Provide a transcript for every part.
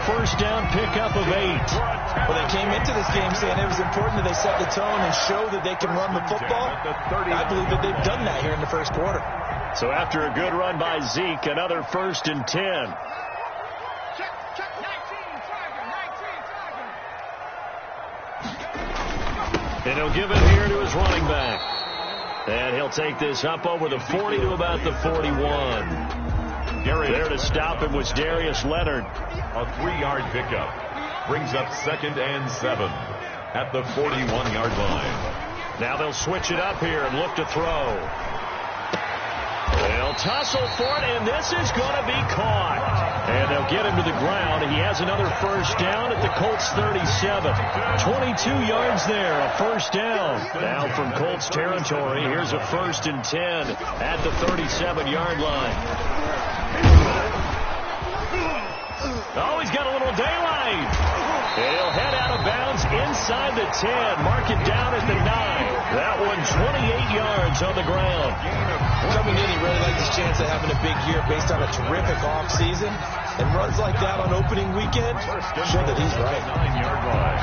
first down pickup of 8. Well, they came into this game saying it was important that they set the tone and show that they can run the football. I believe that they've done that here in the first quarter. So after a good run by Zeke, another 1st and 10. And he'll give it here to his running back. And he'll take this up over the 40 to about the 41. There to stop him was Darius Leonard. A 3-yard pickup brings up 2nd and 7 at the 41-yard line. Now they'll switch it up here and look to throw. They'll tussle for it, and this is going to be caught. And they'll get him to the ground. He has another first down at the Colts 37. 22 yards there, a first down. Now from Colts territory, here's a 1st and 10 at the 37-yard line. Oh, he's got a little daylight. He'll head out of bounds inside the 10. Mark it down at the 9. That one 28 yards on the ground. Coming in, he really likes his chance of having a big year based on a terrific offseason. And runs like that on opening weekend show that he's right. 9-yard line.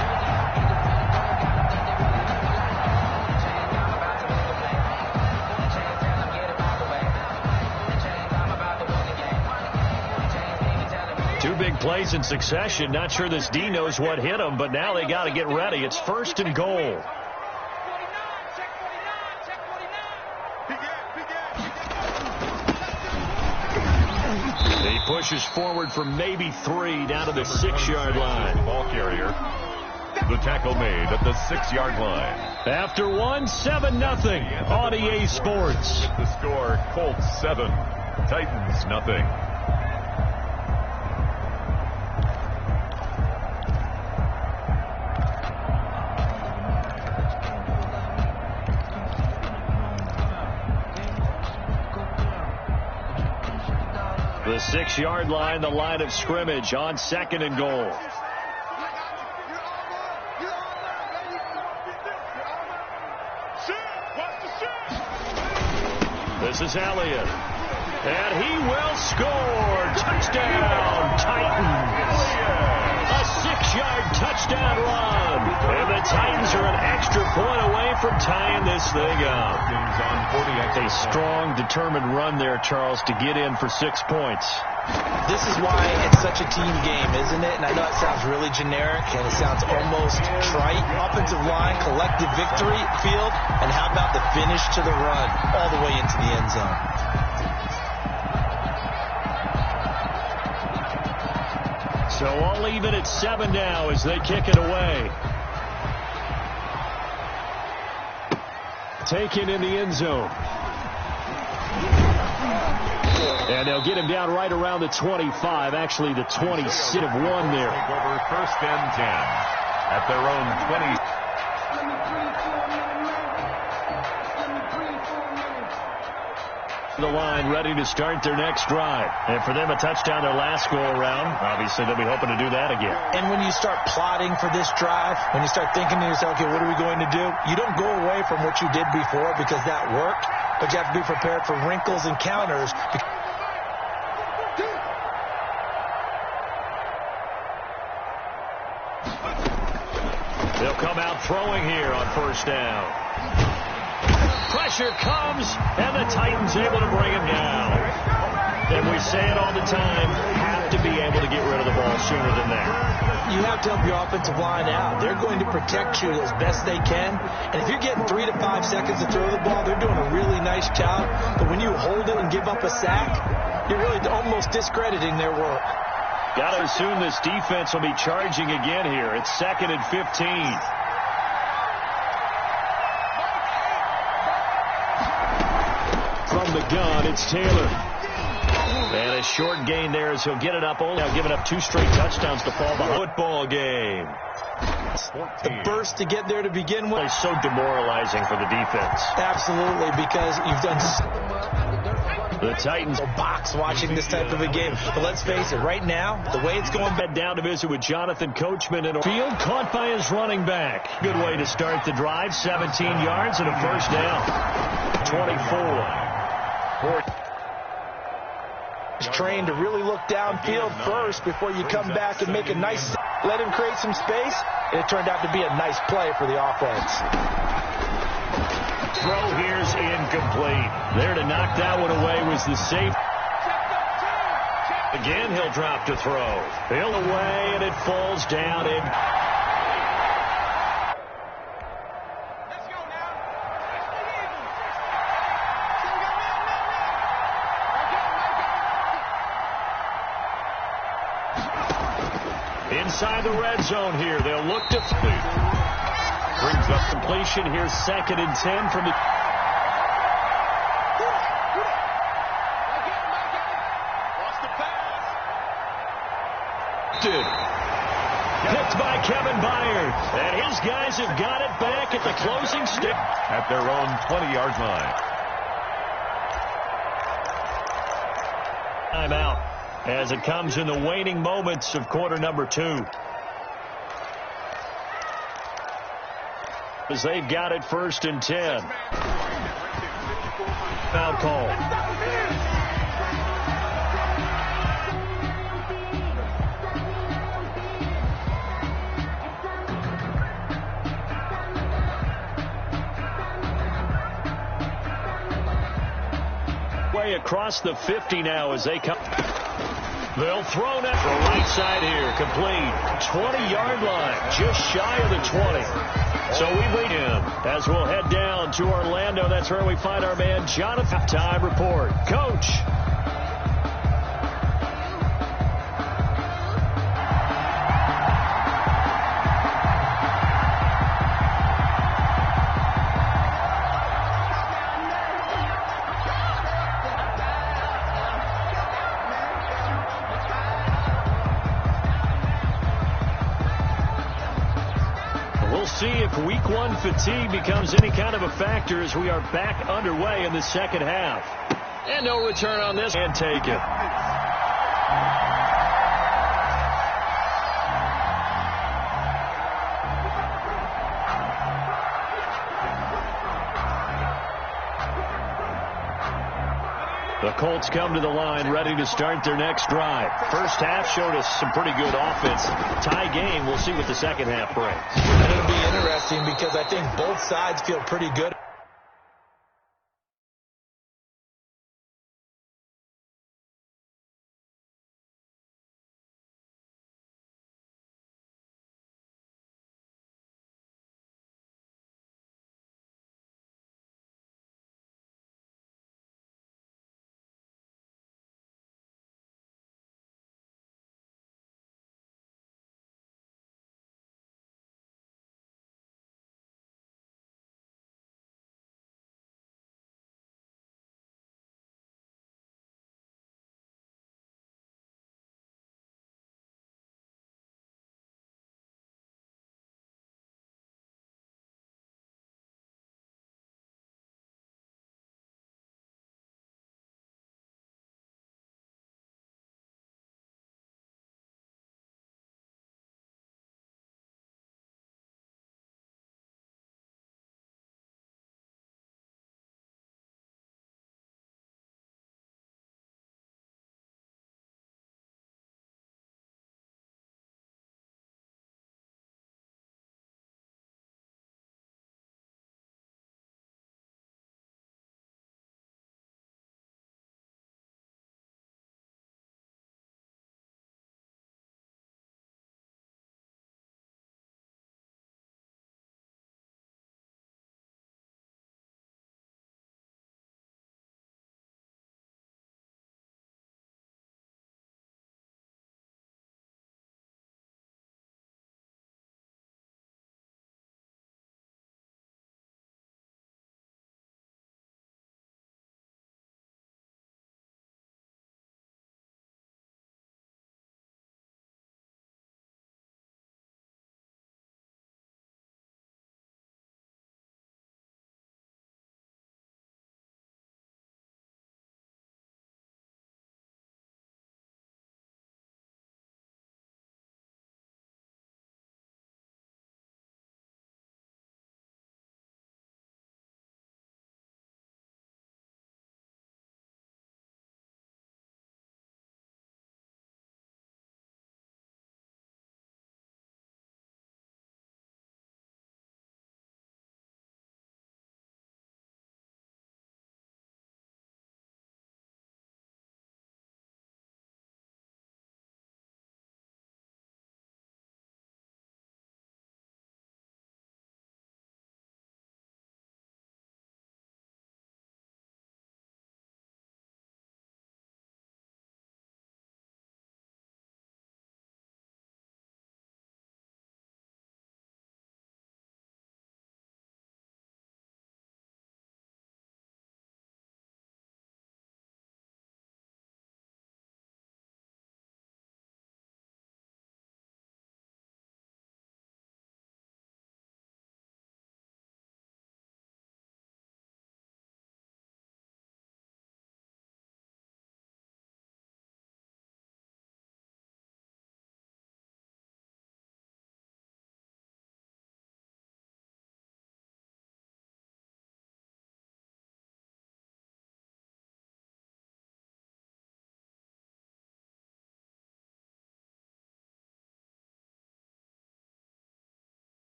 Two big plays in succession. Not sure this D knows what hit him, but now they got to get ready. It's 1st and goal. He pushes forward for maybe 3 down to the 6-yard line. Ball carrier. The tackle made at the 6-yard line. After 1, 7-0 on EA Sports. The score, Colts 7, Titans nothing. The 6-yard line, the line of scrimmage on 2nd and goal. This is Elliott. And he will score. Touchdown, Titans. A 6-yard touchdown run. And the Titans are an extra point away from tying this thing up. A strong, determined run there, Charles, to get in for 6 points. This is why it's such a team game, isn't it? And I know it sounds really generic, and it sounds almost trite. Offensive line, collective victory field, and how about the finish to the run all the way into the end zone? So all even at 7 now as they kick it away. Taken in the end zone. And they'll get him down right around the 25. Actually, the 26 of 1 there. Take over 1st and 10 at their own 20. The line ready to start their next drive. And for them, a touchdown their last go-around. Obviously, they'll be hoping to do that again. And when you start plotting for this drive, when you start thinking to yourself, okay, what are we going to do? You don't go away from what you did before because that worked, but you have to be prepared for wrinkles and counters. They'll come out throwing here on 1st down. Pressure comes, and the Titans able to bring him down. And we say it all the time, have to be able to get rid of the ball sooner than that. You have to help your offensive line out. They're going to protect you as best they can. And if you're getting 3 to 5 seconds to throw the ball, they're doing a really nice job. But when you hold it and give up a sack, you're really almost discrediting their work. Got to assume this defense will be charging again here. It's 2nd and 15. From the gun, it's Taylor. And a short gain there as he'll get it up. Only now giving up 2 straight touchdowns to fall behind. Football game. The burst to get there to begin with. It's so demoralizing for the defense. Absolutely, because you've done the Titans box watching this type of a game. But let's face it, right now, the way it's going. Head down to visit with Jonathan Coachman in a field caught by his running back. Good way to start the drive. 17 yards and a first down. 24. trained to really look downfield first before you come back and make a nice, let him create some space, and it turned out to be a nice play for the offense. Throw here's incomplete. There to knock that one away was the safe. Again, he'll drop to throw. He'll away, and it falls down in. Inside the red zone here. They'll look to brings up completion here. 2nd and 10 from the. Picked by Kevin Byard. And his guys have got it back at the closing stick. At their own 20-yard line. Timeout as it comes in the waning moments of quarter number 2. As they've got it 1st and 10. Foul call. Way across the 50 now as they come. They'll throw that for right side here. Complete. 20-yard line. Just shy of the 20. So we lead him as we'll head down to Orlando. That's where we find our man Jonathan. Time report. Coach. We'll see if week 1 fatigue becomes any kind of a factor as we are back underway in the second half. And no return on this. And take it. The Colts come to the line ready to start their next drive. First half showed us some pretty good offense. Tie game. We'll see what the second half brings. And it'll be interesting because I think both sides feel pretty good.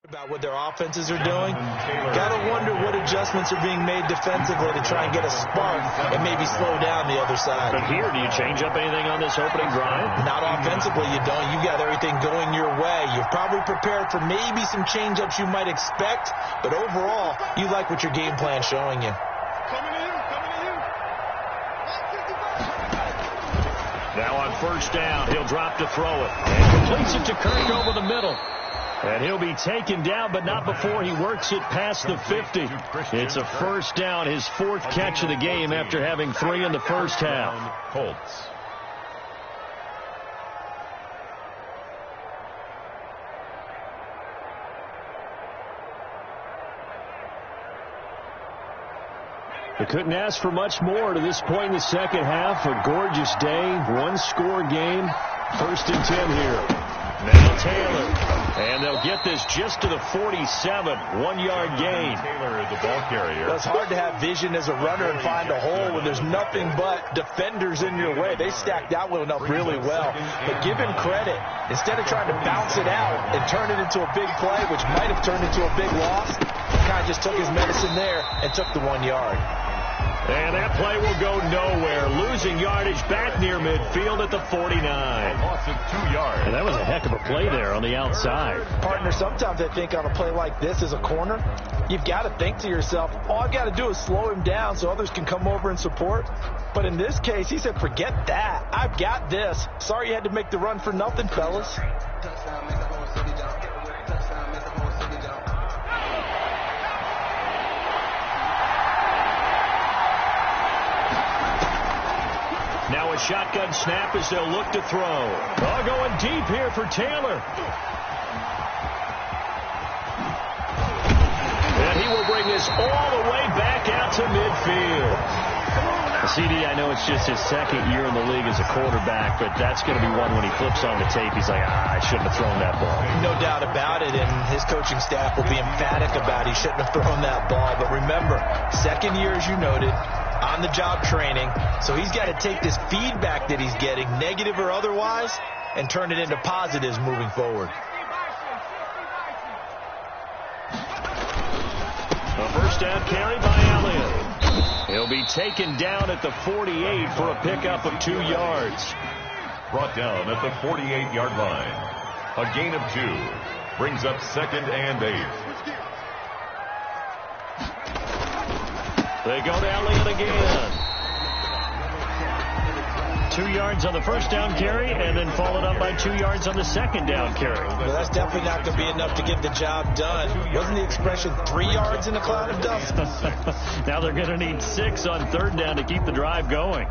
About what their offenses are doing. Gotta wonder what adjustments are being made defensively to try and get a spark and maybe slow down the other side. But here, do you change up anything on this opening drive? Not offensively, you don't. You got everything going your way. You're probably prepared for maybe some change-ups you might expect, but overall, you like what your game plan's showing you. Now on first down, he'll drop to throw it. And completes it to Kirk over the middle. And he'll be taken down, but not before he works it past the 50. It's a first down, his fourth catch of the game after having 3 in the first half. Colts. They couldn't ask for much more to this point in the second half. A gorgeous day, one-score game. First and 10 here. Now Taylor, and they'll get this just to the 47, 1-yard gain. Taylor is the ball carrier. It's hard to have vision as a runner and find a hole when there's nothing but defenders in your way. They stacked that one up really well. But give him credit. Instead of trying to bounce it out and turn it into a big play, which might have turned into a big loss, he kind of just took his medicine there and took the 1 yard. And that play will go nowhere. Losing yardage back near midfield at the 49. Loss of 2 yards. And that was a heck of a play there on the outside. Partner, sometimes I think on a play like this as a corner, you've got to think to yourself, all I've got to do is slow him down so others can come over and support. But in this case, he said, forget that. I've got this. Sorry you had to make the run for nothing, fellas. Now a shotgun snap as they'll look to throw. Oh, going deep here for Taylor. And he will bring this all the way back out to midfield. CD, I know it's just his second year in the league as a quarterback, but that's going to be one when he flips on the tape. He's like, I shouldn't have thrown that ball. No doubt about it, and his coaching staff will be emphatic about he shouldn't have thrown that ball. But remember, second year, as you noted, on-the-job training, so he's got to take this feedback that he's getting, negative or otherwise, and turn it into positives moving forward. A first down carry by Elliott. He'll be taken down at the 48 for a pickup of 2 yards. Brought down at the 48-yard line. A gain of 2. Brings up 2nd and 8. They go to Elliott again. 2 yards on the first down carry, and then followed up by 2 yards on the second down carry. Well, that's definitely not going to be enough to get the job done. Wasn't the expression 3 yards in a cloud of dust? Now they're going to need 6 on third down to keep the drive going.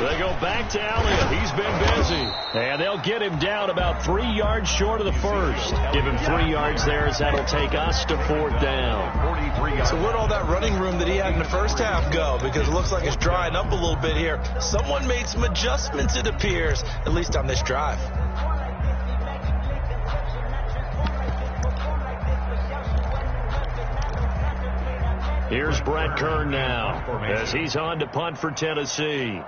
They go back to Elliott. He's been busy. And they'll get him down about 3 yards short of the first. Give him 3 yards there as that'll take us to 4th down. So where'd all that running room that he had in the first half go? Because it looks like it's drying up a little bit here. Someone made some adjustments, it appears, at least on this drive. Here's Brett Kern now as he's on to punt for Tennessee.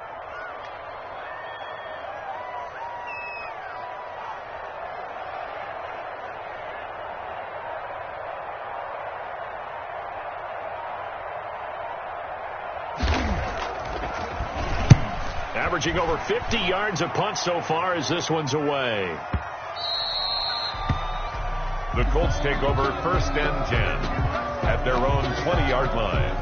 Averaging over 50 yards a punt so far as this one's away. The Colts take over 1st and 10 at their own 20-yard line.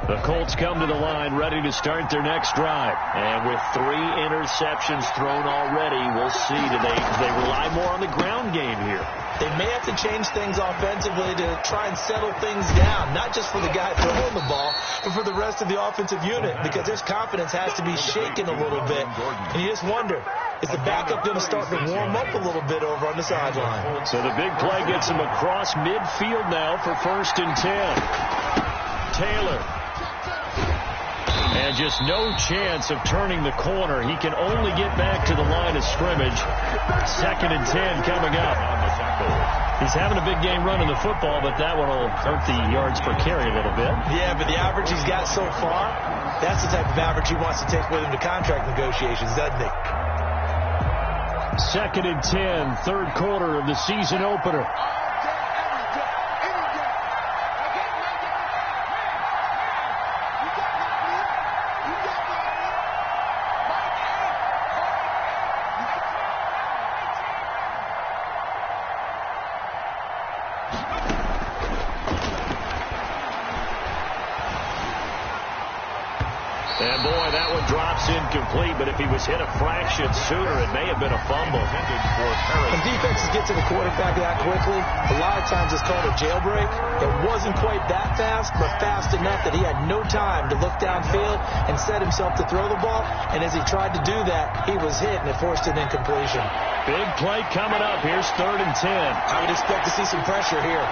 The Colts come to the line ready to start their next drive. And with 3 interceptions thrown already, we'll see. Do they rely more on the ground game here? They may have to change things offensively to try and settle things down, not just for the guy throwing the ball, but for the rest of the offensive unit, because his confidence has to be shaken a little bit. And you just wonder, is the backup going to start to warm up a little bit over on the sideline? So the big play gets him across midfield now for 1st and 10. Taylor. And just no chance of turning the corner. He can only get back to the line of scrimmage. 2nd and 10 coming up. He's having a big game running the football, but that one will hurt the yards per carry a little bit. Yeah, but the average he's got so far, that's the type of average he wants to take with him to contract negotiations, doesn't he? 2nd and 10, 3rd quarter of the season opener. And boy, that one drops incomplete, but if he was hit a fraction sooner, it may have been a fumble. When defenses get to the quarterback that quickly, a lot of times it's called a jailbreak. It wasn't quite that fast, but fast enough that he had no time to look downfield and set himself to throw the ball. And as he tried to do that, he was hit, and it forced an incompletion. Big play coming up. Here's 3rd and 10. I would expect to see some pressure here.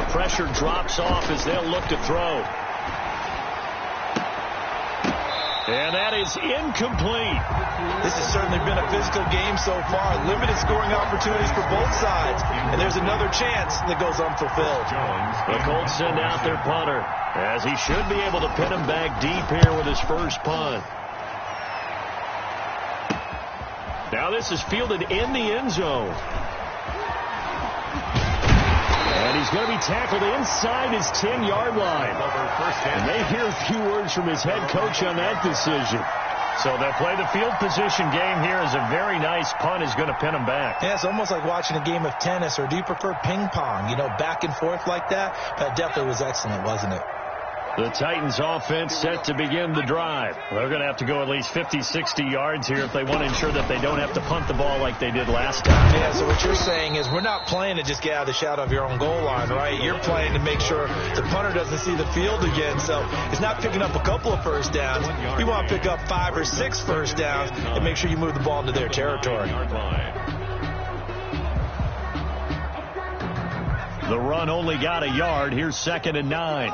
Pressure drops off as they'll look to throw. And that is incomplete. This has certainly been a physical game so far. Limited scoring opportunities for both sides. And there's another chance that goes unfulfilled. The Colts send out their punter, as he should be able to pin him back deep here with his first punt. Now this is fielded in the end zone. And he's going to be tackled inside his 10-yard line. And they hear a few words from his head coach on that decision. So they'll play the field position game here as a very nice punt is going to pin him back. Yeah, it's almost like watching a game of tennis, or do you prefer ping pong? You know, back and forth like that? That definitely was excellent, wasn't it? The Titans offense set to begin the drive. They're going to have to go at least 50, 60 yards here if they want to ensure that they don't have to punt the ball like they did last time. Yeah, so what you're saying is we're not playing to just get out of the shadow of your own goal line, right? You're playing to make sure the punter doesn't see the field again. So it's not picking up a couple of first downs. You want to pick up 5 or 6 first downs and make sure you move the ball into their territory. The run only got a yard. Here's 2nd and 9.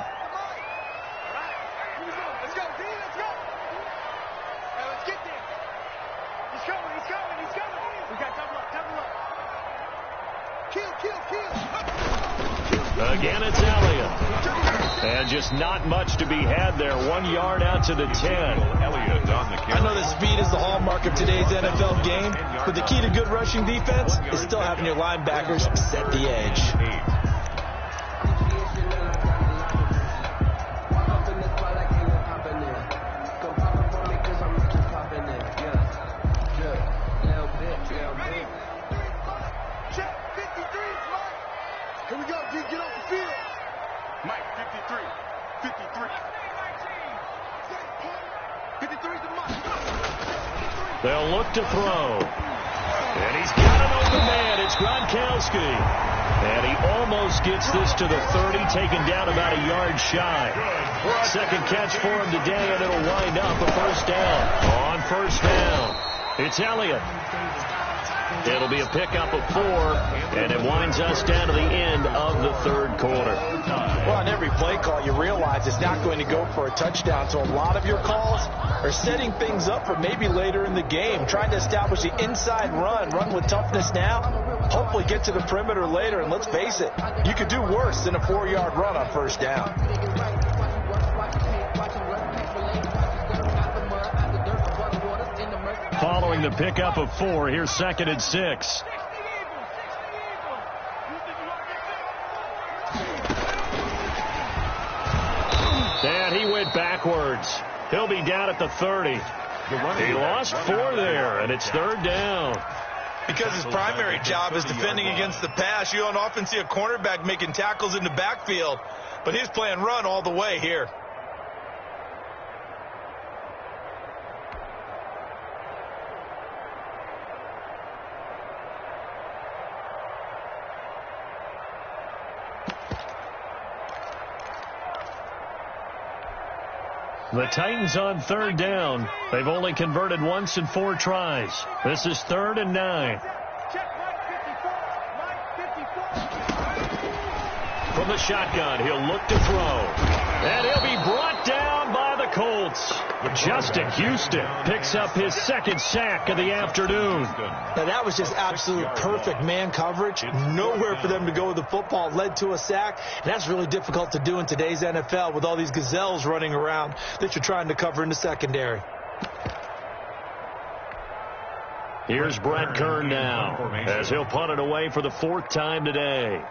Again, it's Elliott. And just not much to be had there. 1 yard out to the 10. I know that speed is the hallmark of today's NFL game, but the key to good rushing defense is still having your linebackers set the edge. They'll look to throw. And he's got an open man. It's Gronkowski. And he almost gets this to the 30, taken down about a yard shy. Second catch for him today, and it'll wind up a first down. On first down, it's Elliott. It'll be a pickup of 4, and it winds us down to the end of the 3rd quarter. Well, on every play call, you realize it's not going to go for a touchdown, so a lot of your calls are setting things up for maybe later in the game, trying to establish the inside run with toughness now, hopefully get to the perimeter later, and let's face it, you could do worse than a 4-yard run on first down. Following the pickup of 4, here's 2nd and 6. And he went backwards. He'll be down at the 30. He lost 4 there, and it's 3rd down. Because his primary job is defending against the pass, you don't often see a cornerback making tackles in the backfield, but he's playing run all the way here. The Titans on third down. They've only converted once in 4 tries. This is 3rd and 9. From the shotgun, he'll look to throw. And he'll be brought down by the Colts. Justin Houston picks up his 2nd sack of the afternoon. Now that was just absolute perfect man coverage. Nowhere for them to go with the football. Led to a sack. And that's really difficult to do in today's NFL with all these gazelles running around that you're trying to cover in the secondary. Here's Brett Kern now as he'll punt it away for the 4th time today.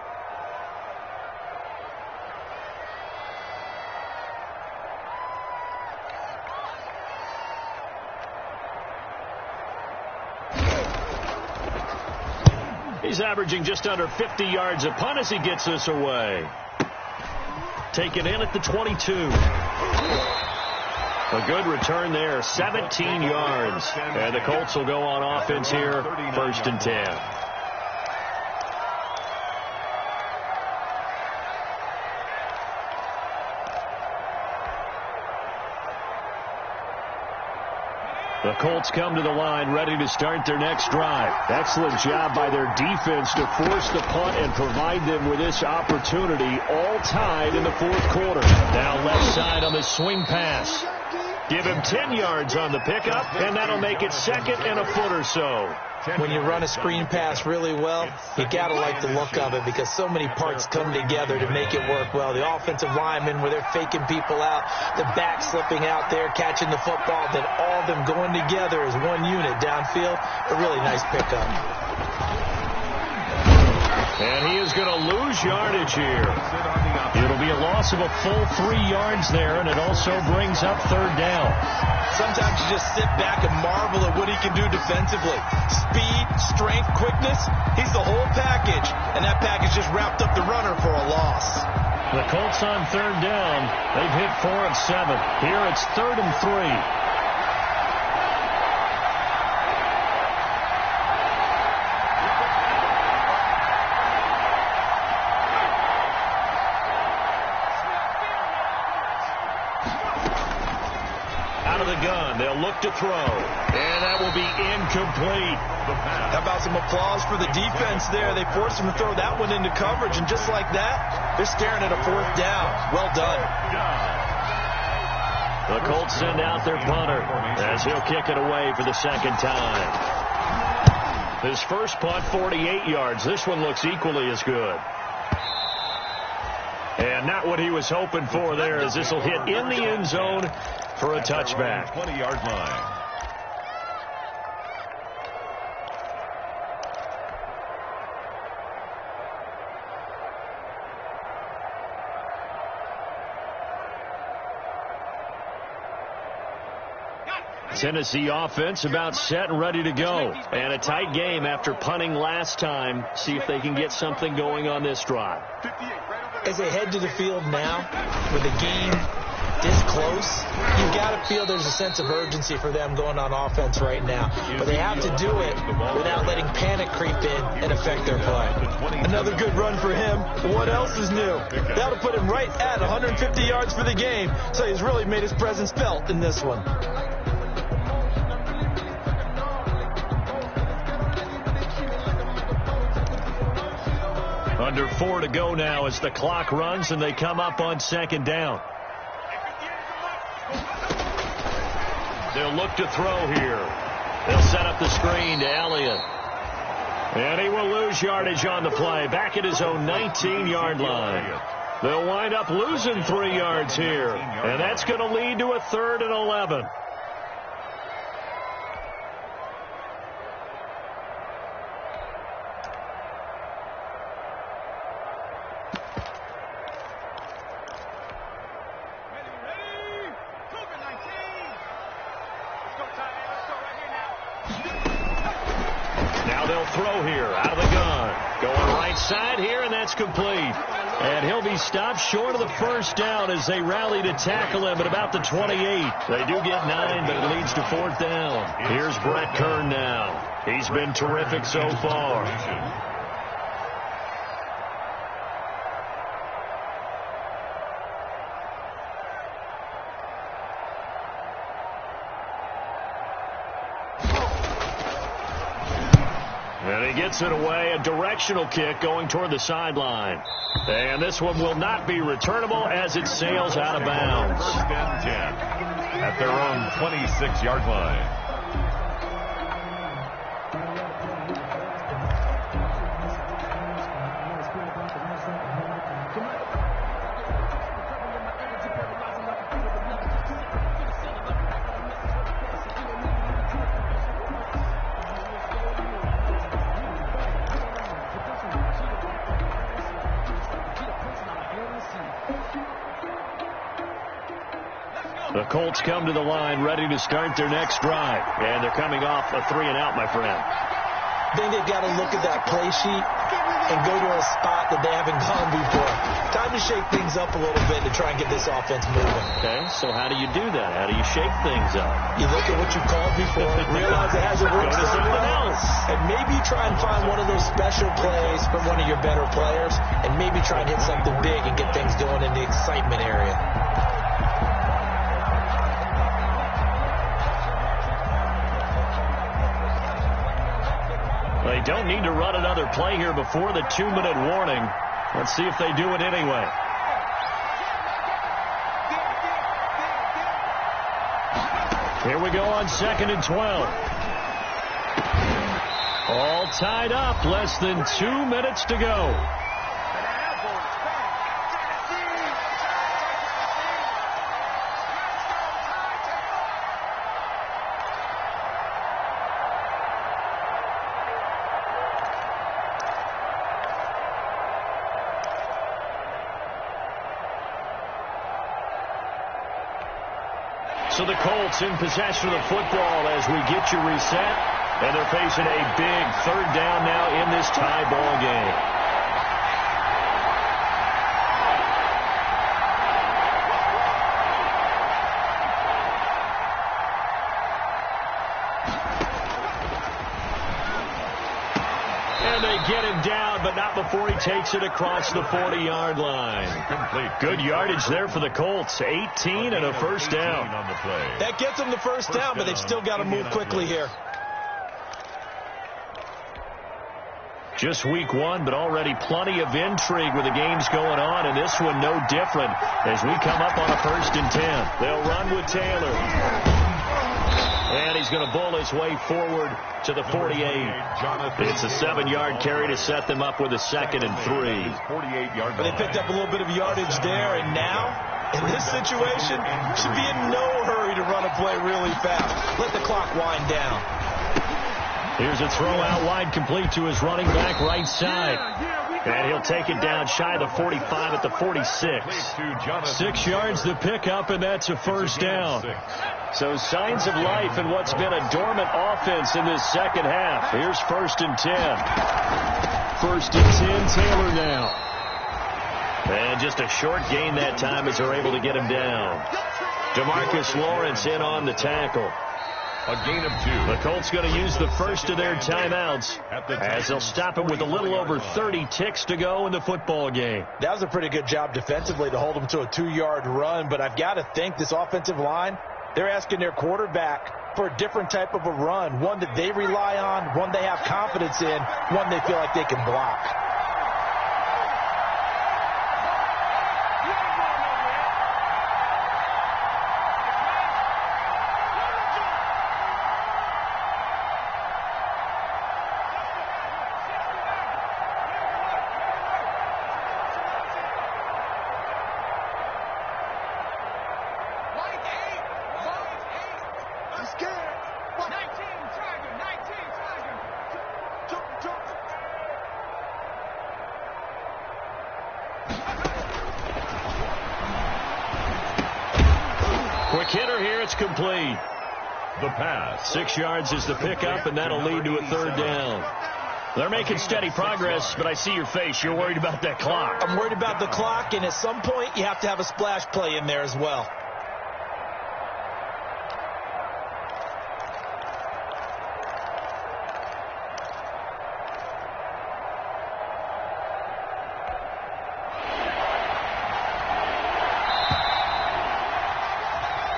He's averaging just under 50 yards a punt as he gets this away. Taken in at the 22. A good return there, 17 yards. And the Colts will go on offense here, 1st and 10. The Colts come to the line ready to start their next drive. Excellent job by their defense to force the punt and provide them with this opportunity, all tied in the 4th quarter. Now left side on the swing pass. Give him 10 yards on the pickup, and that'll make it 2nd and a foot or so. When you run a screen pass really well, you got to like the look of it because so many parts come together to make it work well. The offensive linemen where they're faking people out, the back slipping out there, catching the football, then all of them going together as one unit downfield. A really nice pickup. And he is going to lose yardage here. It'll be a loss of a full 3 yards there, and it also brings up 3rd down. Sometimes you just sit back and marvel at what he can do defensively. Speed, strength, quickness, he's the whole package. And that package just wrapped up the runner for a loss. The Colts on 3rd down. They've hit 4 of 7. Here it's 3rd and 3. They'll look to throw, and that will be incomplete. How about some applause for the defense there? They forced him to throw that one into coverage, and just like that, they're staring at a 4th down. Well done. The Colts send out their punter as he'll kick it away for the 2nd time. His first punt, 48 yards. This one looks equally as good. And not what he was hoping for there, as this will hit in the end zone for a touchback. 20-yard line. Tennessee offense about set and ready to go. And a tight game after punting last time. See if they can get something going on this drive. As they head to the field now, with the game this close, you've got to feel there's a sense of urgency for them going on offense right now. But they have to do it without letting panic creep in and affect their play. Another good run for him. What else is new? That'll put him right at 150 yards for the game. So he's really made his presence felt in this one. Under 4 to go now as the clock runs and they come up on 2nd down. They'll look to throw here. They'll set up the screen to Elliott. And he will lose yardage on the play. Back at his own 19-yard line. They'll wind up losing 3 yards here. And that's going to lead to a 3rd and 11. Throw here out of the gun. Going right side here, and that's complete. And he'll be stopped short of the 1st down as they rally to tackle him at about the 28. They do get 9, but it leads to 4th down. Here's Brett Kern now. He's been terrific so far. He gets it away, a directional kick going toward the sideline. And this one will not be returnable as it sails out of bounds. First and 10 at their own 26-yard line. The Colts come to the line ready to start their next drive. And they're coming off a 3-and-out, my friend. I think they've got to look at that play sheet and go to a spot that they haven't gone before. Time to shake things up a little bit to try and get this offense moving. Okay, so how do you do that? How do you shake things up? You look at what you've called before, realize it hasn't worked Go to something else. and maybe try and find one of those special plays from one of your better players, and maybe try and hit something big and get things going in the excitement area. They don't need to run another play here before the 2-minute warning. Let's see if they do it anyway. Here we go on 2nd and 12. All tied up, less than 2 minutes to go. So the Colts in possession of the football as we get you reset. And they're facing a big 3rd down now in this tie ball game. And they get him down, but not before he takes it across the 40-yard line. Good yardage there for the Colts. 18 and a first down. On the play. That gets them the first down, but they've still got to move quickly here. Just week 1, but already plenty of intrigue with the games going on, and this one no different as we come up on a 1st and 10. They'll run with Taylor. And he's going to bull his way forward to the 48. It's a 7-yard carry to set them up with a 2nd and 3. But they picked up a little bit of yardage there, and now, in this situation, should be in no hurry to run a play really fast. Let the clock wind down. Here's a throw out wide, complete to his running back right side. And he'll take it down shy of the 45 at the 46. 6 yards to pick up, and that's a first down. So signs of life in what's been a dormant offense in this second half. Here's 1st and 10. 1st and 10, Taylor now. And just a short gain that time as they're able to get him down. DeMarcus Lawrence in on the tackle. A gain of 2. The Colts going to use the first of their timeouts as they'll stop him with a little over 30 ticks to go in the football game. That was a pretty good job defensively to hold him to a 2-yard run, but I've got to think this offensive line, they're asking their quarterback for a different type of a run, one that they rely on, one they have confidence in, one they feel like they can block. Quick hitter here, it's complete. The pass. 6 yards is the pickup, and that'll lead to a 3rd down. They're making steady progress, but I see your face. You're worried about that clock. I'm worried about the clock, and at some point you have to have a splash play in there as well.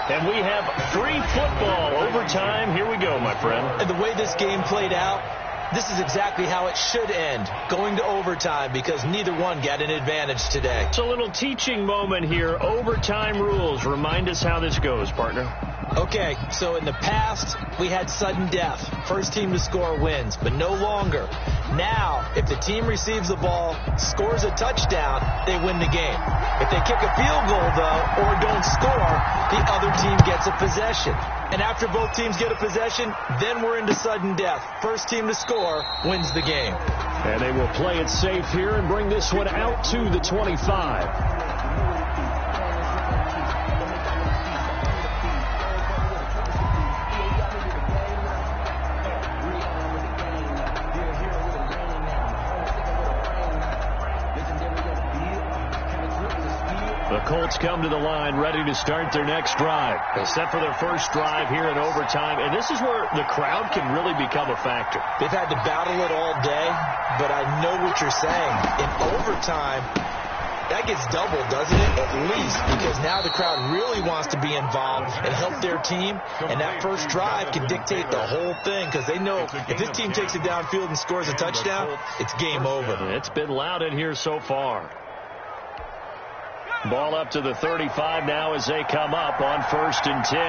And we have free football overtime. Here we go, my friend. And the way this game played out, This is exactly how it should end, going to overtime, because neither one got an advantage today. It's a little teaching moment here. Overtime rules. Remind us how this goes, partner. Okay, so in the past, we had sudden death. First team to score wins, but no longer. Now, if the team receives the ball, scores a touchdown, they win the game. If they kick a field goal, though, or don't score, the other team gets a possession. And after both teams get a possession, then we're into sudden death. First team to score wins the game. And they will play it safe here and bring this one out to the 25. The Colts come to the line ready to start their next drive. They set for their first drive here in overtime, and this is where the crowd can really become a factor. They've had to battle it all day, but I know what you're saying. In overtime, that gets doubled, doesn't it? At least, because now the crowd really wants to be involved and help their team, and that first drive can dictate the whole thing, because they know if this team takes it downfield and scores a touchdown, it's game over. It's been loud in here so far. Ball up to the 35 now as they come up on 1st and 10.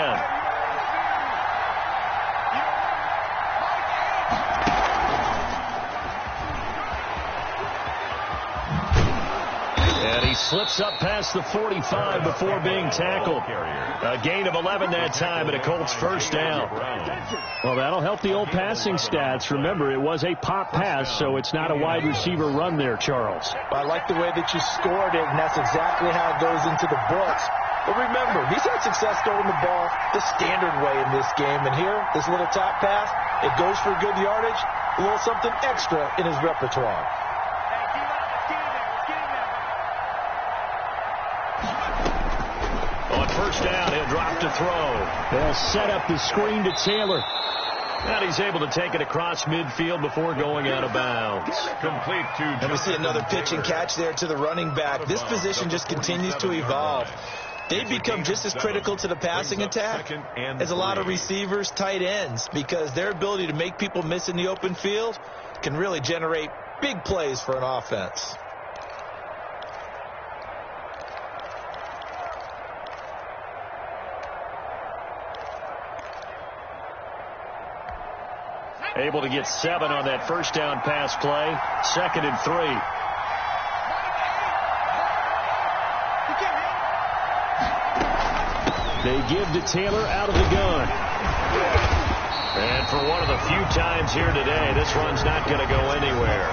And he slips up past the 45 before being tackled. A gain of 11 that time and a Colts first down. Well, that'll help the old passing stats. Remember, it was a pop pass, so it's not a wide receiver run there, Charles. I like the way that you scored it, and that's exactly how it goes into the books. But remember, he's had success throwing the ball the standard way in this game. And here, this little top pass, it goes for good yardage, a little something extra in his repertoire. On first down, he'll drop to throw. They'll set up the screen to Taylor. And he's able to take it across midfield before going out of bounds. Complete to. And we see another pitch and catch there to the running back. This position just continues to evolve. They've become just as critical to the passing attack as a lot of receivers, tight ends, because their ability to make people miss in the open field can really generate big plays for an offense. Able to get 7 on that first down pass play. 2nd and 3. They give to Taylor out of the gun. And for one of the few times here today, this run's not going to go anywhere.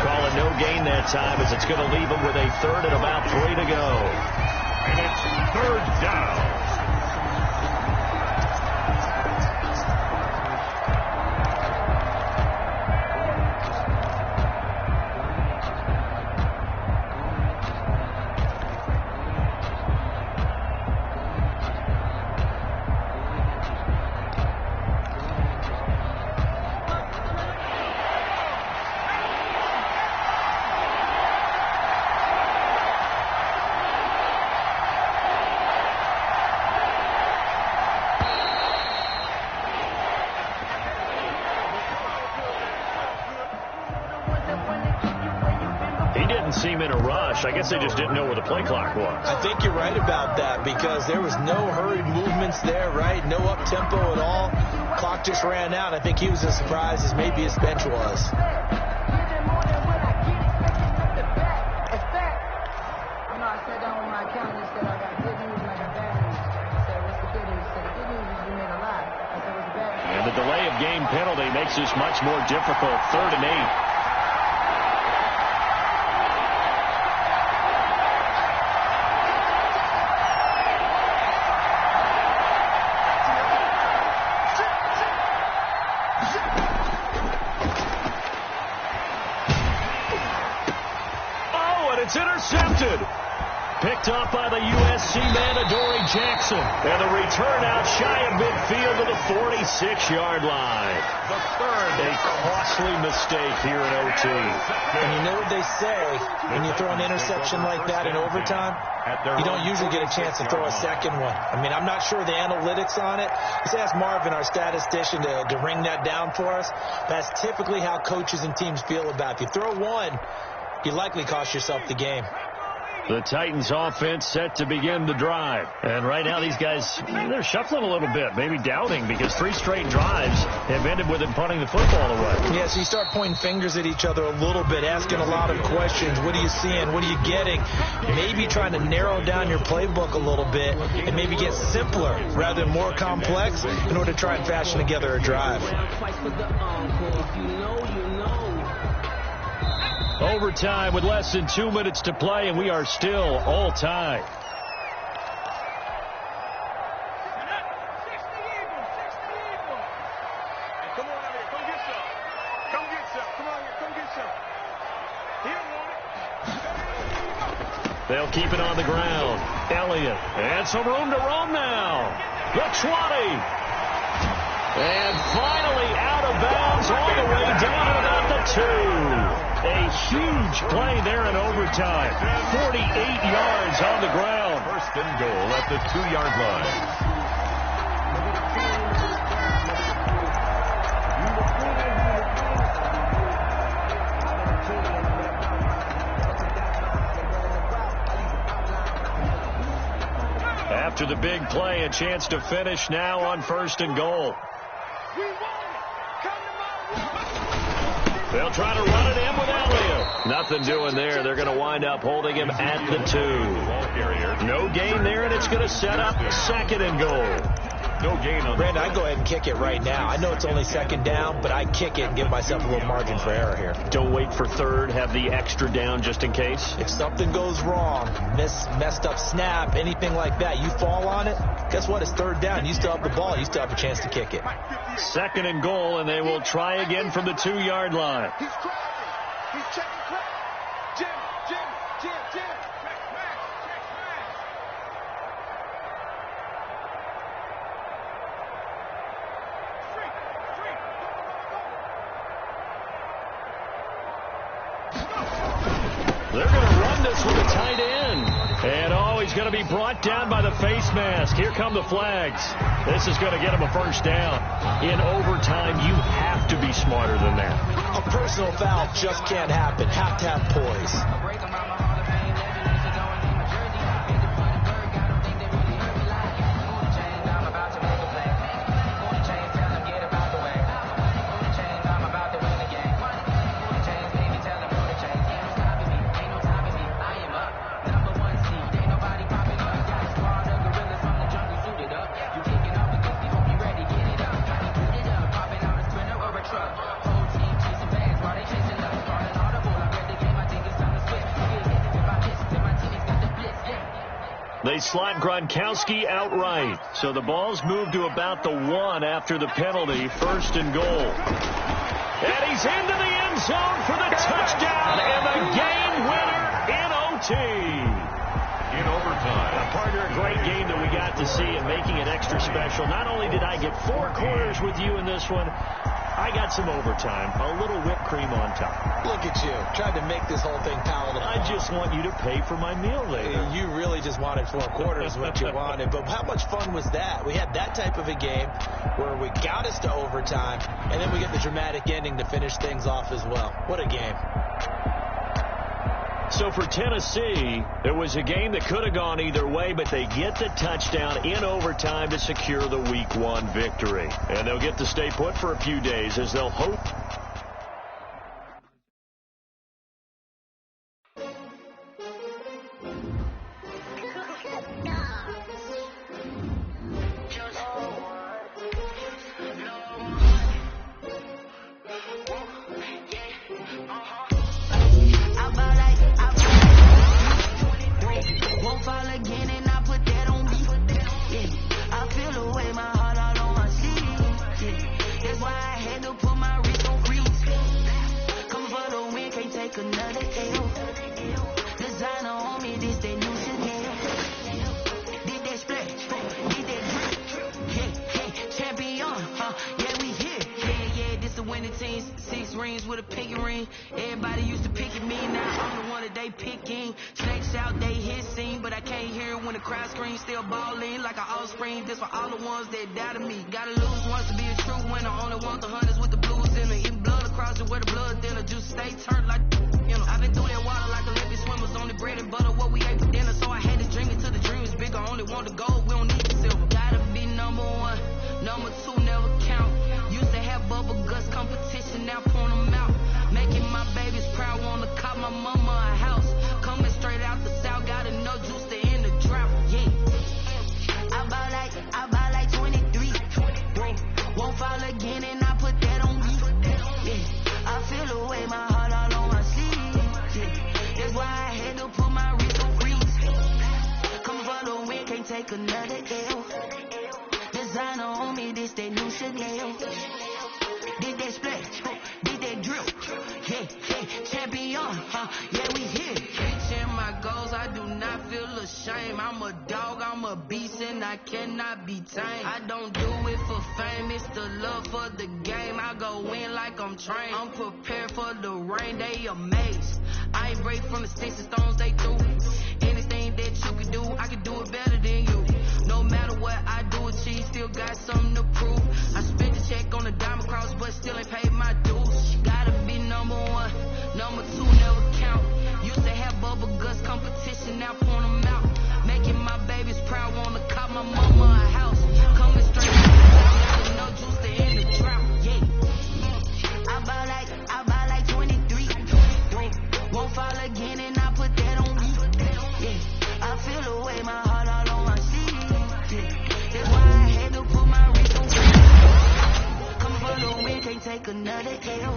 Call it no gain that time, as it's going to leave them with a 3rd and about 3 to go. And it's 3rd down. Seem in a rush. I guess they just didn't know where the play clock was. I think you're right about that, because there was no hurried movements there, right? No up-tempo at all. Clock just ran out. I think he was as surprised as maybe his bench was. And the delay of game penalty makes this much more difficult. 3rd and 8. It's intercepted. picked off by the USC man, Adoree Jackson. And the return out shy of midfield to the 46-yard line. The third. A costly mistake here in OT. And you know what they say, when you throw an interception like that in overtime, you don't usually get a chance to throw a second one. I mean, I'm not sure the analytics on it. Let's ask Marvin, our statistician, to ring that down for us. That's typically how coaches and teams feel about it. If you throw one, you likely cost yourself the game. The Titans offense set to begin the drive. And right now these guys, they're shuffling a little bit, maybe doubting, because 3 straight drives have ended with them punting the football away. Yeah, so you start pointing fingers at each other a little bit, asking a lot of questions. What are you seeing? What are you getting? Maybe trying to narrow down your playbook a little bit and maybe get simpler rather than more complex in order to try and fashion together a drive. Overtime with less than 2 minutes to play, and we are still all tied. Come on out here. Come get some. Come get some. Come on here. Come get some. Here, want it. They'll keep it on the ground. Elliott. And some room to roam now. The 20. And finally out of bounds all the way down to about the 2. A huge play there in overtime. 48 yards on the ground. First and goal at the 2-yard line. After the big play, a chance to finish now on first and goal. They'll try to run it in with Elliott. Nothing doing there. They're going to wind up holding him at the 2. No gain there, and it's going to set up second and goal. No gain on Brandon, I'd go ahead and kick it right now. I know it's only second down, but I'd kick it and give myself a little margin for error here. Don't wait for third. Have the extra down just in case. If something goes wrong, messed up snap, anything like that, you fall on it, guess what? It's third down. You still have the ball. You still have a chance to kick it. Second and goal, and they will try again from the 2-yard line. He's cracking. He's checking crack. Jim. They're going to run this with a tight end. And, he's going to be brought down by the face mask. Here come the flags. This is going to get him a first down. In overtime, you have to be smarter than that. A personal foul just can't happen. Have to have poise. They slot Gronkowski outright. So the ball's moved to about the 1 after the penalty. First and goal. And he's into the end zone for the touchdown and the game winner in OT. In overtime. Partner, a great game that we got to see and making it extra special. Not only did I get 4 quarters with you in this one, I got some overtime, a little whipped cream on top. Look at you, trying to make this whole thing palatable. I just want you to pay for my meal later. You really just wanted 4 quarters, what you wanted. But how much fun was that? We had that type of a game where we got us to overtime, and then we get the dramatic ending to finish things off as well. What a game. So for Tennessee, it was a game that could have gone either way, but they get the touchdown in overtime to secure the Week 1 victory. And they'll get to stay put for a few days as they'll hope. Won't fall again and I put that on me. Yeah, I feel away my heart out on my sleeve. Yeah, that's why I had to put my wrist on 6 rings with a pinky ring. Everybody used to pick at me, now I'm the one that they picking. Snakes out, they hissing, but I can't hear when the crowd screams. Still balling like an offspring. This for all the ones that doubted me. Gotta lose once to be a true winner. Only want the hunters with the blues in it. Eating blood across it where the blood thinner. Juice stay turned like, you know. I've been through that water like Olympic swimmers. Only bread and butter, what we ate for dinner. So I had to drink it till the dream is bigger. Only want the gold, we don't need the silver. Gotta be number 1, number 2 never count. Used to have bubble guts competition, now point them out. Making my babies proud, wanna cop my mama a house. Coming straight out the south, got enough juice to end the drought. Yeah, I buy like 23. Won't fall again, and I put that on me. Yeah, I feel the way, my heart all on my sleeve. Yeah, that's why I had to put my wrist on freeze. Coming for the win, can't take another L. Designer on me, this that new Chanel. Did that splash, did that drill. Yeah, champion, yeah, we here. Reaching my goals, I do not feel ashamed. I'm a dog, I'm a beast, and I cannot be tamed. I don't do it for fame, it's the love for the game. I go in like I'm trained. I'm prepared for the rain, they amazed. I ain't break from the sticks and stones they threw. Anything that you can do, I can do it better than you. No matter what I do, achieve, still got something to prove. I spent the check on the diamond cross, but still ain't paid my dues. Gotta be number 1, number 2 never count. Used to have bubble guts competition, now point them out. Making my babies proud, wanna cop my mama a house. Coming straight out, got no juice to end the drought. Yeah, I buy like 23. Won't fall again, and I put that on me. Yeah, I feel the way, my heart all on my sleeve. Yeah, that's why I had to put my wrist on freeze. Come for the win, can't take another L.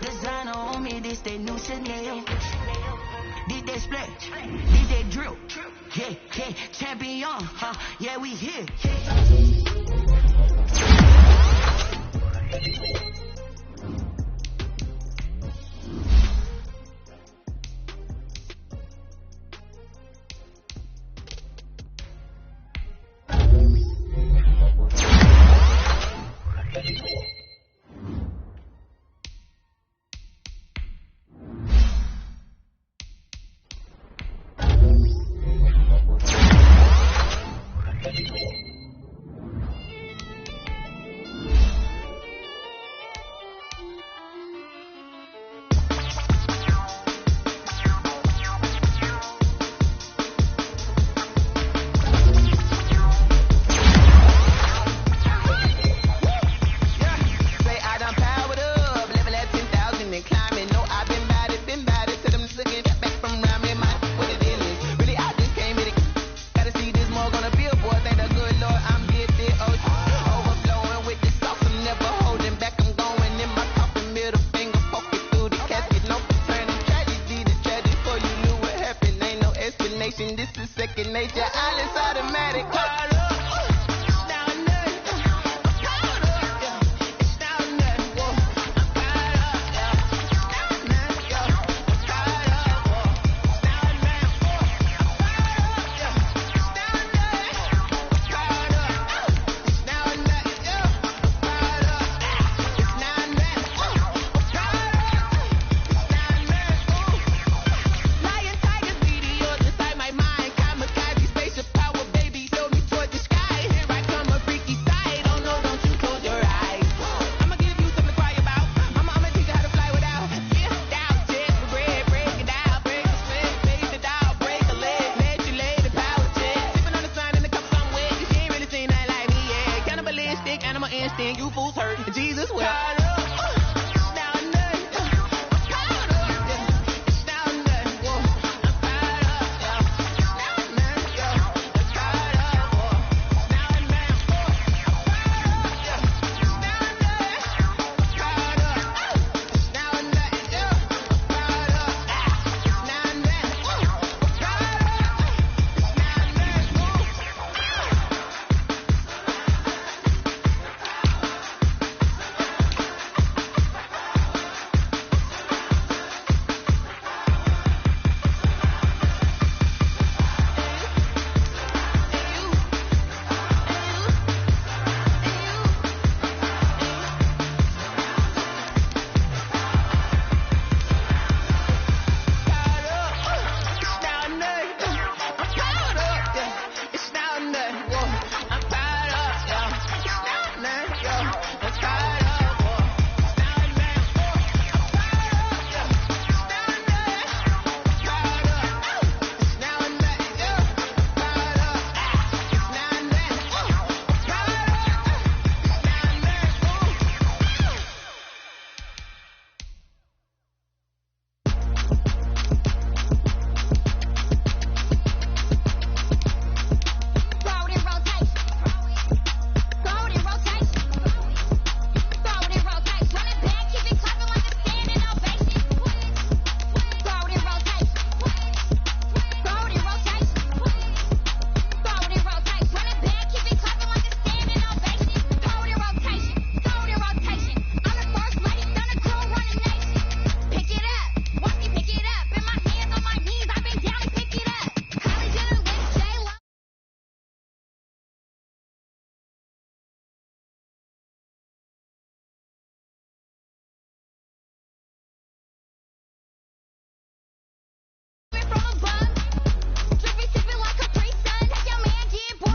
Designer on me, this that new Chanel. Did that splash, did that drill. Yeah, champion, yeah, we here.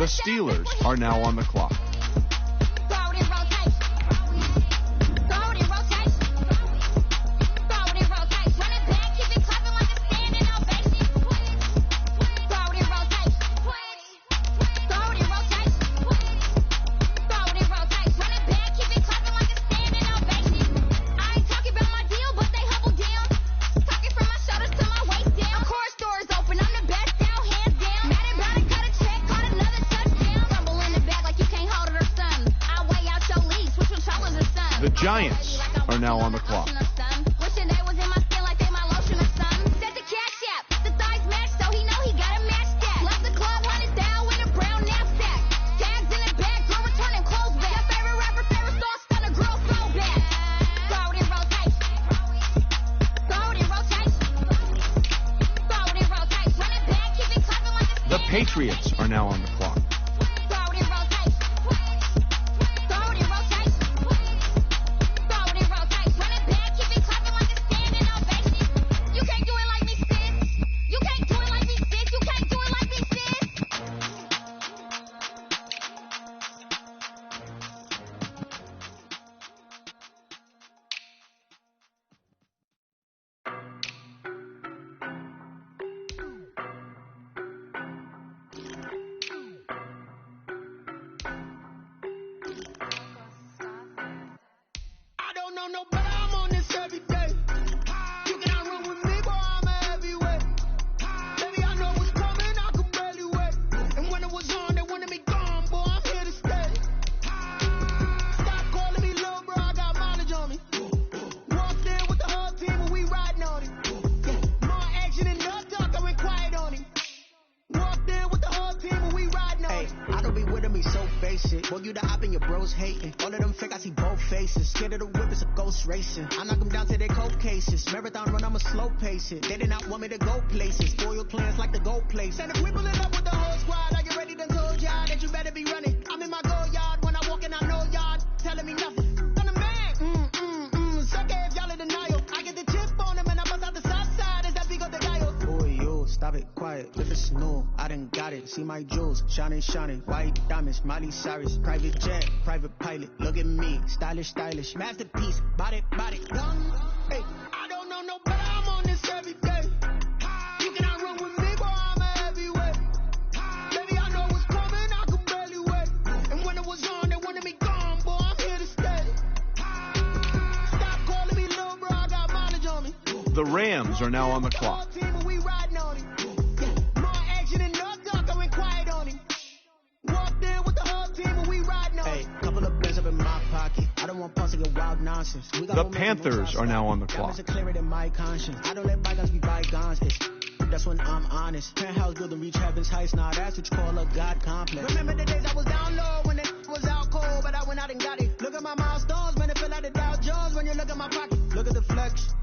Steelers are now on the clock. The Giants are now on the clock. The Patriots are now on the clock. Boy, you the op and your bros hating. All of them fake, I see both faces. Scared of the whip, it's a ghost racing. I knock them down to their cold cases. Marathon run, I'ma slow pace it. They did not want me to go places. Spoil plans like the gold place. And if we pulling up with the whole squad, I get ready to told y'all that you better be running. I'm in my go yard. When I walk in, I know y'all telling me nothing. I'm the man. Suck if y'all in denial. I get the chip on them and I bust out the south side. Is that big of the dial? Boy, yo, stop it, quiet. If it's new, I done got it. See my jewels, shining. White diamonds, Miley Cyrus. Private jet, private pilot. Look at me, stylish. Masterpiece, body. Hey, I don't know no better. I'm on this every day. You cannot run with me, boy, I'm a heavyweight. Baby, I know what's coming, I can barely wait. And when it was on, they wanted me gone, boy, I'm here to stay. Stop calling me little bro, I got mileage on me. The Rams are now on the clock. The Panthers are now on the clock. I don't let bygones be bygones. That's when I'm honest. Penthouse building reach heaven's heights. Now that's what you call a God complex. Remember the days I was down low when it was out cold, but I went out and got it. Look at my milestones, man, it feel like the Dow Jones when you look at my pocket. Look at the flex,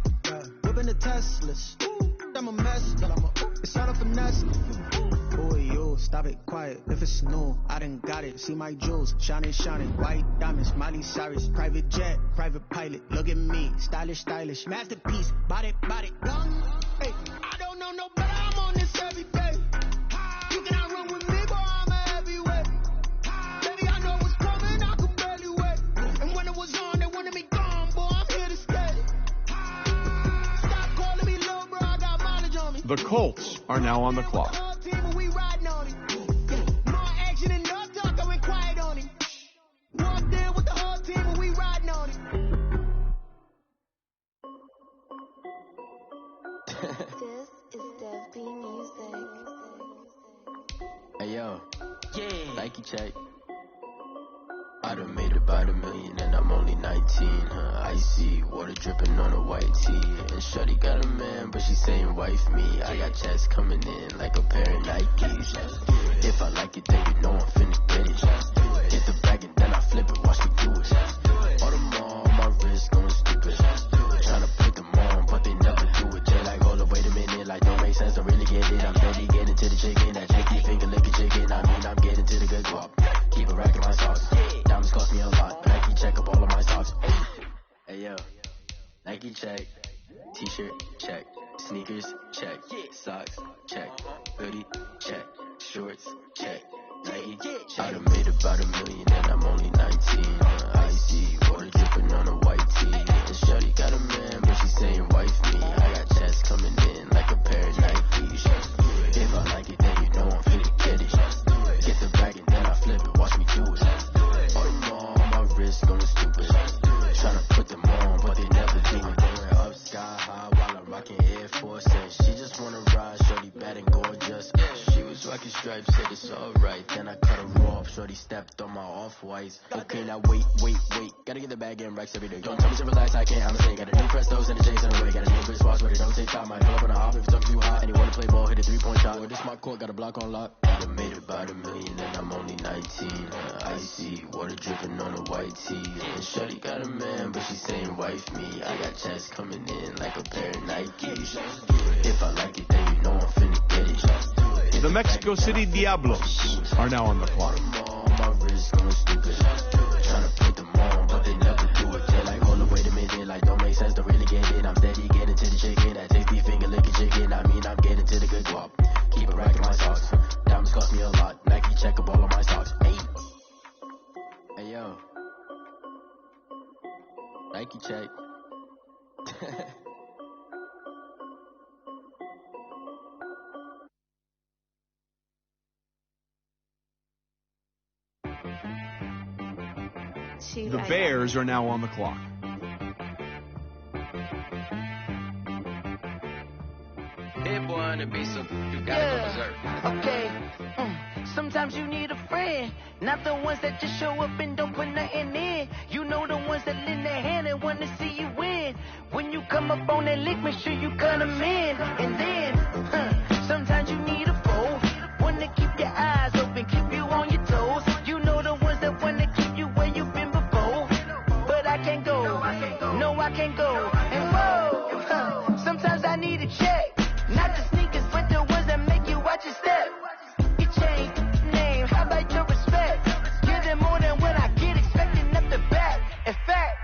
whipping the Teslas. I'm a mess, it's all a finesse. Boy, yo, stop it, quiet. If it's new, I done got it. See my jewels, shining. White diamonds, Miley Cyrus. Private jet, private pilot. Look at me, stylish. Masterpiece, body. Hey, I don't know no better. I'm on this every day. You cannot run with me, boy, I'm a heavyweight. Baby, I know what's coming, I can barely wait. And when it was on, they wanted me gone, boy, I'm here to stay. Stop calling me little bro, I got mileage on me. The Colts are now on the clock. Hey yo, Nike check. I done made about $1 million and I'm only 19, Icy, water dripping on a white tee. And shorty got a man, but she saying wife me. I got checks coming in like a pair of Nikes. If I like it, then you know I'm finna get it. Hit the bag and then I flip it, watch me do it. All them on my wrist going stupid. Tryna put them on, but they never do it. Jay like, hold up, wait a minute, like don't make sense, don't really get it. I'm steady getting to the chicken, that chicky finger licking chicken. I mean, I'm getting to the good guap. Keep a rack in my socks. Diamonds cost me a lot. Nike check up all of my socks. Hey yo, Nike check. T-shirt check. Sneakers check. Socks check. Hoodie check. Shorts check. I done made about $1 million and I'm only 19. Icy water dripping on a white tee. And shorty got a man, but she saying wife me. I got checks coming in like a pair of Nikes. If I like it, then you know I'm finna get it. Get the bag and then I flip it. Watch me do it. All my wrist going stupid. Tryna put them on, but they never do it. Going up sky high while I'm rocking Air Force. And she just wanna ride, shorty bad and gorgeous. She was rocking stripes, said it's alright. Then I cut her off, shorty stepped on my off-whites. Okay, now wait. Gotta get the bag and racks every day. Don't tell me to relax, I can't, I'm saying. Got a new Prestos and a J's in the way. Got a new Chris Boss, but it don't take time. I pull up on a hop if it's up too hot. And you wanna play ball, hit a 3-point shot. With this smart court, got a block on lock. I done made about $1 million and I'm only 19. Icy water dripping on a white tee. And shorty got a man, but she saying wife me. I got checks coming in like a pair of Nikes. If I like it, then you know I'm finna get it. The Mexico City Diablos are now on the clock. My wrist going stupid. Tryna put them on, but they never do it. They're like, hold up, wait a minute. Like, don't make sense, don't really get it. I'm steady getting to the chicken. That tasty finger licking chicken. I mean, I'm getting to the good guap. Keep it racking my socks. Diamonds cost me a lot. Nike check up all of my socks. Hey, yo. Nike check. The Bears are now on the clock. Hit boy on the beat, so you gotta go berserk. Okay. Sometimes you need a friend, not the ones that just show up and don't put nothing in. You know the ones that lend their hand and want to see you win. When you come up on that lick, make sure you cut them in. And then, sometimes you need a foe, one to keep your eyes open, keep you on your toes. You know the ones that want to keep you where you've been before. But I can't go, no I can't go. And whoa, sometimes I need a check. Not the sneakers, but the ones that make you watch your step. Your chain, name, how about your respect? Give them more than what I get, expecting up the back. In fact,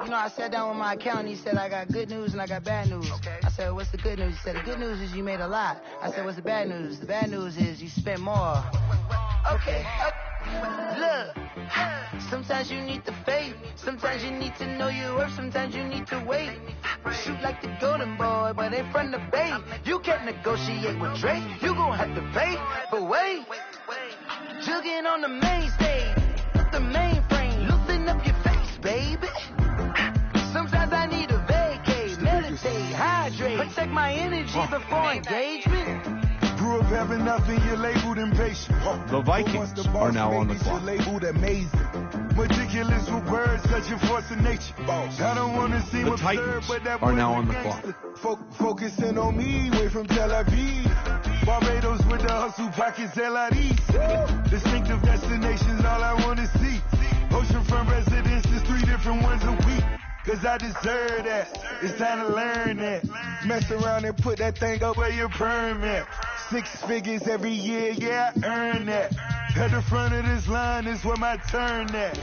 you know, I sat down with my accountant, he said, I got good news and I got bad news. I said, what's the good news? He said, the good news is you made a lot. I said, what's the bad news? The bad news is you spent more. Okay. Look, sometimes you need the faith, sometimes you need to know your worth, sometimes you need to wait. Shoot like the golden boy, but in front of the bay. You can't negotiate with Drake, you gon' have to pay. But wait, jugging on the main stage, the mainframe, loosen up your face, baby. Sometimes I need a vacate, meditate, hydrate, protect my energy before engagement. Grew up having nothing, you're labeled impatient. The Vikings are now on the clock. You're labeled amazing. Meticulous with words, such a force of nature. I don't want to seem The absurd, Titans but that are now on the clock. Focusing on me, way from Tel Aviv. Barbados with the hustle pockets, LIDs. Distinctive destinations, all I want to see. Oceanfront residences, 3 different ones a week. Cause I deserve that. It's time to learn that. Mess around and put that thing up where your permit. 6 figures every year, yeah, I earn that. At the front of this line is where my turn at.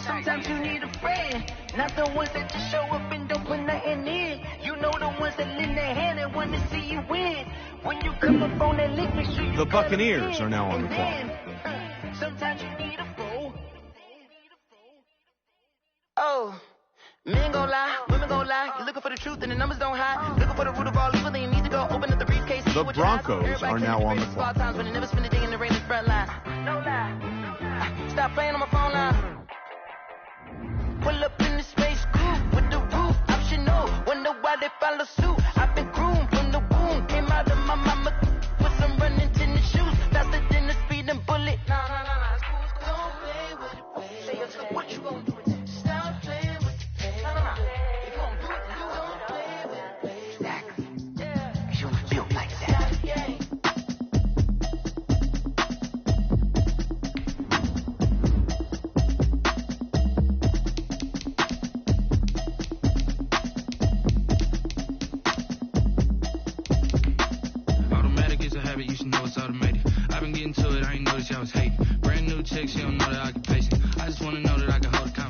Sometimes you need a friend, not the ones that just show up and don't put nothing in. You know the ones that lend their hand and want to see you win. When you come up on that lick, make sure you The Buccaneers are now on the clock. Sometimes you need a fool. Oh. Men gon' lie, women gon' lie. You're looking for the truth and the numbers don't hide. Looking for the root of all evil, then you need to go open up the briefcase. The Broncos are now on the clock. Times when they never spend a day in the rain in the front line. No lie. Stop playing on my phone line. Pull up in the space coupe with the roof optional. Wonder why they follow suit. I've been groomed from the womb. Came out of my mama with some running tennis shoes. Faster than the speeding bullet. Nah. Don't play with it, baby. What you gon' do?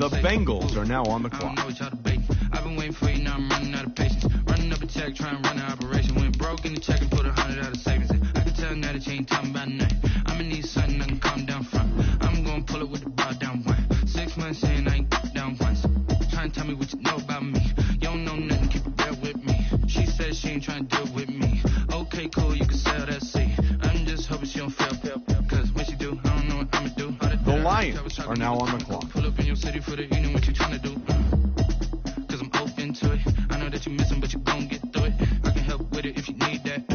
The Bengals are now on the clock. I've been waiting for you, now I'm running out of patience. Running up a check, trying to run an operation. Went broke in the check and put 100 out of savings. I can tell now that you ain't talking about nothing. I'ma need something, I'm ain't trying to deal with me. Okay, cool, you can sell that seat. I'm just hoping she don't fail. Cause when she do, I don't know what I'ma do. The Lions are now on the clock. Pull up in your city for the evening, what you trying to do? Cause I'm open to it. I know that you miss him, but you gon' get through it. I can help with it if you need that.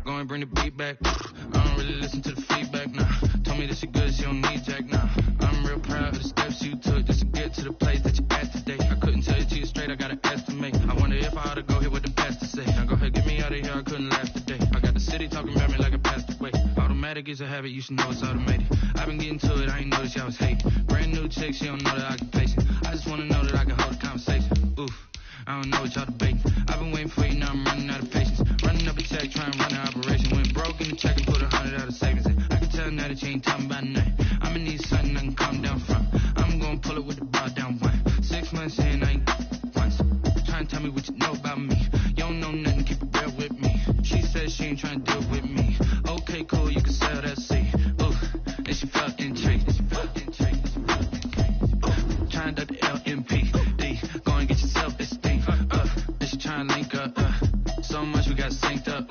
Go and bring the beat back. I don't really listen to the feedback, nah. Told me that she good, she don't need Jack, nah. I'm real proud of the steps you took just to get to the place that you at today. I couldn't tell you to you straight, I gotta estimate. I wonder if I ought to go here with the pastor say. Now go ahead, get me out of here, I couldn't last today. I got the city talking about me like a passed away. Automatic is a habit, you should know it's automated. I've been getting to it, I ain't noticed y'all was hating. Brand new chick, she don't know the occupation. I just wanna know that I can hold a conversation. Oof, I don't know what y'all debating. I've been waiting for you, now I'm running out of patience. Running up a check, trying to run an operation. Went broke in the check and put 100 out of savings in. I can tell now that you ain't talking about nothing. I'ma need something I can calm down from. I'm gonna pull it with the bar down one. 6 months in, I ain't once. Trying to tell me what you know about me. You don't know nothing, keep it real with me. She said she ain't trying to deal with me. Okay, cool, you can sell that seat. Ooh, and she felt intrigued. Trying to duck the LMP. Go and get yourself esteem. And she trying to link up. So much we got synced up.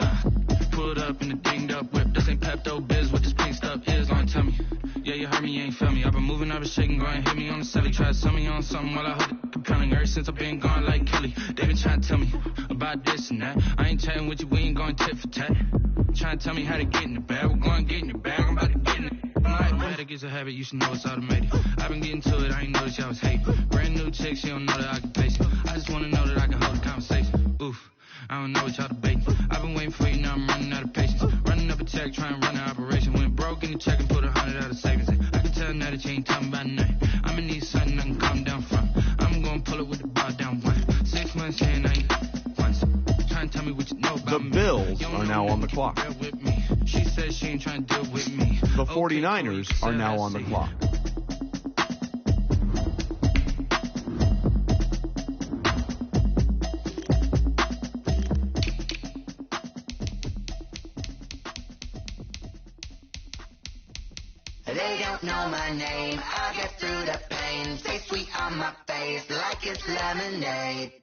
Pulled up in the dinged up whip. This ain't Pepto Biz, what this pink stuff is. Long tell me. Yeah, you heard me, you ain't feel me. I've been moving, I've been shaking, go and hit me on the celly. Try to sell me on something while I hold it compelling. Ever since I've been gone like Kelly, they been trying to tell me about this and that. I ain't chatting with you, we ain't going tit for tat. Trying to tell me how to get in the bag. We're going to get in the bag, I'm about to get in it. Automatic is a habit, you should know it's automated. I've been getting to it, I ain't noticed y'all was hating. Brand new chick, she don't know the occupation. I just wanna know that I can hold a conversation. Oof, I don't know what y'all debating. I've been waiting for you, now I'm running out of patience. Running up a check, trying to run an operation. Went broke in the check and put 100 out of savings in. I can tell now that you ain't talking about nothing. I'ma need something I can calm down from. I'm gonna pull it with the bar down one. 6 months in, I ain't once. Trying to tell me what you know about me. The Bills are now on the clock. She says she ain't trying to deal with me. The 49ers are now on the clock. They don't know my name, I get through the pain. Stay sweet on my face like it's lemonade.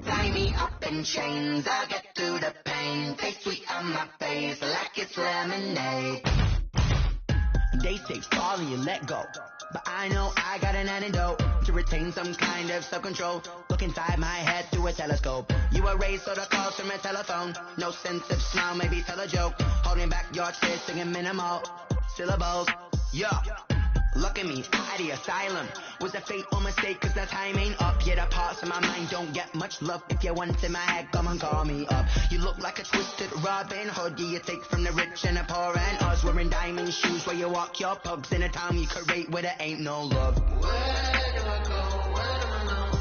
Tie me up in chains, I get through the pain. Stay sweet on my face like it's lemonade. They say fall and you let go, but I know I got an antidote to retain some kind of self-control. Look inside my head through a telescope. You were raised so the calls from a telephone. No sense of smile, maybe tell a joke. Holding back your tears, singing minimal syllables. Yo, look at me, out of the asylum. Was a fate or mistake, cause the time ain't up. Yet the parts of my mind don't get much love. If you want in my head, come and call me up. You look like a twisted Robin Hood. You take from the rich and the poor and us. Wearing diamond shoes where you walk your pugs. In a town you create where there ain't no love. Where do I go? Where do I know?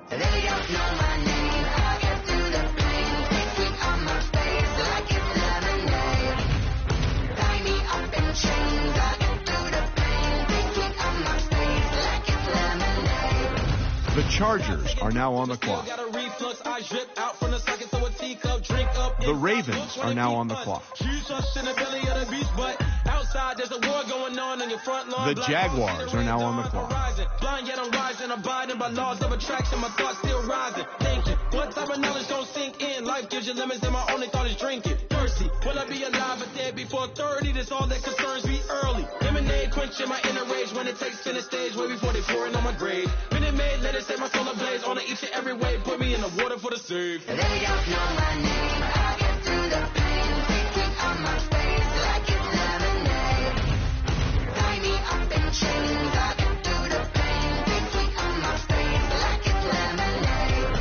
They don't know my name. I get through the pain. Stay sweet on my face like it's lemonade. Tie me up in chains. I get through the pain. Stay sweet on my face like it's lemonade. The Chargers are now on the clock. The Ravens are now on the clock. The Jaguars are now on the clock. Blind yet I'm rising, abiding by laws of attraction, my thoughts still rising. Thinking, what type of knowledge don't sink in? Life gives you lemons and my only thought is drinking. Thirsty, will I be alive or dead before 30? That's all that concerns me early. Lemonade quenching my inner rage when it takes center stage way before they pouring on my grave. Minute Maid, let it set my soul ablaze on each and every way. Put me in the water for the save. They don't know my name. I get through the pain. Stay sweet on my face like it's lemonade. Tie me up in chains. I get through the pain. Stay sweet on my face like it's lemonade.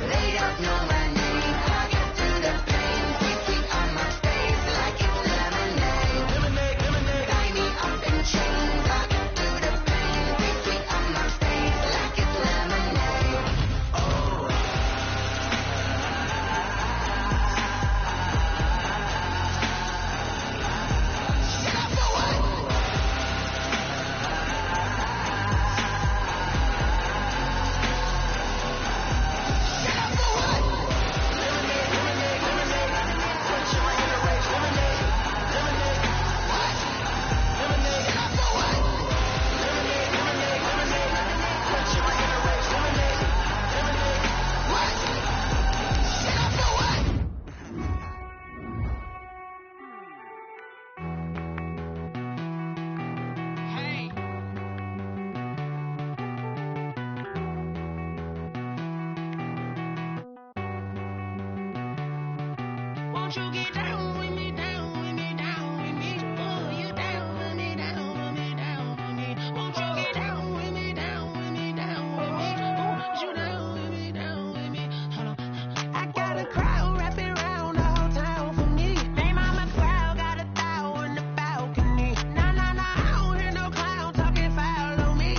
They don't know my name. I get through the pain. Stay sweet on my face like it's lemonade. Lemonade, lemonade. Tie me up in chains. I get through the pain. Stay sweet on my face like it's lemonade. Oh. Won't you get down with me, down with me, down with me? Oh, you down with me, down with me, down with me. Won't you get down with me, down with me, down with me? Oh, you down with me, down with me. Hold on. I got a crowd wrapping around the whole town for me. They mama crowd got 1,000 in the balcony. Nah, I don't hear no clown talking foul on me.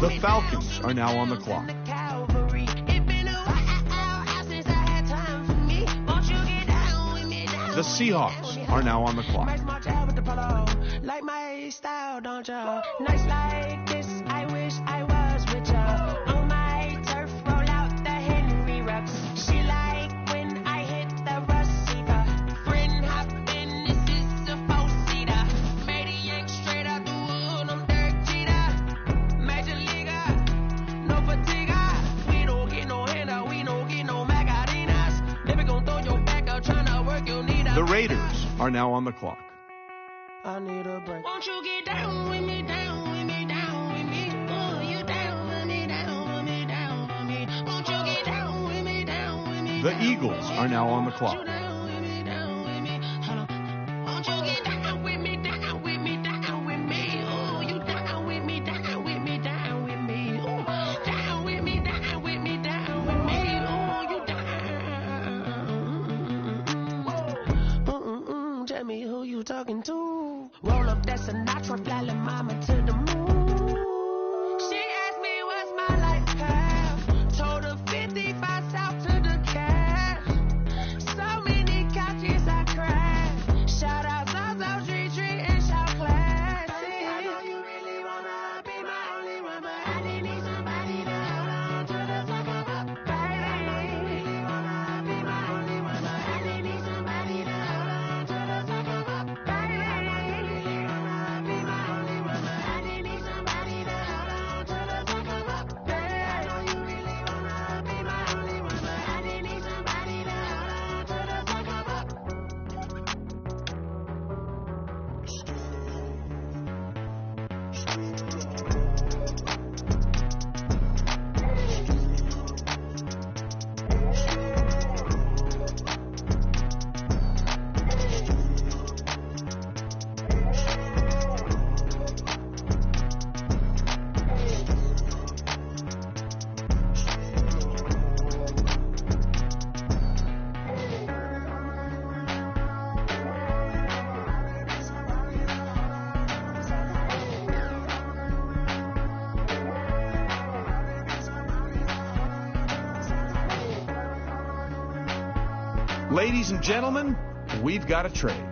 The Falcons are now on the clock. The Seahawks are now on the clock. Like my style, don't y'all? Nights like this, I wish I was with y'all. On my turf, roll out the Henry rocks. She like when I hit the receiver. Friend hop in, this is a 4-seater. Maniac straight out the wood, I'm Derek Jeter. Major leaguer, no fatigue. We don't get no handout, we don't get no Magarinas. Never gonna throw your back out, tryna work your knee. The Raiders are now on the clock. I need a break. Won't you get down with me, down with me, down with me? Oh, you down with me, down with me, down with me. Won't you get down with me, down with me? The Eagles are now on the clock. Down with me, down with me. Hold on. Won't you get down with me, down with me, down with me? Oh, you down with me, down with me, down with me. Oh, down with me, down with me, down with me. Oh, you down. Tell me who you talking to. Roll up that Sinatra, fly la mama to the moon. She asked me what's my life path. Told her 55 south to the cash. So many couches I crashed. Shout out South Street and shout classic. I know you really wanna be my only one, but I didn't need somebody to hold on to the fuck up. Baby, I know you really wanna be my only one, but I didn't need somebody to hold on to the fuck up. Baby, I know you really wanna be my only one, but I didn't need somebody to hold on to the fuck up. Baby, I know you really wanna be my only one, but I didn't need somebody to hold on to the fuck up. Ladies and gentlemen, we've got a trade.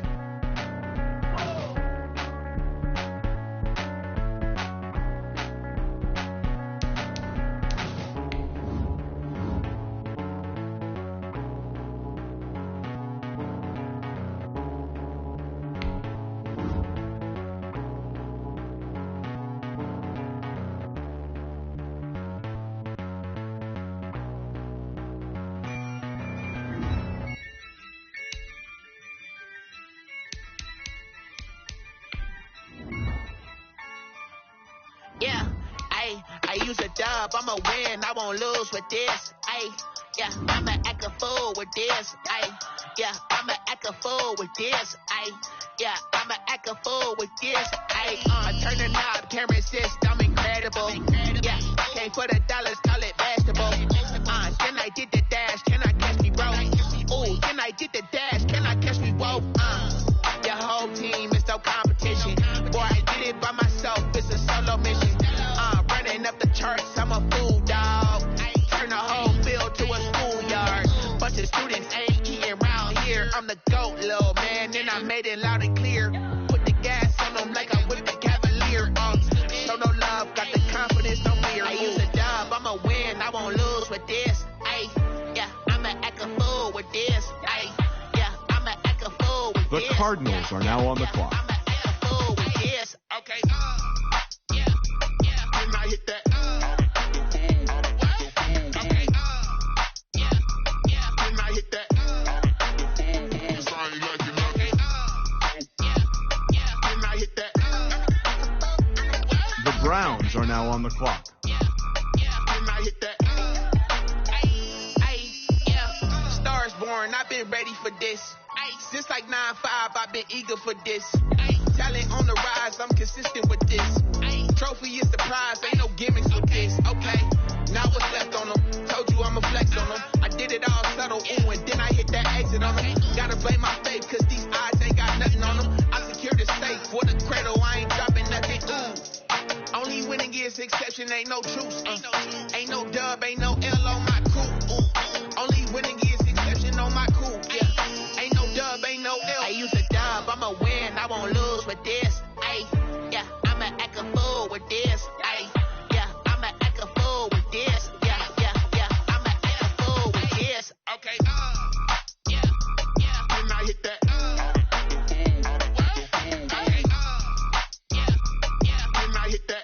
Yeah, I use a dub, I'ma win, I won't lose with this. Yeah, I'ma act a fool with this. Yeah, I'ma act a fool with this. Yeah, I'ma act a fool with this. I turn the knob, can't resist, I'm incredible. Yeah, came for the dollars, call it basketball. Then I did the dash, can I catch me, bro? Ooh, then I did the dash, can I catch me, whoa? Your whole team is no competition. Boy, I did it by myself, it's a solo mission. Running up the charts, I'm a fool, dog. Turn the whole field to a schoolyard. Bunch of students ain't eating around here. I'm the GOAT, little man, and I made it loud and clear. Put the gas on them like I'm with the Cavalier. Show no love, got the confidence, no fear. I use a dub, I'ma win, I won't lose with this. Yeah, I'ma act a fool with this. Yeah, I'ma act a fool with The this. Cardinals are now on the clock. I'ma act a fool with this. Okay. Can I hit that? The Browns are now on the clock. Stars born born, I've been ready for this. Since like 9-5, I've been eager for this. Talent on the rise, I'm consistent with this. Trophy is the prize, ain't no gimmicks with this. Okay, now what's left on them? Told you I'ma flex on them. I did it all subtle, ooh, and then I hit that exit on them. Gotta blame my faith, cause these eyes ain't got nothing on them. I secured the safe for the cradle, I ain't dropping nothing, ooh. Only winning is exception, ain't no truce. Ain't no dub, ain't no L on my crew. Only winning is exception on my crew. Yeah, ain't no dub, ain't no L. I use a dub, I'ma win, I won't lose with this. Ayy, yeah, I'ma act a fool with this. Ayy, yeah, I'ma act a fool with this. Yeah, I'ma act a fool with this. Okay, yeah, then I hit that. Then I hit that.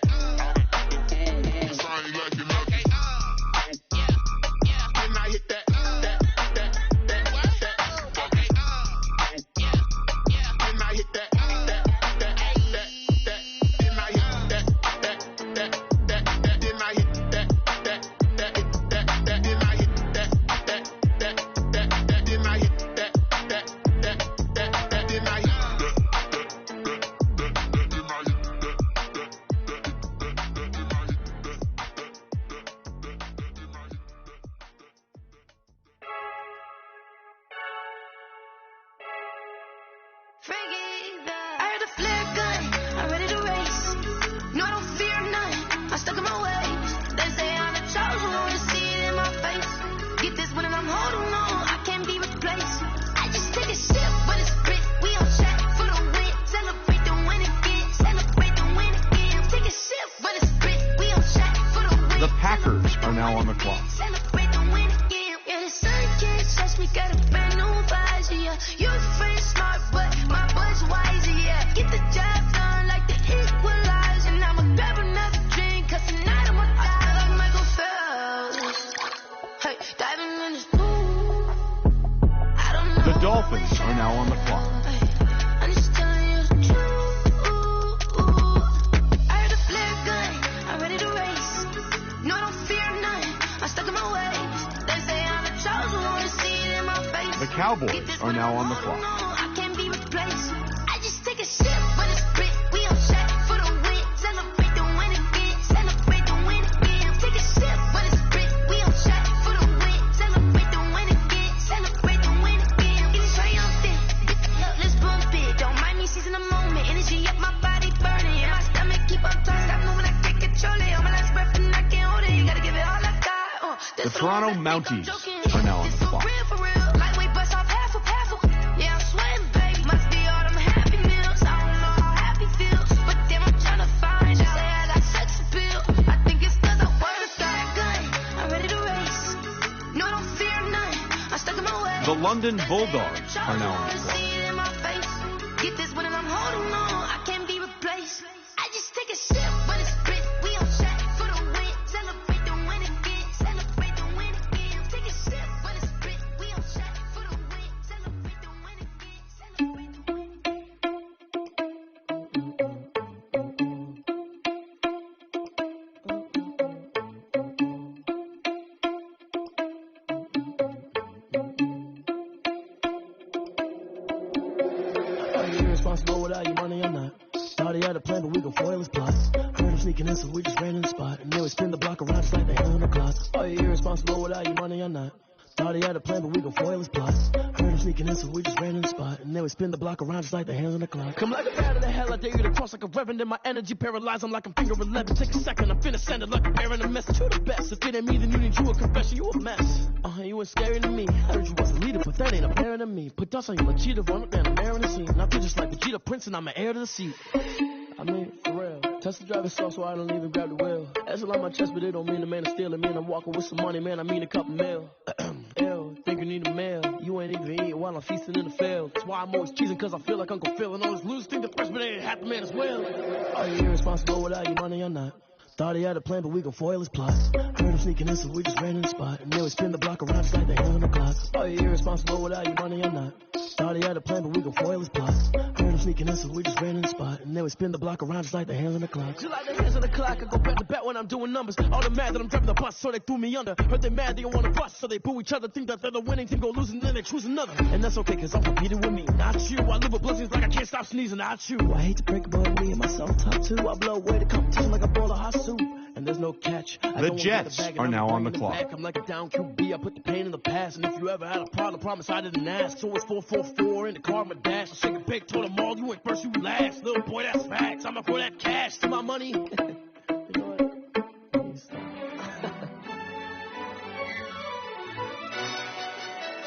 Cowboys are now on the clock. The Toronto Mounties are now on the clock. The London Bulldogs are now on the clock. Irresponsible without your money, I'm not. Thought he had a plan, but we gon' foil his plot. Heard him sneaking in, so we just ran in the spot. And then we spin the block around just like the hell in the clock. Oh, you irresponsible without your money, I'm not. Thought he had a plan, but we gon' foil his plot. Heard him sneaking in, so we just ran in the spot. And then we spin the block around just like the hands on the clock. Come like a bat of the hell, I dare you to cross like a reverend. And my energy paralyzed, I'm like I'm finger 11. Take a second, I'm finna send it like I'm bearing a message. You the best, if it ain't me, then you need you a confession. You a mess. You ain't scary to me. I heard you was a leader, but that ain't apparent to me. Put dust on you like cheetah, run up and I'm airing the scene. And I feel just like Vegeta Prince, and I'm an heir to the seat. I mean, for real. Test the driver's soft so I don't even grab the wheel. That's on my chest, but it don't mean the man is stealing. Man, I'm walking with some money, man, I mean a couple mil. Ew, think you need a meal. You ain't even eating while I'm feasting in the field. That's why I'm always cheesing, cause I feel like Uncle Phil. And all those losers think the freshman ain't half the man as well. Are you irresponsible without your money or not? Thought he had a plan, but we gon' foil his plot. Heard him sneaking in, so we just ran in the spot. And then we spin the block around just like the hell in the clock. Are you irresponsible without your money or not? Thought he had a plan, but we gon' foil his plot. Heard him sneaking in, so we just ran in the spot. And then we spin the block around just like the hands on the clock. Just like the hands on the clock, I go back to back that when I'm doing numbers. All the mad that I'm driving the bus, so they threw me under. Heard they mad, they don't want to bust, so they boo each other. Think that they're the winning team, go losing, then they choose another. And that's okay, cause I'm competing with me, not you. I live with blessings like I can't stop sneezing, not you. I hate to break it, but me and myself top two. I blow away the competition like a bowl of hot soup. And there's no catch. The Jets are now on the clock. I'm like a down QB, I put the pain in the past. And if you ever had a problem, promise I didn't ask. So it's 4-4-4 in the car, my dash. I shake a big, told them all, you ain't first, you last. Little boy, that's facts. I'm not for that cash. To my money. You know what?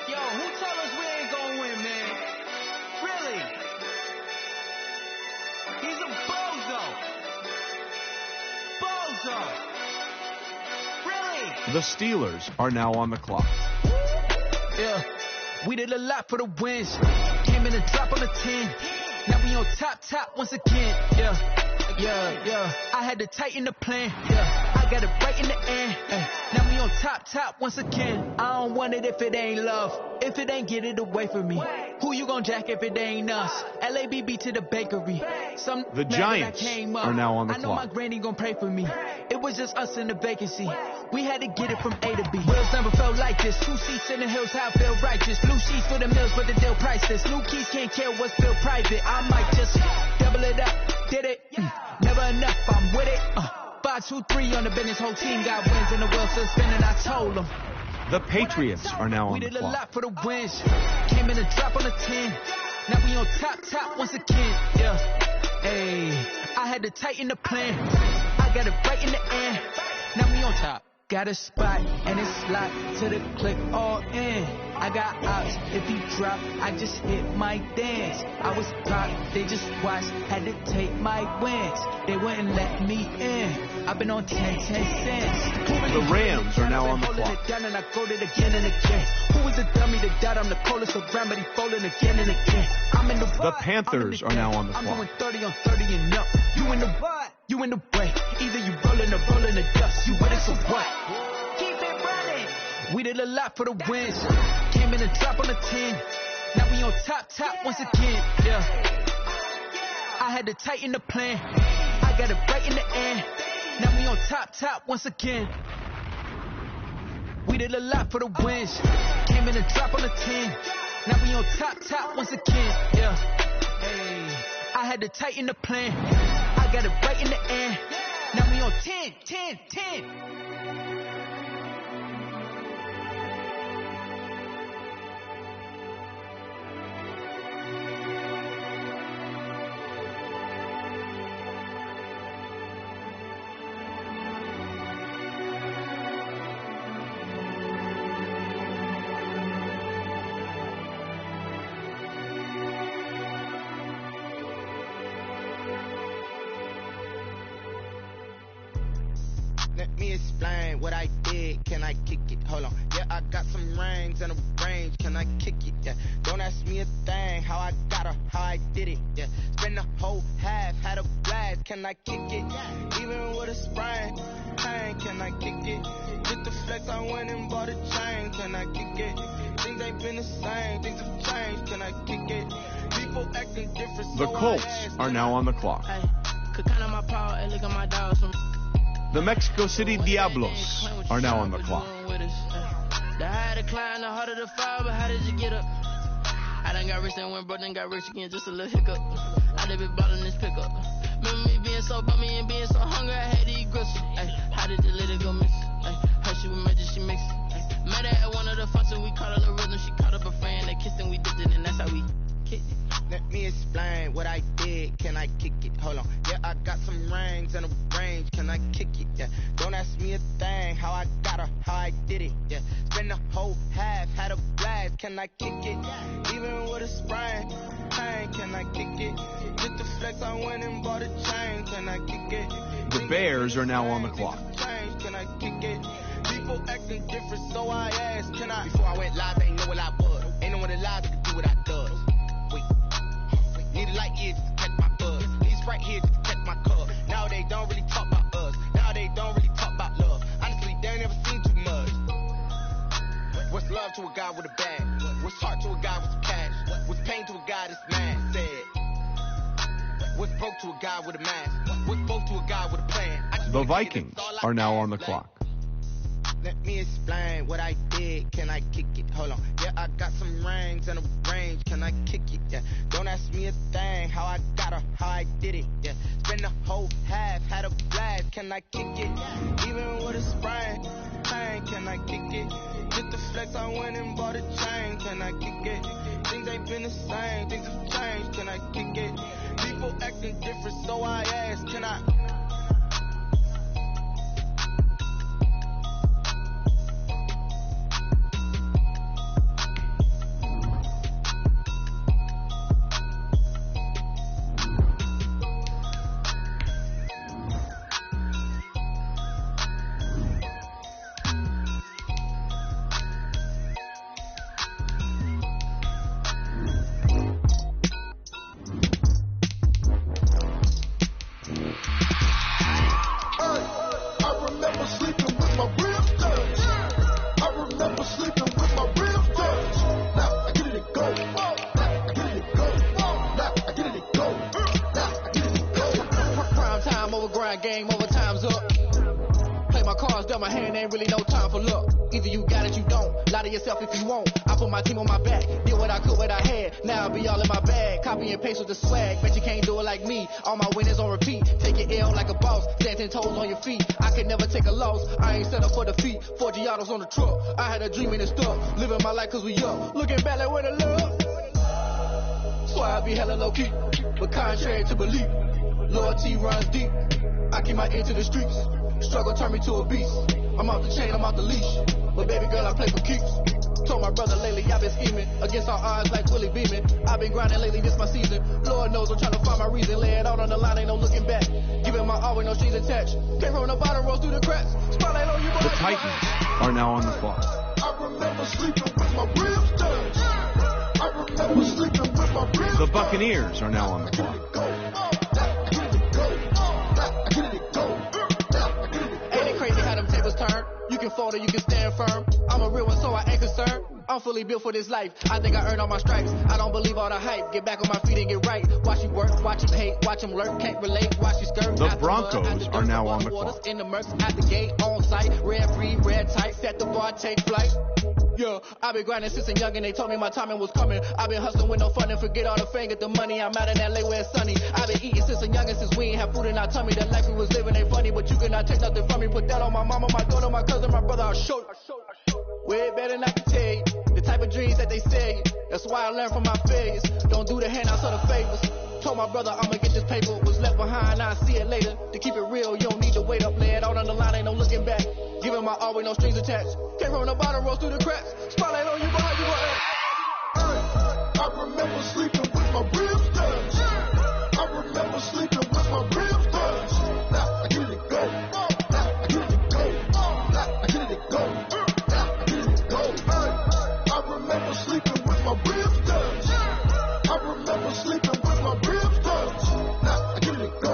Yo, who told us we ain't gonna win, man? Really? He's a bozo. Really? The Steelers are now on the clock. Yeah, we did a lot for the wins. Came in and drop on the 10. Now we on top once again. Yeah. I had to tighten the plan. Yeah, I got it right in the end. Now we on top once again. I don't want it if it ain't love. If it ain't, get it away from me. Who you gon' jack if it ain't us? LABB to the bakery. The Giants are now on the clock. I know clock. my granny gon' pray for me. It was just us in the vacancy. We had to get it from A to B. Wheels never felt like this. 2 seats in the hills, how I feel righteous. Blue sheets for the mills, but the deal priceless. New keys can't care what's still private. I might just double it up. Did it? Never enough, I'm with it. 5, 2, 3 on the business. Whole team got wins and the wheels still spinning. I told them. The Patriots are now on the We did a clock. lot for the wins. Came in and drop on the 10. Now we on top once again. Yeah. Hey, I had to tighten the plan. I got it right in the end. Now we on top. Got a spot and it's locked to the clip all in. I got ops. If you drop, I just hit my dance. I was pop, they just watched. Had to take my wins. They wouldn't let me in. I've been on 10 cents. The Rams are now on the clock. It down and I go it again and again. Who is the dummy that died? I'm the coldest around, but he folding again and again. I'm in the Panthers are now on the I'm clock. doing 30 on 30 and up. You in the what? You in the way. Either you rolling or rolling the dust. You with it, so what? Keep it running. We did a lot for the wins. Came in and drop on the 10. Now we on top once again. Yeah. I had to tighten the plan. I got it right in the end. Now we on top once again. We did a lot for the wins. Came in and drop on the 10. Now we on top once again. Yeah. Hey, I had to tighten the plan. I got it right in the end. Now we on 10. Let me explain what I did. Can I kick it? Hold on. Yeah, I got some rings and a range. Can I kick it? Yeah. Don't ask me a thing. How I got her, how I did it. Yeah. Spend the whole half, had a blast. Can I kick it? Even with a sprain. Pain, can I kick it? Get the flex, I went and bought a chain. Can I kick it? Things ain't been the same. Things have changed. Can I kick it? People acting different. The Colts are now on the clock. Could count on my power and look at my dogs from. The Mexico City Diablos are now on the clock. The higher the climb, the harder the fall, but how did you get up? I done got rich and went broke, then got rich again, just a little hiccup. I done been ballin' this pickup. Remember me being so bummy and being so hungry, I had to eat gristle. How did the little go miss? Her she was magic, she mixed. Met her at one of the functions, we caught her the rhythm, she caught up a friend, they kissed and we dipped it, and that's how we kicked it. Let me explain what I did. Can I kick it? Hold on. Yeah, I got some rings and a range. Can I kick it? Yeah. Don't ask me a thing. How I got her, how I did it. Yeah. Spend the whole half, had a blast. Can I kick it? Even with a sprain. Pain, can I kick it? Get the flex, I went and bought a chain. Can I kick it? The Bears are now on the clock. Can I kick it? People acting different, so I asked, can I? Before I went live, ain't know what I was. Ain't no one alive that could do what I does. Need a light year just to catch my buzz. These right here just to catch my cup. Now they don't really talk about us. Now they don't really talk about love. Honestly, they ain't never seen too much. What's love to a guy with a bag? What's heart to a guy with some cash? What's pain to a guy that's mad? Said. What's broke to a guy with a mask? What's broke to a guy with a plan? I just The Vikings are now on the clock. Let me explain what I did. Can I kick it? Hold on. Yeah, I got some rings and a range. Can I kick it? Yeah. Don't ask me a thing. How I got her, how I did it. Yeah. Spend the whole half, had a blast. Can I kick it? Even with a sprain, pain. Can I kick it? Just the flex, I went and bought a chain. Can I kick it? Things ain't been the same. Things have changed. Can I kick it? People acting different, so I ask. Can I? Game over, time's up. Play my cards, dealt my hand, ain't really no time for luck. Either you got it, you don't. Lie to yourself if you won't. I put my team on my back, did what I could, what I had. Now I'll be all in my bag, copy and paste with the swag. Bet you can't do it like me. All my winners on repeat. Take your L like a boss, stand 10 toes on your feet. I can never take a loss, I ain't set up for defeat. 4 Giottos on the truck, I had a dream and it's stuck. Living my life cause we up, looking back like where the love. So I be hella low key, but contrary to belief, loyalty runs deep. I keep my ear to the streets. Struggle turned me to a beast. I'm off the chain, I'm off the leash. But baby girl, I play for keeps. Told my brother lately, I've been scheming. Against all odds like Willie Beeman. I've been grinding lately, this my season. Lord knows I'm trying to find my reason. Lay it out on the line, ain't no looking back. Giving my all with no strings attached. Came from the bottom, rose through the cracks. Spotlight on you, boy. The Titans are now on the clock. I remember sleeping with my ribs touched. I remember sleeping with my ribs. The Buccaneers are now on the clock. You can fold or you can stand firm. I'm a real one, so I ain't concerned. I'm fully built for this life. I think I earned all my stripes. I don't believe all the hype. Get back on my feet and get right. Watch you work, watch him hate, watch him lurk, can't relate. Watch you skirt. The Broncos are now on the clock. In the Mercs, at the gate, on site. Red free, red tight. Set the bar, take flight. Yeah, I've been grinding since a young and they told me my timing was coming. I've been hustling with no fun and forget all the fame, get the money. I'm out in LA where it's sunny. I've been eating since a young and since we ain't have food in our tummy. The life we was living ain't funny, but you cannot take nothing from me. Put that on my mama, my daughter, my cousin, my brother. I'll show you. Way better than I can tell you. The type of dreams that they sell you. That's why I learned from my failures. Don't do the handouts or the favors. Told my brother I'ma get this paper. Was left behind, I'll see it later. To keep it real, you don't need to wait up. Lay it out on the line, ain't no looking back. Giving my all with no strings attached. Came from the bottom, rose through the cracks. Spotlight on you, behind you, I remember sleeping with my ribs touched. I remember sleeping with my ribs touched. I get it go. I get it go. I get it go. I get it go. I remember sleeping with my ribs touched. I remember sleeping with my ribs touched. I get it go.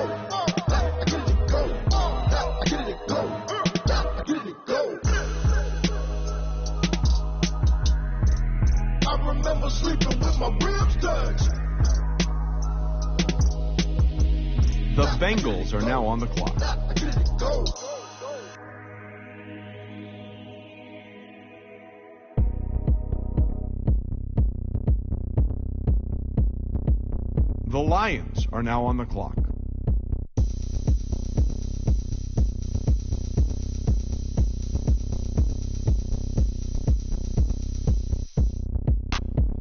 I get it go. I get it go. I get it go. I remember sleeping with my ribs touched. The Bengals are now on the clock. The Lions are now on the clock.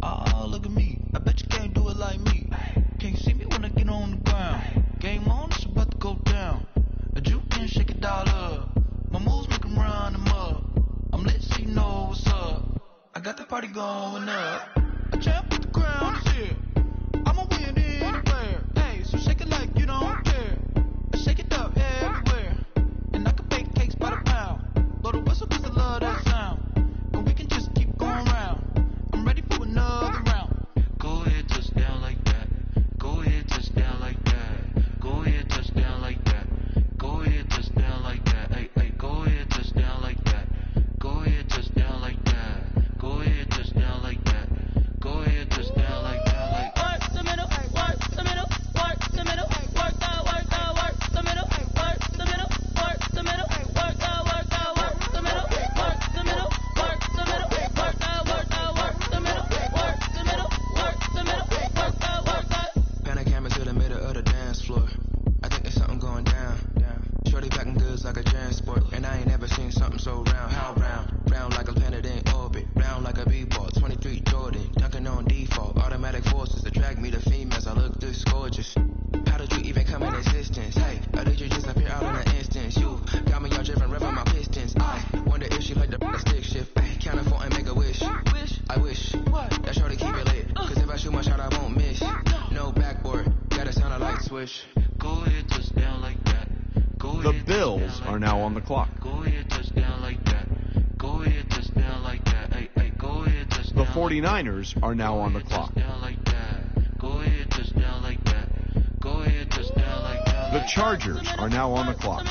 Oh, look at me. I bet you can't do it like me. Can't see me when I get on the ground. Game on, it's about to go down. A juke can shake it all up. My moves make 'em run them up. I'm lit so you know what's up. I got the party going up. A champ with the ground is here. I'ma win anywhere. Hey, so shake it like you don't care. Shake it up everywhere. And I can bake cakes by the pound. Blow the whistle 'cause I love that sound. And we can just keep going round. I'm ready for another round. Go ahead, touch down like that. Go ahead, touch down like that. Go ahead, touch down like that. Go ahead, touch down like that. Hey, hey, go ahead, touch down like that. Go ahead, touch down like that. Go ahead, touch down like are now on the clock. Go ahead, touchdown like that. Go ahead, touchdown like that. Hey, hey, go ahead, touchdown. The 49ers are now on the clock. Touchdown like that. Go ahead, touchdown like that. Go ahead, touchdown like that. The Chargers are now on the clock.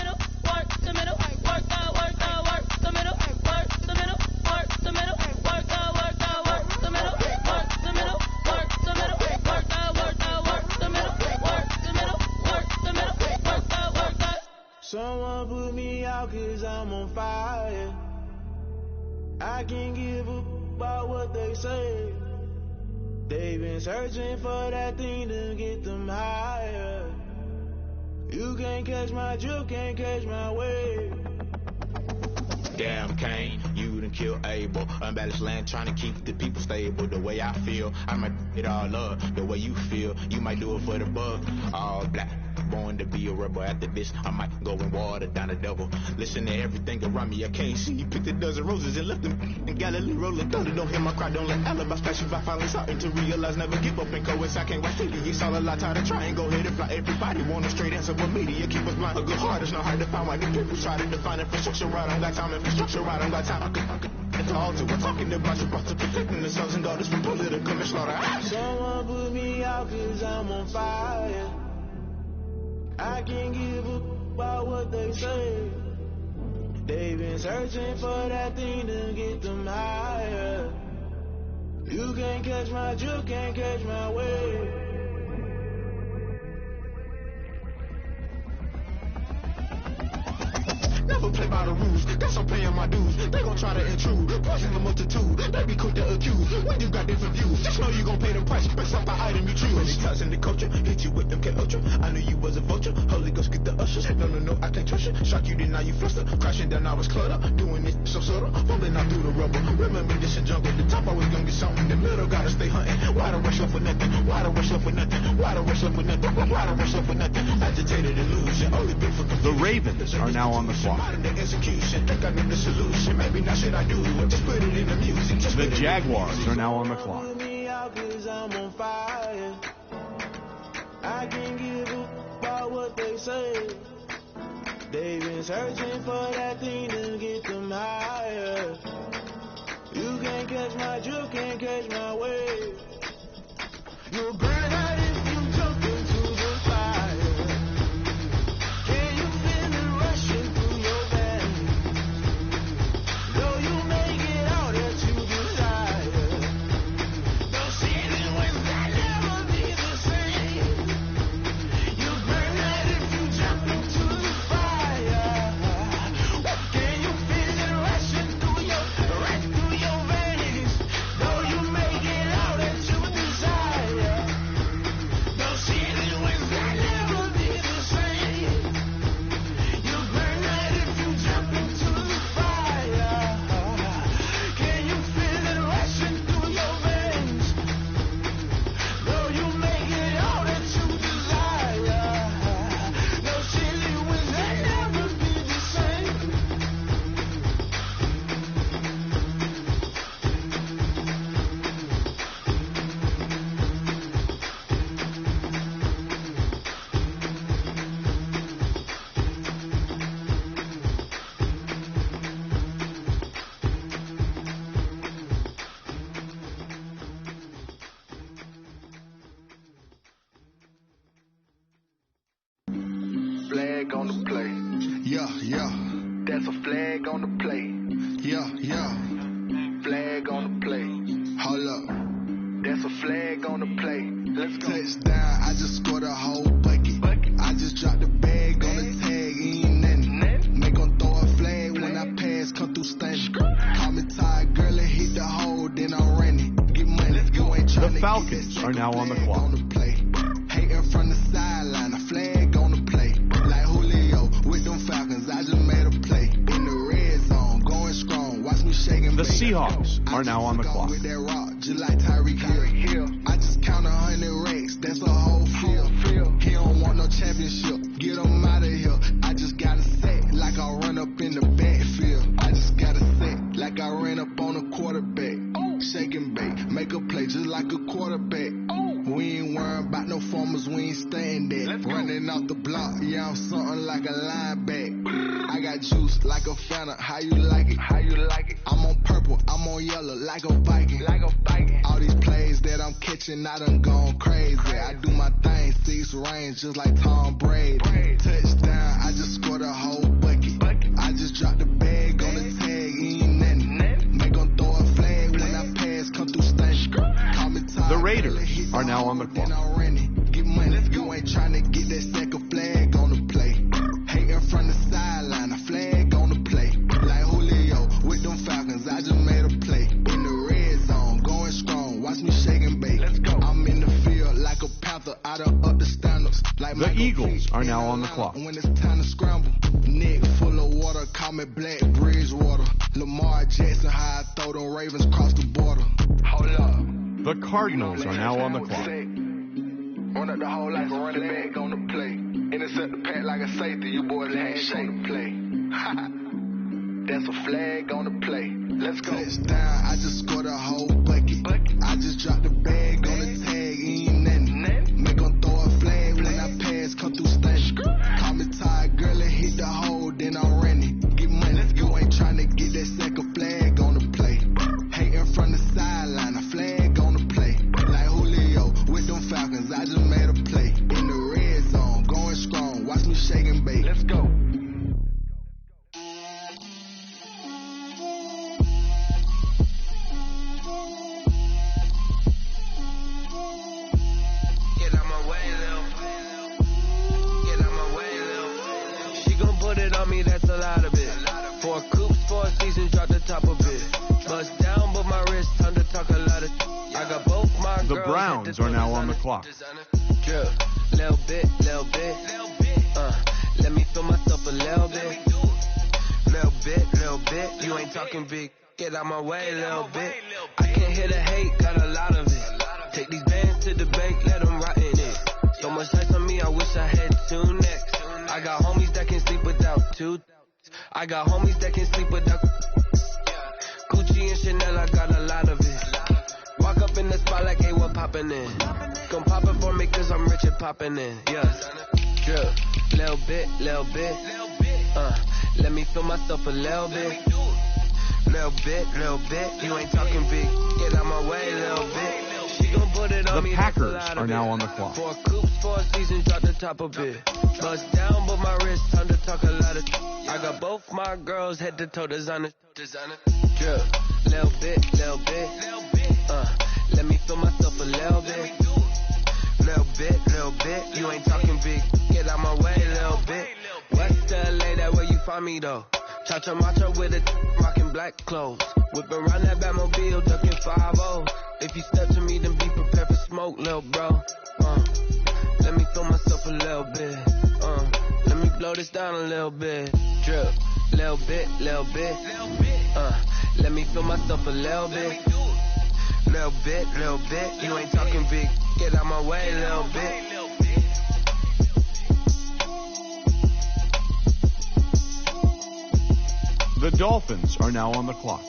Someone put me out 'cause I'm on fire. I can't give a about what they say. They've been searching for that thing to get them higher. You can't catch my drift, can't catch my wave. Damn, Kane, you done killed Abel. Unbalanced land, trying to keep the people stable. The way I feel, I might it all up. The way you feel, you might do it for the bug. All black, born to be a rebel. After this, I might go and water down the devil. Listen to everything around me, I can't see. Picked a dozen roses and left them in Galilee rolling thunder. Don't hear my cry, don't let alibis flash. If I finally starting to realize, never give up and coincide. I can't wait till it's all a lot. Tired of trying, go ahead and fly. Everybody want a straight answer with media. Keep us blind. A good heart is not hard to find. Why the people try to define infrastructure right? I don't got time. Infrastructure right, I don't got time. I could talk to. We're talking about to protecting the sons and daughters from political and slaughter. Someone put me out 'cause I'm on fire. I can't give a about what they say. They've been searching for that thing to get them higher. You can't catch my drift, can't catch my wave. Never play by the rules, guess I'm paying my dues. They gon' try to intrude, poison the multitude. They be quick to accuse, when you got different views. Just know you gon' pay the price, based off the item you choose. When it's tossing the culture, hit you with them K-Ultra. I knew you was a vulture, Holy Ghost get the ushers. No, I can't trust you. Shock you, then now you fluster. Crashing down, I was clutter. Doing it so subtle, falling out through the rubble. Remember this a jungle, the top always gonna get something. In the middle, gotta stay hunting. Why the rush left with nothing? Why the rush left with nothing? Why the rush left with nothing? Why the rush left with nothing? Agitated illusion, only been for confusion. The Ravens are now on the clock. Think I know the solution. Maybe not should I do it. Just put it in the music. The Jaguars are now on the clock. Put me out 'cause I'm on fire. I can't give a about what they say. They've been searching for that thing to get them higher. You can't catch my drift, can't catch my wave. You'll burn out if you jump into the fire. Can you feel it rushing through your veins? Though you make it all that you desire. Those seasons when that never be the same. You burn out if you jump into the fire. Can you feel it rushing through your veins? Though you make it all that you desire. Those seasons when that never be the same. You burn out if you jump into the fire. Can you feel it rushing through your veins? Though you make it all that you desire. Those chilly winds that never be the same. Flag on the play. Yeah. That's a flag on the play. Yeah. Flag on the play. Hold up. That's a flag on the play. Let's go. Touchdown, I just scored a whole bucket. I just dropped the bag on the tag, ain't nothing. Make 'em throw a flag when I pass, come through stunning. Call me tired, girl, and hit the hole, then I'm running. Get money, you ain't trying The Falcons are now on the clock. Hating from the sideline, a flag on the play. Like Julio with them Falcons, I just made a play. In the red zone, going strong, watch me shaking. The Seahawks are now on the clock. With that rock, just like Tyreek Hill. I just count 100 racks, that's a whole field. He don't want no championship, get him out of here. I just got a set, like I run up in the backfield. I just got a set, like I ran up on a quarterback. Shake and bake, make a play just like a quarterback. We ain't worrying about no farmers, we ain't staying there. Running off the block, yeah, I'm something like a lineback. I got juice like a Fanta, how you like it? How you like it? I'm on purple, I'm on yellow, like a Viking. Like a Viking. All these plays that I'm catching, I done gone crazy. I do my thing, 6 range, just like Tom Brady. Touchdown, I just scored a whole bucket. I just dropped the bag on the tag, ain't nothing. Make them throw a flag when I pass, come through station. Call me tired. The Raiders are now on the clock. Get money, you ain't trying to get that second flag on the play. Hating from the sideline, a flag on the play. Like Julio with them Falcons, I just made a play. In the red zone, going strong, watch me shake and bake. I'm in the field like a panther, I done up the standards. Like the Eagles are now on the clock. When it's time to scramble, neck full of water, call me Black Bridgewater. Lamar Jackson, how I throw them Ravens across the border. Hold up. The Cardinals are now on the clock. Run up the hole like a running back on the play. Intercept the pack like a safety, you boys ain't on the play. That's a flag on the play. Let's go. Touchdown, I just scored a whole bucket. I just dropped the bag on the tag, ain't nothing. Make them throw a flag when I pass, come through station. Call me tired, girl, and hit the hole, then I'm running. Get money, you ain't trying to get that second flag on the play. Hating from the sideline, a flag on the play. Like Julio with them Falcons, I just made a play. In the red zone, going strong, watch me shake and bake. Let's go. That's a lot of it. 4 coops, 4 seasons, drop the top of it. Bust down, but my wrist, time to talk a lot of. I got both my The Browns are now on the clock. Drip, little bit. Let me feel myself a little bit. Little bit. You ain't talking big. Get out my way, little bit. I can't hear the hate, got a lot of it. Take these bands to the bank, let them rot in it. So much ice on me, I wish I had 2 necks. I got homies that can sleep without 2. I got homies that can sleep without Gucci and Chanel, I got a lot of it. Walk up in the spot like, hey, what poppin' in? Gon' pop it for me cause I'm rich and poppin' in. Yeah, drip, little bit. Let me feel myself a little bit. Little bit. You ain't talking big. Get out my way, little bit. She gon' put it on me. The Packers are now on the clock. 4 coops, 4 seasons, drop the top of it. Bust down, but my wrist, time to talk a lot of. I got both my girls head to toe designer. Drip, little bit. Let me feel myself a little bit. Little bit. You ain't talking big. Get out my way, little bit. West LA, that where you find me though. Cha-cha macha with a rockin' black clothes. Whip around that Batmobile, ducking 5-0. If you step to me, then be prepared for smoke, lil' bro. Let me throw myself a little bit. Let me blow this down a little bit. Drip, little bit. Let me feel myself a little bit. Little bit. You ain't talking big. Get out my way, little bit. The Dolphins are now on the clock.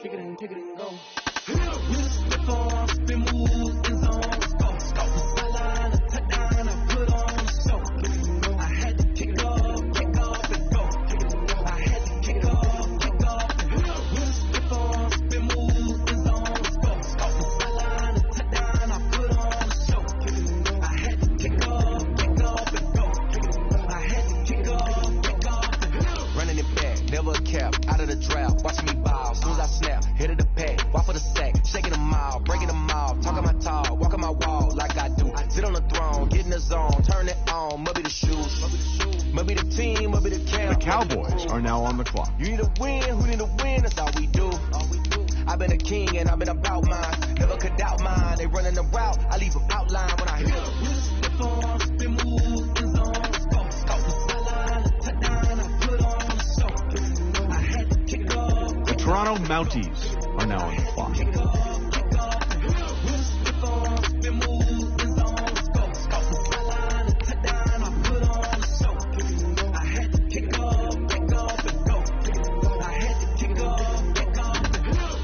Kick it and go. Slip on, spin move, in zone, go. Sideline, a touchdown, I put on the show. I had to kick off and go. I had to kick off and go. Slip on, spin move, in zone, go. Sideline, a touchdown, I put on the show. I had to kick off and go. I had to kick off and go. Running it back, never a cap, out of the draft, watch me ball, soon as I snap, hit of the pack, walk for the sack, shaking them all, breaking them all, talking my talk, walking my wall like I do, sit on the throne, get in the zone, turn it on, maybe the shoes, maybe the team, maybe the camp. The Cowboys are now on the clock. You need a win, who need a win, that's all we do. I've been a king and I've been about mine, never could doubt mine, they running the route, I leave them outline when I hit them. Slip on, spin move, in zone, go. Sideline, a touchdown, I put on the show. I had to kick off. The Toronto Mounties are now on the clock.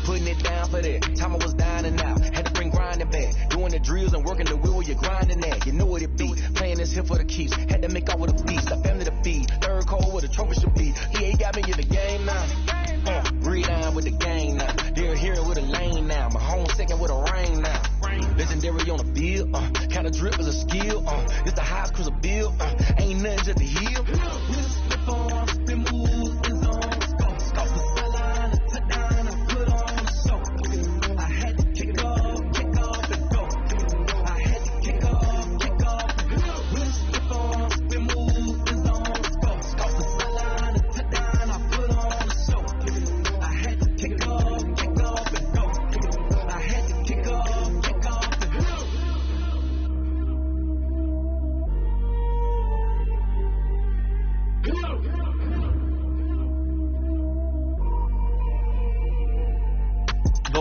Putting it down for that. Time I was down and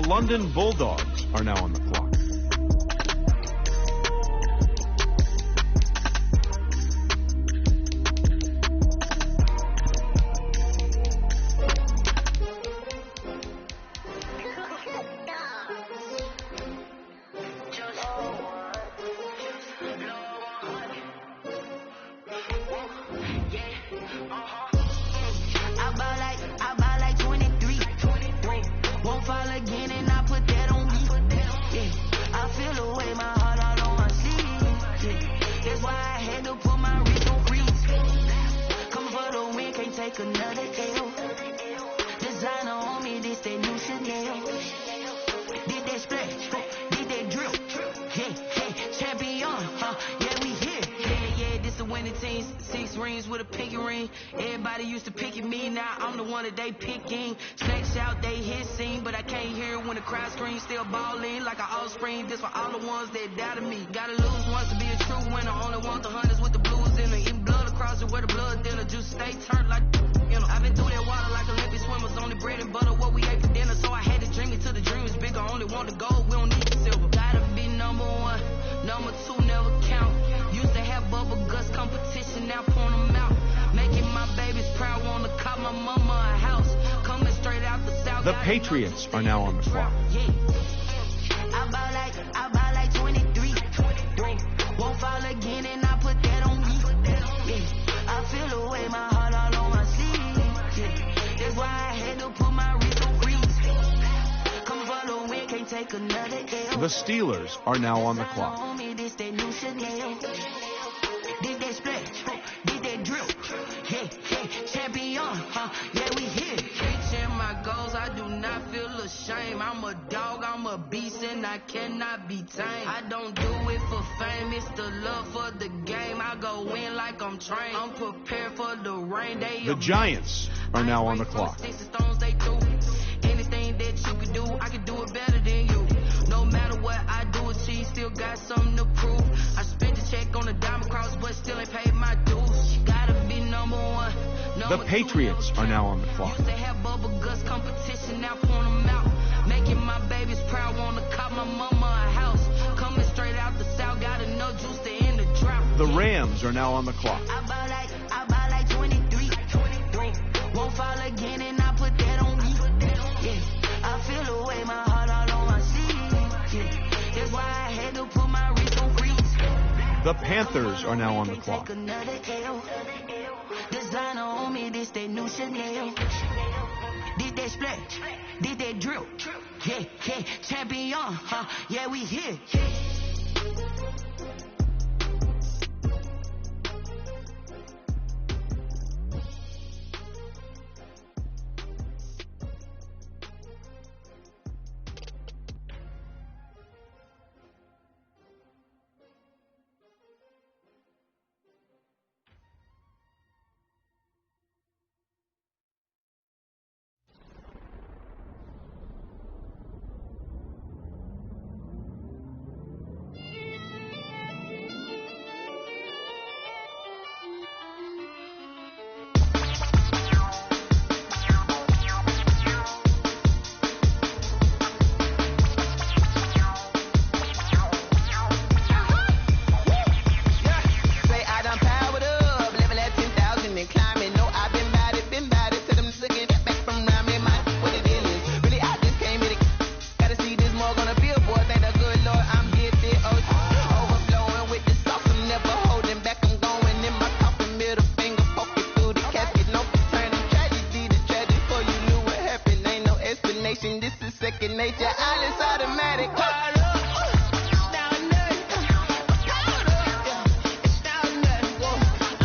London Bulldogs are now on the clock. I ball like 23. Won't fall again, and I put that on me. Yeah, I feel away, my heart all on my sleeve. Yeah, that's why I had to put my wrist on freeze. Come for the win, can't take another L. Designer on me, this that new Chanel. Did that splash, did that drill. Yeah, champion, yeah, we here. Yeah, this the winning team. 6 rings with a pinky ring. Everybody used to pick at me, now I'm the one that they picking. Snakes out, they hit scene, but I can't hear it when the crowd screams. Still balling like an offspring. This for all the ones that doubted me. Gotta lose once to be a true winner. Only want the hunters with the blues in it. Eating blood across it where the blood dinner. Juice stay turned like, you know. I've been through that water like Olympic swimmers. Only bread and butter, what we ate for dinner. So I had to dream it till the dream is bigger. Only want the gold, we don't need the silver. Gotta be number 1, number 2 never count. Used to have bubble guts competition, now point them out. Making my babies proud, wanna cop my mama a house. Coming straight out the south. The Patriots are now on the clock. I ball like 23. Won't fall again, and I put that on me. Yeah, I feel away, my heart all on my sleeve. Yeah, that's why I had to put my wrist on freeze. Come for the win, can't take another L. The Steelers are now on the clock. This that new Chanel. Did that splash, did that drill. Yeah, champion, yeah, we here. Reaching my goals, I do not feel ashamed. I'm a dog, I'm a beast, and I cannot be tamed. I don't do it for fame, it's the love for the game. I go in like I'm trained. I'm prepared for the rain. The Giants are now on the clock. Anything that you can do, I can do it better than you. No matter what I do, achieve, still got something to prove. I spent the check on the diamond cross, but still ain't paid my dues. Gotta be number 1. The Patriots are now on the clock. Used to have bubble guts competition, now point them out. Making my babies proud, wanna cop my mama a house. Coming straight out the south, got enough juice to end the drought. The Rams are now on the clock. I ball like 23. Won't fall again, and I put that on me. Yeah, I feel away, my heart all on my sleeve. Yeah, that's why I had to put my wrist on freeze. The Panthers are now on the clock. Designer on me, this that new Chanel. Did that splash, did that drill. Yeah, champion, yeah, we here.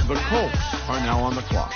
The Colts are now on the clock.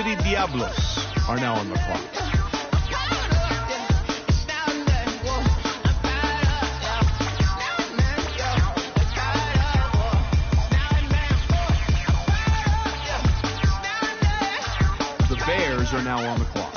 City Diablos are now on the clock. The Bears are now on the clock.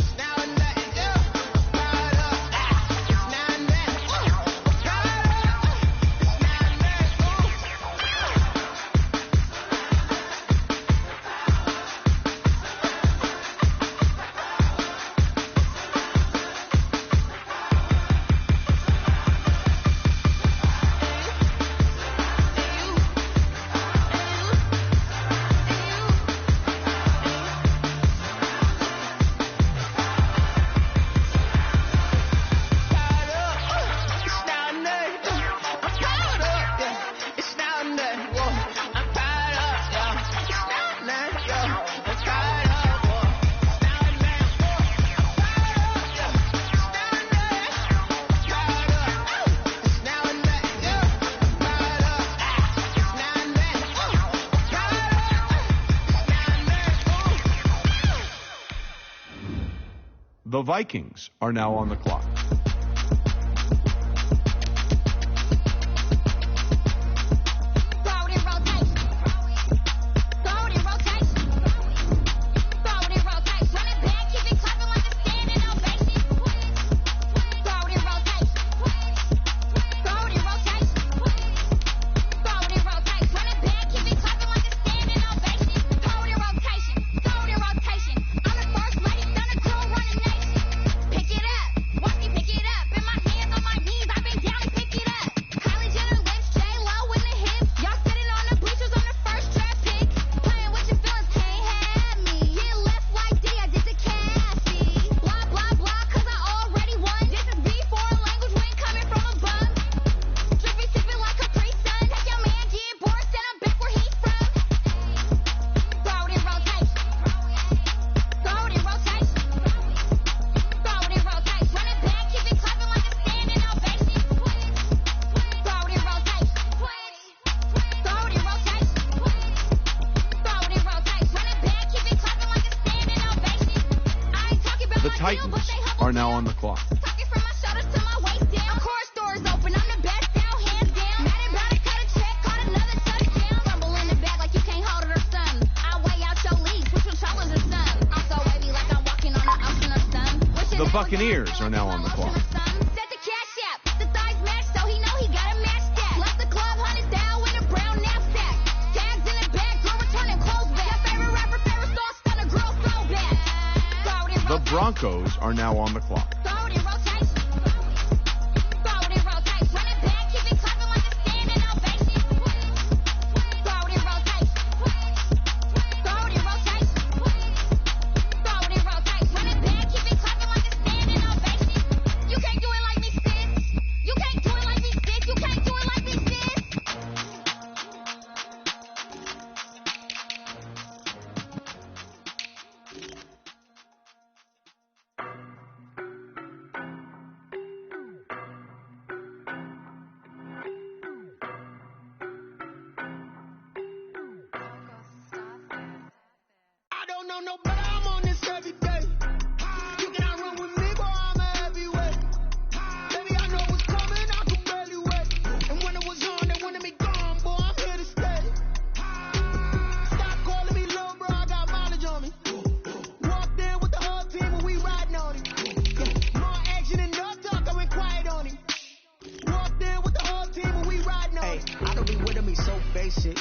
The Vikings are now on the clock. The Titans are now on the clock. The Buccaneers are now on the clock. The Broncos are now on the clock.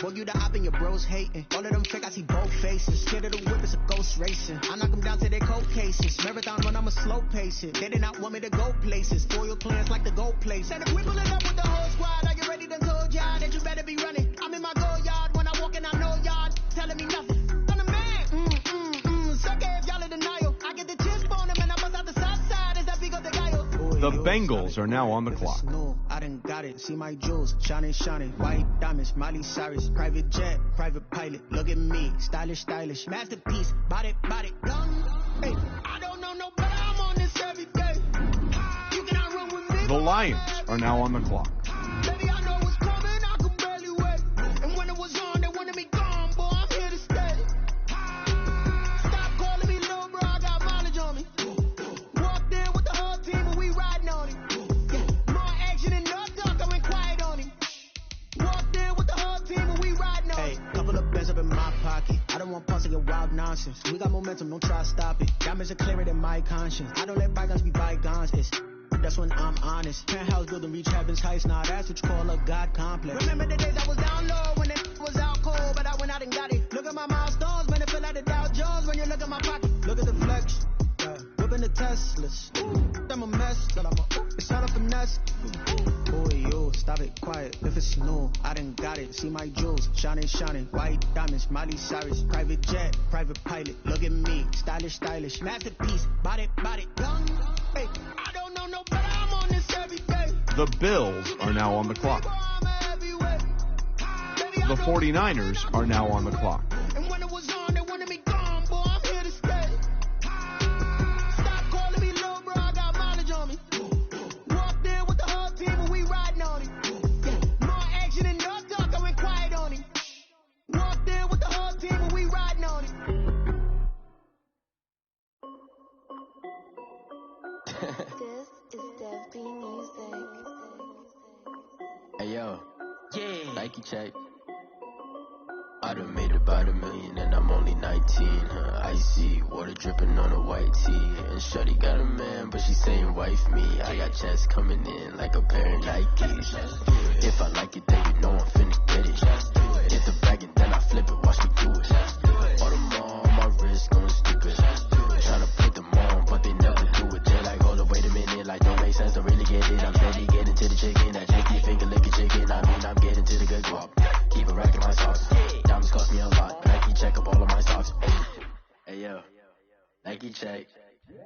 Boy, you the op and your bros hating. All of them fake, I see both faces. Scared of the whip, it's a ghost racing. I knock them down to their cold cases. Marathon run, I'm a slow pace it. They did not want me to go places. Spoil plans like the gold place. And if we pulling up with the whole squad, are you ready to told y'all that you better be running? I'm in my go yard. When I walk in, I know y'all telling me nothing. I'm the man. Suck if y'all in denial. I get the chisp on them and I bust out the south side. Is that big of the guy? The Bengals are now on the clock. I done got it. See my jewels, shining, white diamonds, Miley Cyrus, private jet, private pilot. Look at me, stylish, masterpiece, body, gun. Hey, I don't know no better. I'm on this every day. You cannot run with me. The Lions are now on the clock. Baby, I know what's coming. I could barely wait. And when it was on, they wanted me gone, boy. I'm here to stay. Stop calling me nonsense. We got momentum, don't try to stop it. Diamonds are clearer than my conscience. I don't let bygones be bygones. That's when I'm honest. Penthouse building, reach heaven's heights. Now that's what you call a God complex. Remember the days I was down low when it was out cold, but I went out and got it. Look at my milestones, man, it feel like the Dow Jones when you look at my pocket. Look at the flex, whipping the Teslas. I'm a mess, it's all a finesse. Boy, yo, stop it, quiet. If it's new, I done got it. See my jewels, shining, shining. White diamonds, Miley Cyrus. Private jet, private pilot. Look at me, stylish, stylish. Masterpiece, body, young. Hey, I don't know no better. I'm on this every day. The Bills are now on the clock. The 49ers are now on the clock. And when it was on, they wanted me gone, boy, I'm here to stay. Stop calling me little bro, I got mileage on me. Walked in with the whole team and we riding on it. More action and no talk, I went quiet on it. Walked in with the whole team and we riding on it. This is Dev B Music. Hey yo, Nike check. I done made about $1 million and I'm only 19. Icy water dripping on a white tee. And shorty got a man, but she saying wife me. I got checks coming in like a pair of Nikes. If I like it, then you know I'm finna get it. Hit the bag and then I flip it, watch me do it. All them on my wrist going stupid. Tryna put them on, but they never do it. They're like, hold up, wait a minute, like don't make sense, don't really get it. I'm steady getting to the chicken, that janky finger licking chicken. I mean, I'm getting to the good guap. Keep it racking my socks. Diamonds cost me a lot. Nike check up all of my socks. Hey yo, Nike check.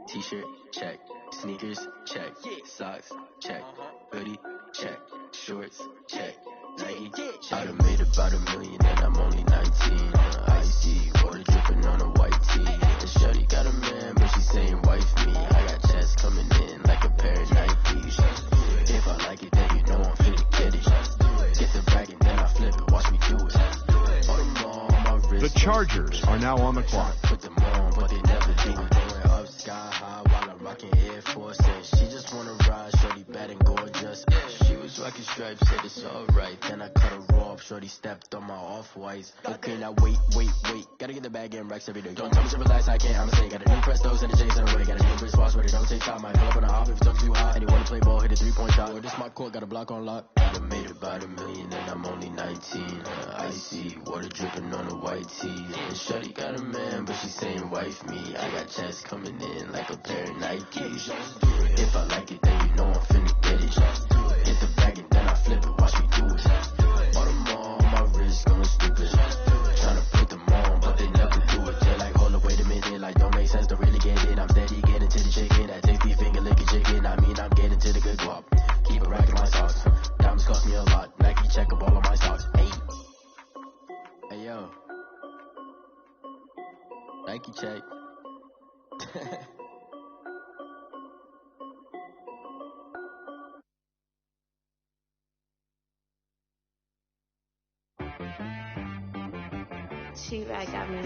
T-shirt check. Sneakers check. Socks check. Hoodie check. Shorts check. Nike I done made about $1 million and I'm only 19. Icy water dripping on a white tee. And shorty got a man, but she saying wife me. I got checks coming in like a pair of Nikes. If I like it, then you know I'm finna get it. Get the bag and then I flip it, watch me do it. The Chargers are now on the clock. Put them on, but they never do it. Going up sky high while I'm rocking Air Force. She just wanna ride, shorty bad and gorgeous. She was rocking stripes, said it's alright. Then I cut her off, shorty stepped on my off-whites. Okay, now wait. Gotta get the bag and racks every day. Don't tell me to relax, I can't, I'ma say. Got a new Prestos and a Jason away. Got a new wristwatch, but it don't take time. I pull up on a hop if it talks too hot. And you wanna play ball, hit a 3-point shot. Or this my court, got a block on lock. I done made about $1 million and I'm only 19. Icy water dripping on a white tee. And shorty got a man, but she saying wife me. I got checks coming in like a pair of Nikes. If I like it, then you know I'm finna get it. Hit the bag and then I flip it, watch me do it. All them on my wrist going stupid. Tryna put them on, but they never do it. They're like, hold up, wait a minute, like don't make sense, don't really get it. I'm steady getting to the chicken, that tasty finger licking chicken. I mean, I'm getting to the good guap. Keep it racking my socks. Diamonds cost me a lot. Nike check up all of my socks. Hey yo. Nike check. She-Rag got me.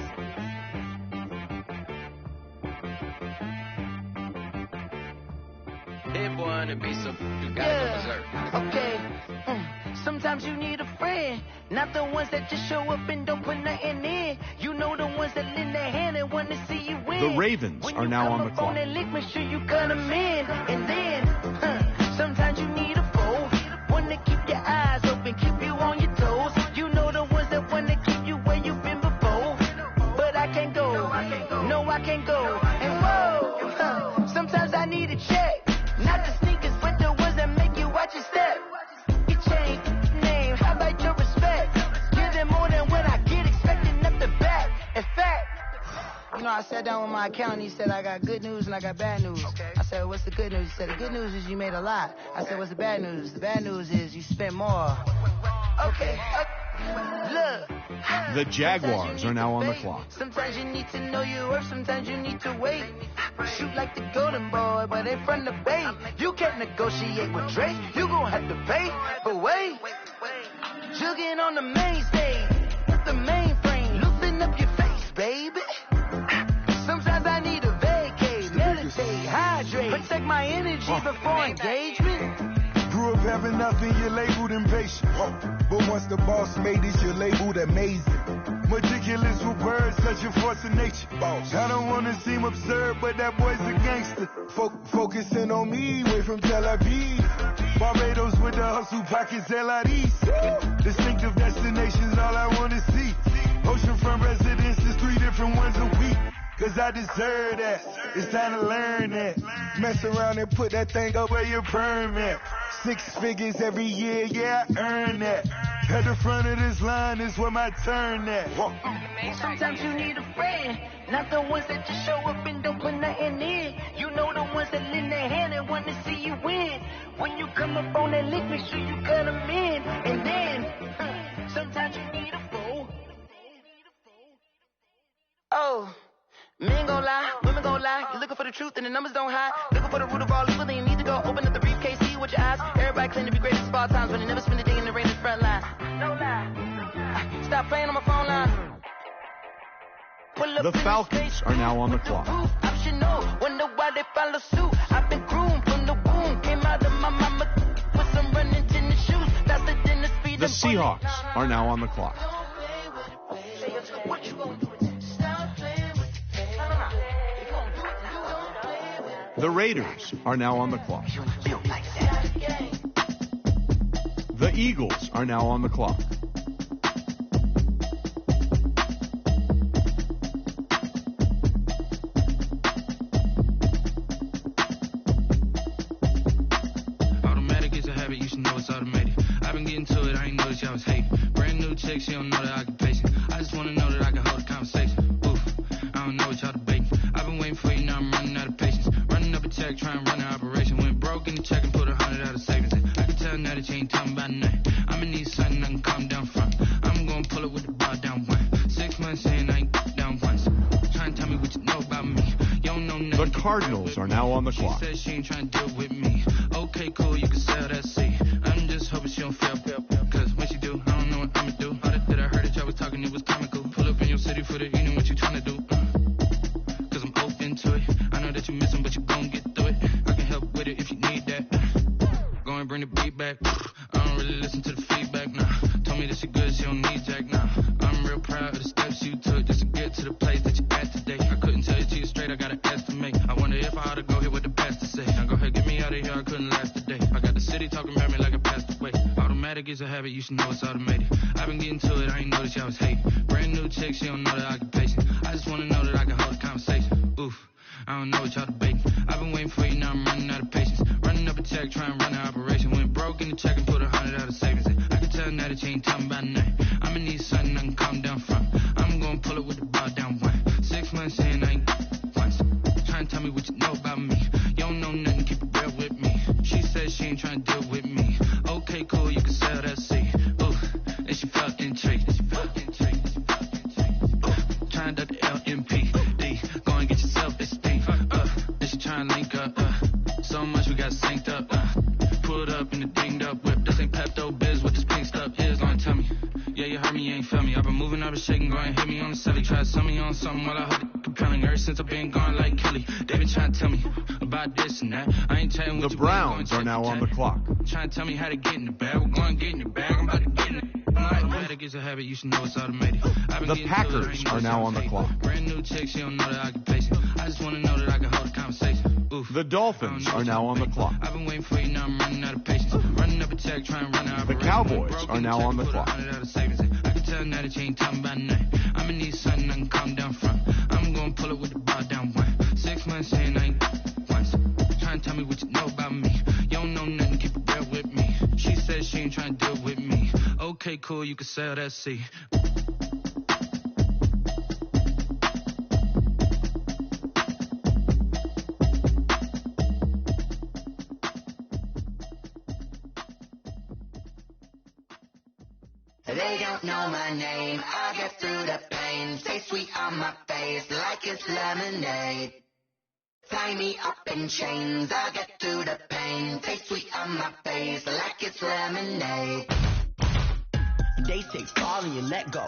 That boy on the beat, so you gotta go berserk. Okay. Sometimes you need a friend, not the ones that just show up and don't put nothing in. You know the ones that lend their hand and want to see you win. The Ravens are now on the clock. When you come up on that lick, make sure you cut them in. And then, sometimes you need a foe, one to keep your eyes open, keep you on your toes. You know the ones that want to keep you where you've been before. But I can't go, no I can't go. And whoa, sometimes I need a check, not the sneakers, but the ones that make you watch your step. You change name, how about your respect? Give them more than what I get, expecting up the back. In fact, you know, I sat down with my accountant, he said I got good news and I got bad news. I said, what's the good news? He said, the good news is you made a lot. I said, what's the bad news? The bad news is you spent more. Okay. Look. The Jaguars are now on the clock. Sometimes you need to know your worth, sometimes you need to wait. Shoot like the golden boy, but in front of Bay. You can't negotiate with Drake, you gon' have to pay. But wait, jugging on the main stage, with the mainframe, loosen up your face, baby. Sometimes I need a vacate, meditate, hydrate, protect my energy before engagement. Grew up having nothing, you're labeled impatient. But once the boss made it, you're labeled amazing. Meticulous with words, such a force of nature. I don't wanna seem absurd, but that boy's a gangster. Focusing on me, way from Tel Aviv. Barbados with the hustle pockets, LIDs. Distinctive destinations, all I wanna see. Oceanfront residences, 3 different ones a week. Cause I deserve that. It's time to learn that. Mess around and put that thing up where your permit. 6 figures every year, yeah, I earn that. At the front of this line is where my turn at. Sometimes you need a friend, not the ones that just show up and don't put nothing in. You know the ones that lend their hand and want to see you win. When you come up on that lick, make sure you cut them in. And then, sometimes you need a fool. Oh. Men gon' lie, women gon' lie. You're looking for the truth and the numbers don't hide. Looking for the root of all evil, then you need to go open up the briefcase, see with your eyes. Everybody claim to be great at small times, but they never spend a day in the rain in the front line. No lie. Stop playing on my phone line. The Falcons are now on the clock. Optional, wonder why they follow suit. I've been groomed from the womb, came out of my mama with some running tennis shoes, faster than the speed. The Seahawks are now on the clock. What you gonna do? The Raiders are now on the clock. The Eagles are now on the clock. Automatic is a habit, you should know it's automated. I've been getting to it, I ain't noticed y'all was hating. Brand new chick, she don't know the occupation. I just wanna know that I can hold a conversation. Oof, I don't know what y'all debating. I've been waiting for you, now I'm running out of patience. Running up a check, trying to run an operation. Went broke in the check and put 100 out of savings. I can tell now that you ain't talking about nothing. I'ma need something I can calm down from. I'm gonna pull it with the bar down one. 6 months saying I ain't down once. Trying to tell me what you know about me. You don't know nothing. The Cardinals are now on the clock. She said she ain't trying to deal with me. Okay, cool, you can sell that seat. I'm just hoping she don't fail. Cause when she do, I don't know what I'ma do. All that I heard that y'all was talking, it was comical. Pull up in your city for the evening, what you trying to do? Cause I'm open to it. I know that you missing, but you gon' get through it. I can help with it if you need that. Go and bring the beat back. I don't really listen to the feedback, nah. Told me that she good, she don't need Jack, nah. I'm real proud of the steps you took just to get to the place that you at today. I couldn't tell you to you straight, I got an estimate. I wonder if I ought to go here with the best to say. Now go ahead, get me out of here, I couldn't last a day. I got the city talking about me like I passed away. Automatic is a habit, you should know it's automated. I've been getting to it, I ain't noticed y'all was hating. Brand new chick, she don't know the occupation. I just wanna know that I can hold a conversation. Oof, I don't know what y'all debating. I've been waiting for you, now I'm running out of patience. Running up a check, trying to run an operation. Went broke in the check and put 100 out of savings. I can tell now that you ain't talking about nothing. I'ma need something I can calm down from. I'm gonna pull it with the bar down one. 6 months saying I ain't once. Trying to tell me what you know about me. You don't know nothing, keep it real with me. She said she ain't trying to deal with me. Okay, cool, you can sell that seat. Oof, and she felt intrigued. Trying to duck the LMPD. Go and get yourself esteem. And she trying to link up. So much we got synced up. Pulled up in the dinged up whip. This ain't Pepto Biz, what this pink stuff is. Gonna tell me. Yeah, you heard me, you ain't feel me. I've been moving, I've been shaking, go and hit me on the celly. Try to sell me on something while I hold it compelling. Ever since I've been gone like Kelly, they been trying to tell me about this and that. I ain't chatting with the you. The Browns are now on the clock. Trying to tell me how to get in the bag. We're going to get in the bag. I'm about to get in it. Automatic is a habit, you should know it's automated. The Packers are now on the clock. Brand new chick, she don't know the occupation. I just want to know that I can hold a conversation. Oof. The Dolphins are now on the clock. I've been waiting for you, now I'm running out of patience. Running up a check, trying to run out of The Cowboys are now on the clock. I can tell now that you ain't talking about nothing. I'ma need something I can calm down from. I'm gonna pull it with the bar down one. 6 months saying I ain't once. Trying to tell me what you know about me. You don't know nothing, keep it real with me. She said she ain't trying to deal with me. Okay, cool, you can sell that seat. They don't know my name, I get through the pain. Stay sweet on my face like it's lemonade. Tie me up in chains, I get through the pain. Stay sweet on my face like it's lemonade. They say fall and you let go,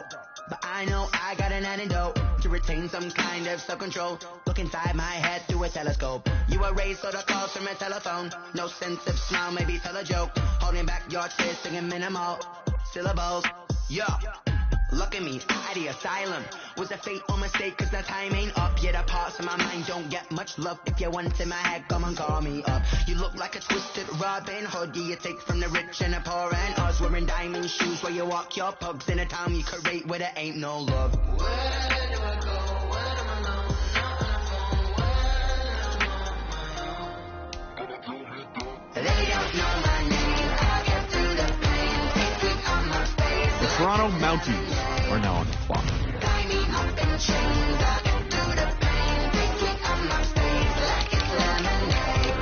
but I know I got an antidote to retain some kind of self-control. Look inside my head through a telescope. You erase all the calls from a telephone. No sense of smile, maybe tell a joke. Holding back your tears, singing minimal syllables. Yeah, Look at me, at the asylum. Was a fate or mistake, cause the time ain't up. Yet the parts of my mind don't get much love. If you want in my head, come and call me up. You look like a twisted Robin Hood. You take from the rich and the poor and us. Wearing diamond shoes where you walk your pugs in a town you create where there ain't no love. Where do I go? Where am I known? They don't know my name. I get through the pain. Feet on my face. The Toronto Mounties are now on the clock. Tie me up in chains. I get through the pain. Feet on my face like it's lemonade.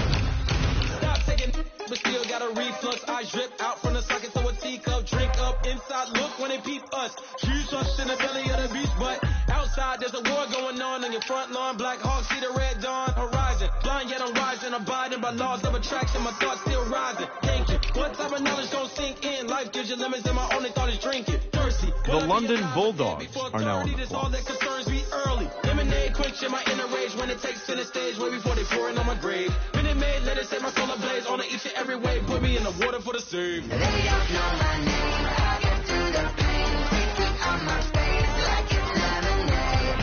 Stop taking, but still got a reflux. Eyes drip out from the socket, so a teacup. Drink up inside, look when they peep us. Shoes us in the belly of the beast, but outside there's a war going on your front lawn. Black Hawk see the red dawn horizon. Blind yet I'm rising, abiding by laws of attraction. My thoughts still rising. Thinking, what type of knowledge don't sink in? Life gives you lemons, and my only thought is drinking. Thirsty. The London Bulldogs are now on the All clock. that concerns me early. Lemonade quenching my inner rage when it takes center stage way before they pour it on my grave. Minute Maid, let it set my soul ablaze on each and every way. Put me in the water for the save. They don't know my name. I get through the pain. Feet on my face like it's lemonade.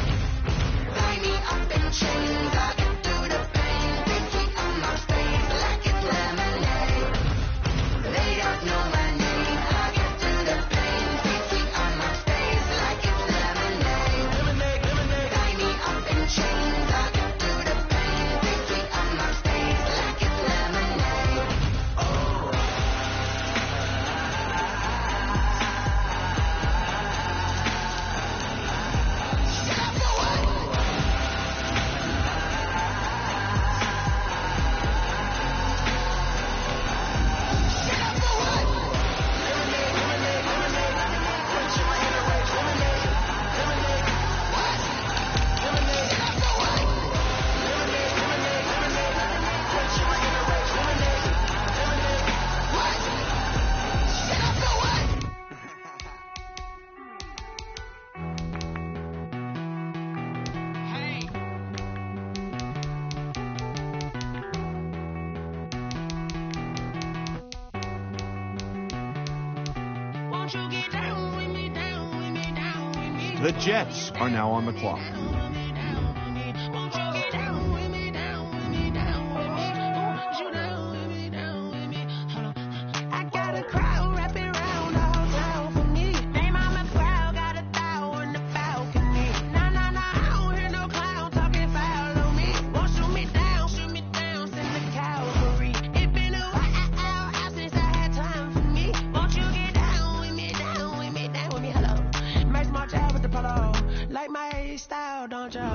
Tie me up in chains. I get through the pain. Feet on my face like it's lemonade. They don't know my name. I get through the pain. Feet on my face like it's lemonade. Lemonade, lemonade. Tie me up in chains. I get through the pain. Feet on my face like it's lemonade. Oh. The Jets are now on the clock. I got a crowd wrapping around the whole town for me. They mama proud, got a thou on the balcony. Nah, I don't hear no clown talking foul on me. Won't shoot me down, send the cavalry. It been a while since I had time for me. Won't you get down with me, down with me, down with me, hello. Max March out with the polo. Like my style, don't you?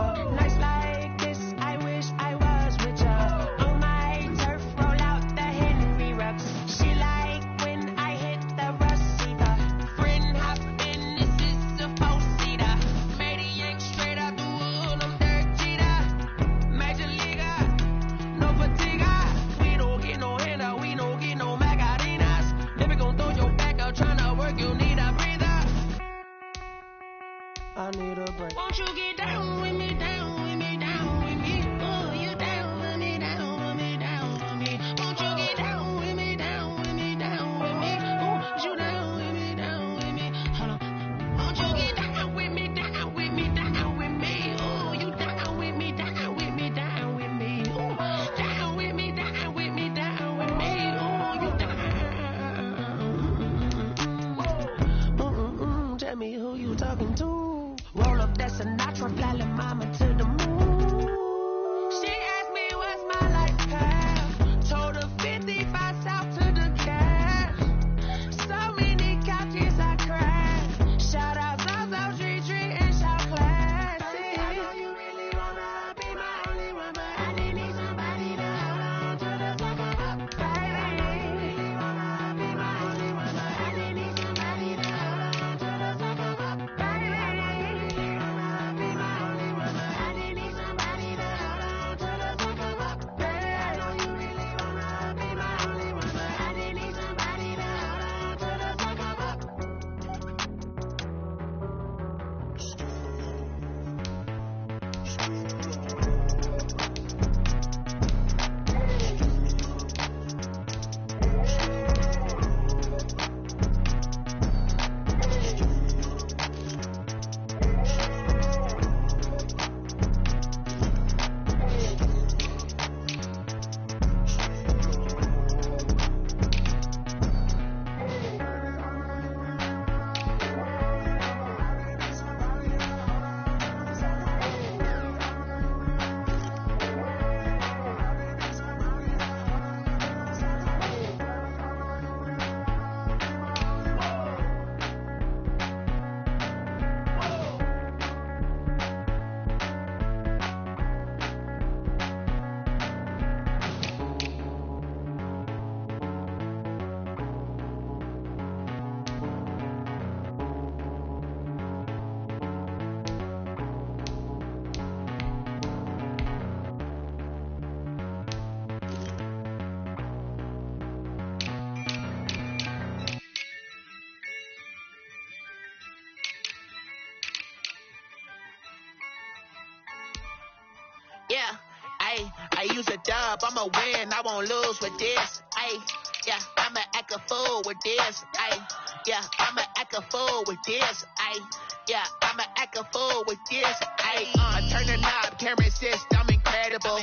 I use a dub, I'ma win, I won't lose with this. Ay, yeah, I'ma act a fool with this. Ay, yeah, I'ma act a fool with this. Ay, yeah, I'ma act a fool with this. Ay, I turn the knob, can't resist, I'm incredible.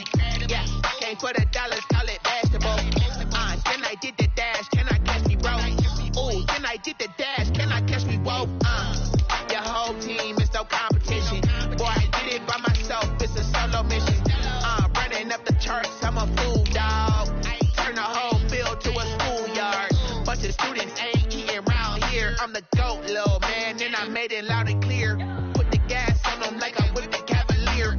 Yeah, came for the dollars, call it basketball. Then I did the dash, can I catch me, bro? Ooh, then I did the dash, can I catch me, whoa? Your whole team is no competition. Boy, I did it by myself, it's a solo mission. Running up the charts, I'm a fool, dog. Turn the whole field to a schoolyard. Bunch of students ain't eating round here. I'm the GOAT, little man, and I made it loud and clear. Put the gas on them like I'm with the Cavalier.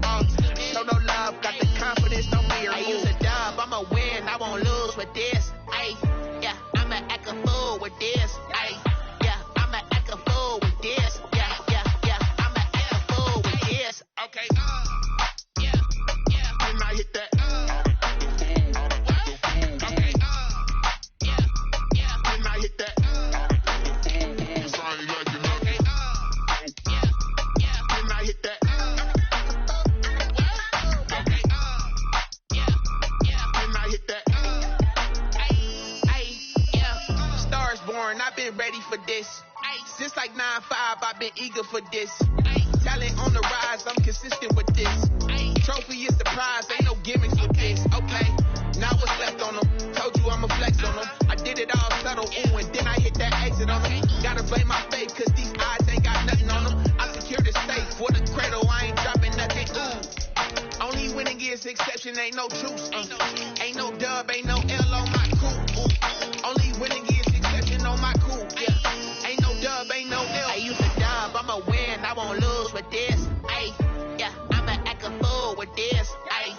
Show no love, got the confidence, no fear. I use a dub, I'ma win, I won't lose with this. Ay, yeah, I'ma act a fool with this. Ay, yeah, I'ma act a fool with this. Yeah, yeah, yeah, I'ma act a fool with this. Okay, yeah, yeah, when I hit that. Okay, yeah, yeah, when I hit that. Sorry, like you know. Okay, yeah, yeah, when I hit that. Okay, yeah, yeah, when I hit that. Stars born, I've been ready for this. Since like 9-5, I've been eager for this. Talent on the rise, I'm consistent with this. Trophy is the prize, ain't no gimmicks with this. Okay, now what's left on them? Told you I'ma flex on them. I did it all subtle, ooh, and then I hit that exit on them. Gotta blame my fate, cause these eyes ain't got nothing on them. I secure the safe for the cradle, I ain't dropping nothing. Ooh. Only winning is exception, ain't no truce. Ain't no dub, ain't no L on my crew. Only winning is exception on my crew. Yeah, ain't no dub, ain't no L. I use a dub, I'ma win, I won't lose with this. Ay, yeah, I'ma act a fool with this. Ay,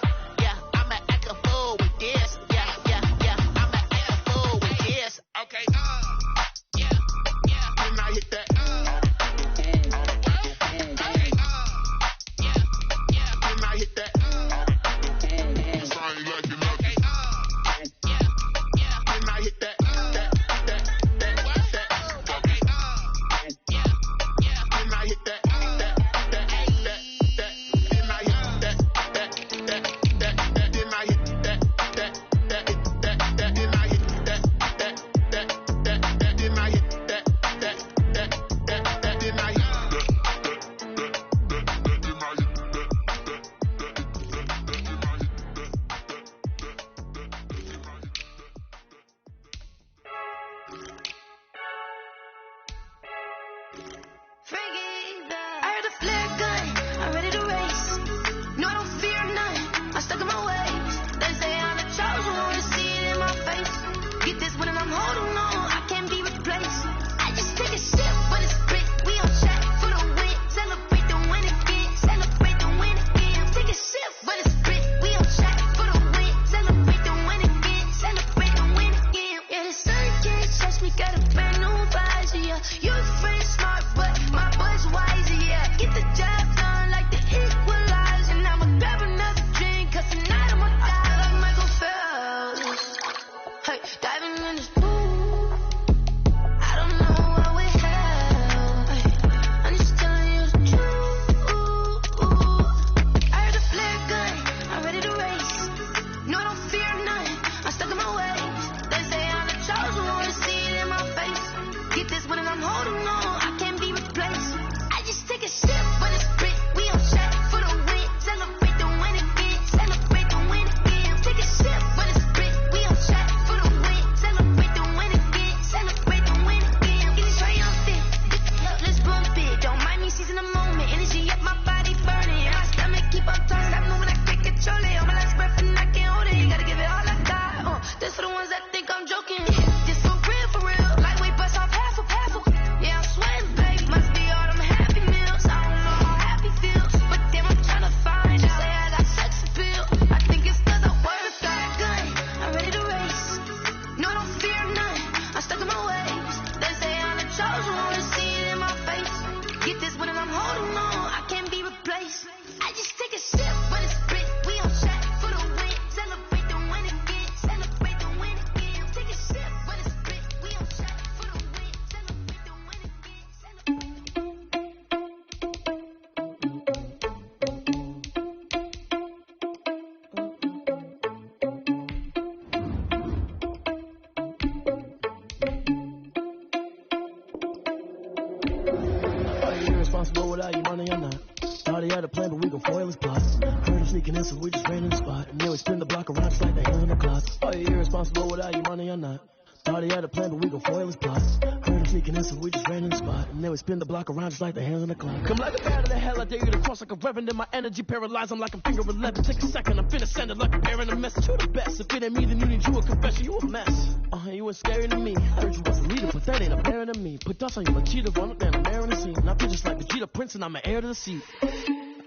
money or not. Thought he had a plan, but we gon' foil his plot. Heard him sneaking in, so we just ran in the spot. And then we spin the block around just like the hand on the clock. Are you irresponsible without your money or not? Thought he had a plan, but we gon' foil his plot. Heard him sneaking in, so we just ran in the spot. And then we spin the block around just like the hands on the clock. Come like a bat of the hell, I dare you to cross like a reverend. In my energy paralyzed, I'm like I'm finger 11. Take a second, I'm finna send it like I'm airing a message. You the best, if it ain't me, then you need you a confession. You a mess, you ain't scary to me. Heard you was a leader, but that ain't apparent to me. Put dust on you like cheetah, run up there and air in the scene. And I feel just like Vegeta Prince, and I'm an heir to the seat.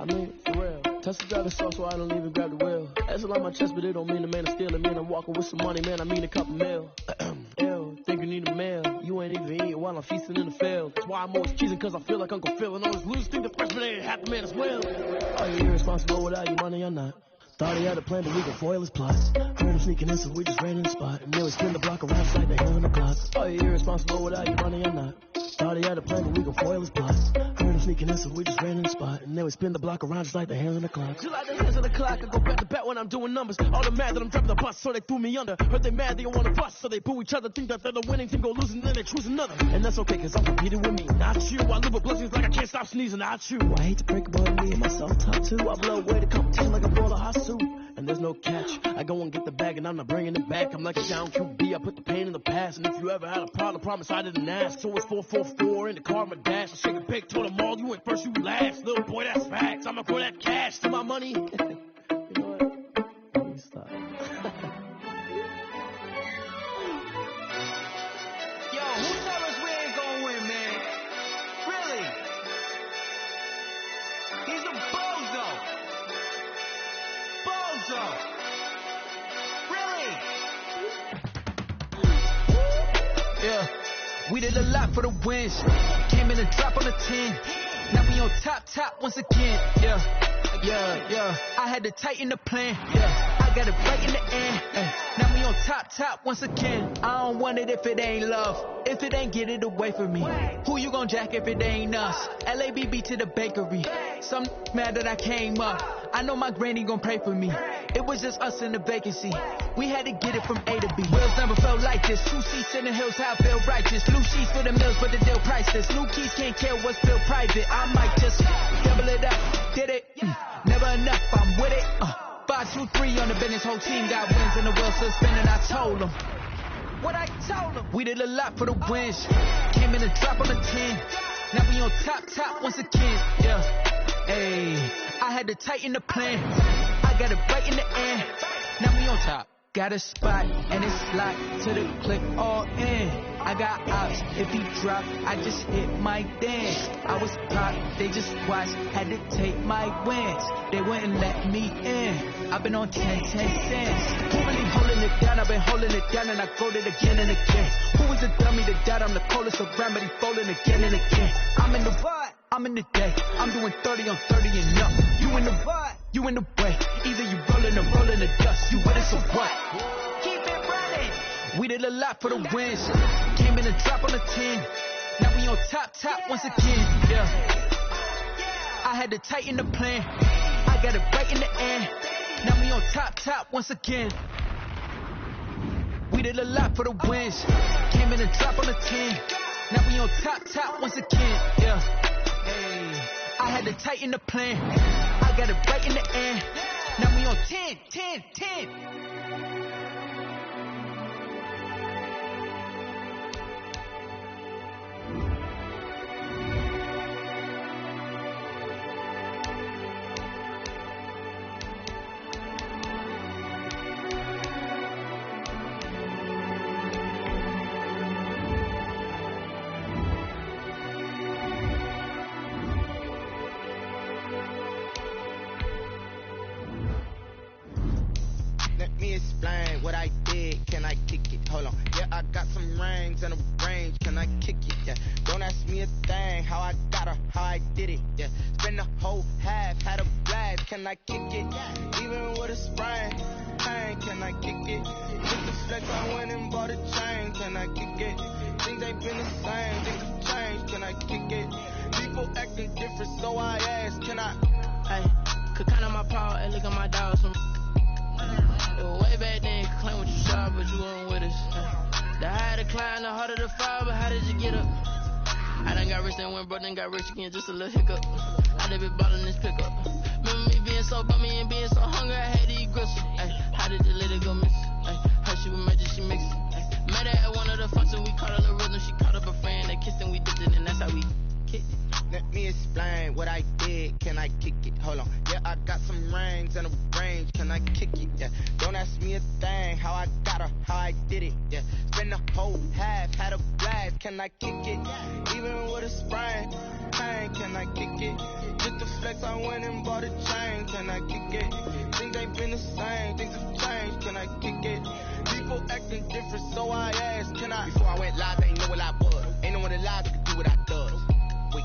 I mean, for real. Touch the driver's sauce, so I don't even grab the wheel. That's a lot on my chest, but it don't mean the man is stealing. Man, I'm walking with some money, man, I mean a couple mil. Ew, think you need a meal. You ain't even eating while I'm feasting in the field. That's why I'm always cheesing, cause I feel like Uncle Phil. And all those losers think the freshman ain't half the man as well. Are you irresponsible without your money or not? Thought he had a plan, but we gon' foil his plot. Heard him sneaking in, so we just ran in the spot. And then we spin the block around just like the hand on the clock. Are you irresponsible without your money or not? Thought he had a plan, but we gon' foil his plot. Heard him sneaking in, so we just ran in the spot. And then we spin the block around just like the hands on the clock. Just like the hands on the clock, I go back to back when I'm doing numbers. All the mad that I'm driving the bus, so they threw me under. Heard they mad, they don't wanna bust, so they boo each other. Think that they're the winning team, go losing, then they choose another. And that's okay, cause I'm competing with me, not you. I live with blessings like I can't stop sneezing, not you. I hate to break about me and my self-talk too. I blow away the competition like a bowl of hot soup. And there's no catch. I go and get the bag and I'm not bringing it back. I'm like a down QB, I put the pain in the past. And if you ever had a problem, promise I didn't ask. So it's 444 in the car, my dash. I shake a big, told them all, you ain't first, you last. Little boy, that's facts. I'ma throw that cash to my money. You know what? Let me stop. Yo, who tell us we ain't gonna win, man? Really? He's a bozo. Bozo. Really? Yeah. We did a lot for the wins. Came in and drop on the 10. Now we on top once again. Yeah. I had to tighten the plan. Yeah. I got it right in the end. Now we on top once again. I don't want it if it ain't love. If it ain't, get it away from me. Who you gon' jack if it ain't us? LABB to the bakery. Some mad that I came up. I know my granny gon' pray for me. It was just us in the vacancy. We had to get it from A to B. Wheels never felt like this. 2 seats in the hills, how I feel righteous. Blue sheets for the mills, but the deal priceless. New keys can't care what's still private. I might just double it up. Did it? Never enough, I'm with it. 5, 2, 3 on the business. Whole team got wins and the wheels still spinning. I told them what I told them. We did a lot for the wins. Came in and drop on the 10. Now we on top once again. Yeah. Ayy, I had to tighten the plan. I got it right in the end. Now we on top. Got a spot and it's locked to the click all in. I got ops, if he drop, I just hit my dance. I was pop, they just watched, had to take my wins. They wouldn't let me in. I've been on 10 cents. Who really holding it down? I've been holding it down and I go it again and again. Who is a dummy to doubt? I'm the coldest around, but he folding again and again. I'm in the what? I'm in the day. I'm doing 30 on 30 and up. You in the what? You in the way. Either you rolling or rolling the dust. You with it, so what? Keep it running. We did a lot for the wins. Came in and drop on the 10. Now we on top once again. Yeah. I had to tighten the plan. I got it right in the end. Now we on top once again. We did a lot for the wins. Came in and drop on the 10. Now we on top once again. Yeah. Hey, I had to tighten the plan. I got it right in the end. Now we on 10. Explain what I did, can I kick it? Hold on, yeah, I got some rings and a range, can I kick it? Yeah, don't ask me a thing, how I got her, how I did it. Yeah, spend the whole half, had a blast, can I kick it? Even with a sprain, pain, can I kick it? With the flex, I went and bought a chain, can I kick it? Things ain't been the same, things have changed, can I kick it? People acting different, so I asked, can I? Hey, could count on my power and look at my dogs from. Way back then, claim what you saw, but you weren't with us. The higher the climb, the harder the fall, but how did you get up? I done got rich and went broke, then got rich again, just a little hiccup. I done been bottling this pickup. Remember me being so bummy and being so hungry, I had to eat gristle. Ay, how did the lady go miss? Ay, her she was magic, she mixed it. Ay, met her at one of the functions, we caught her the rhythm, she caught up a friend, they kissed and we dipped it, and that's how we kicked it. Let me explain what I did. Can I kick it? Hold on. Yeah, I got some rings and a range. Can I kick it? Yeah. Don't ask me a thing. How I got her, how I did it. Yeah. Spend the whole half, had a blast. Can I kick it? Even with a sprain. Pain, can I kick it? Just the flex, I went and bought a chain. Can I kick it? Things ain't been the same. Things have changed. Can I kick it? People acting different, so I asked. Can I? Before I went live, I ain't know what I was. Ain't no one alive that could do what I does. Wait.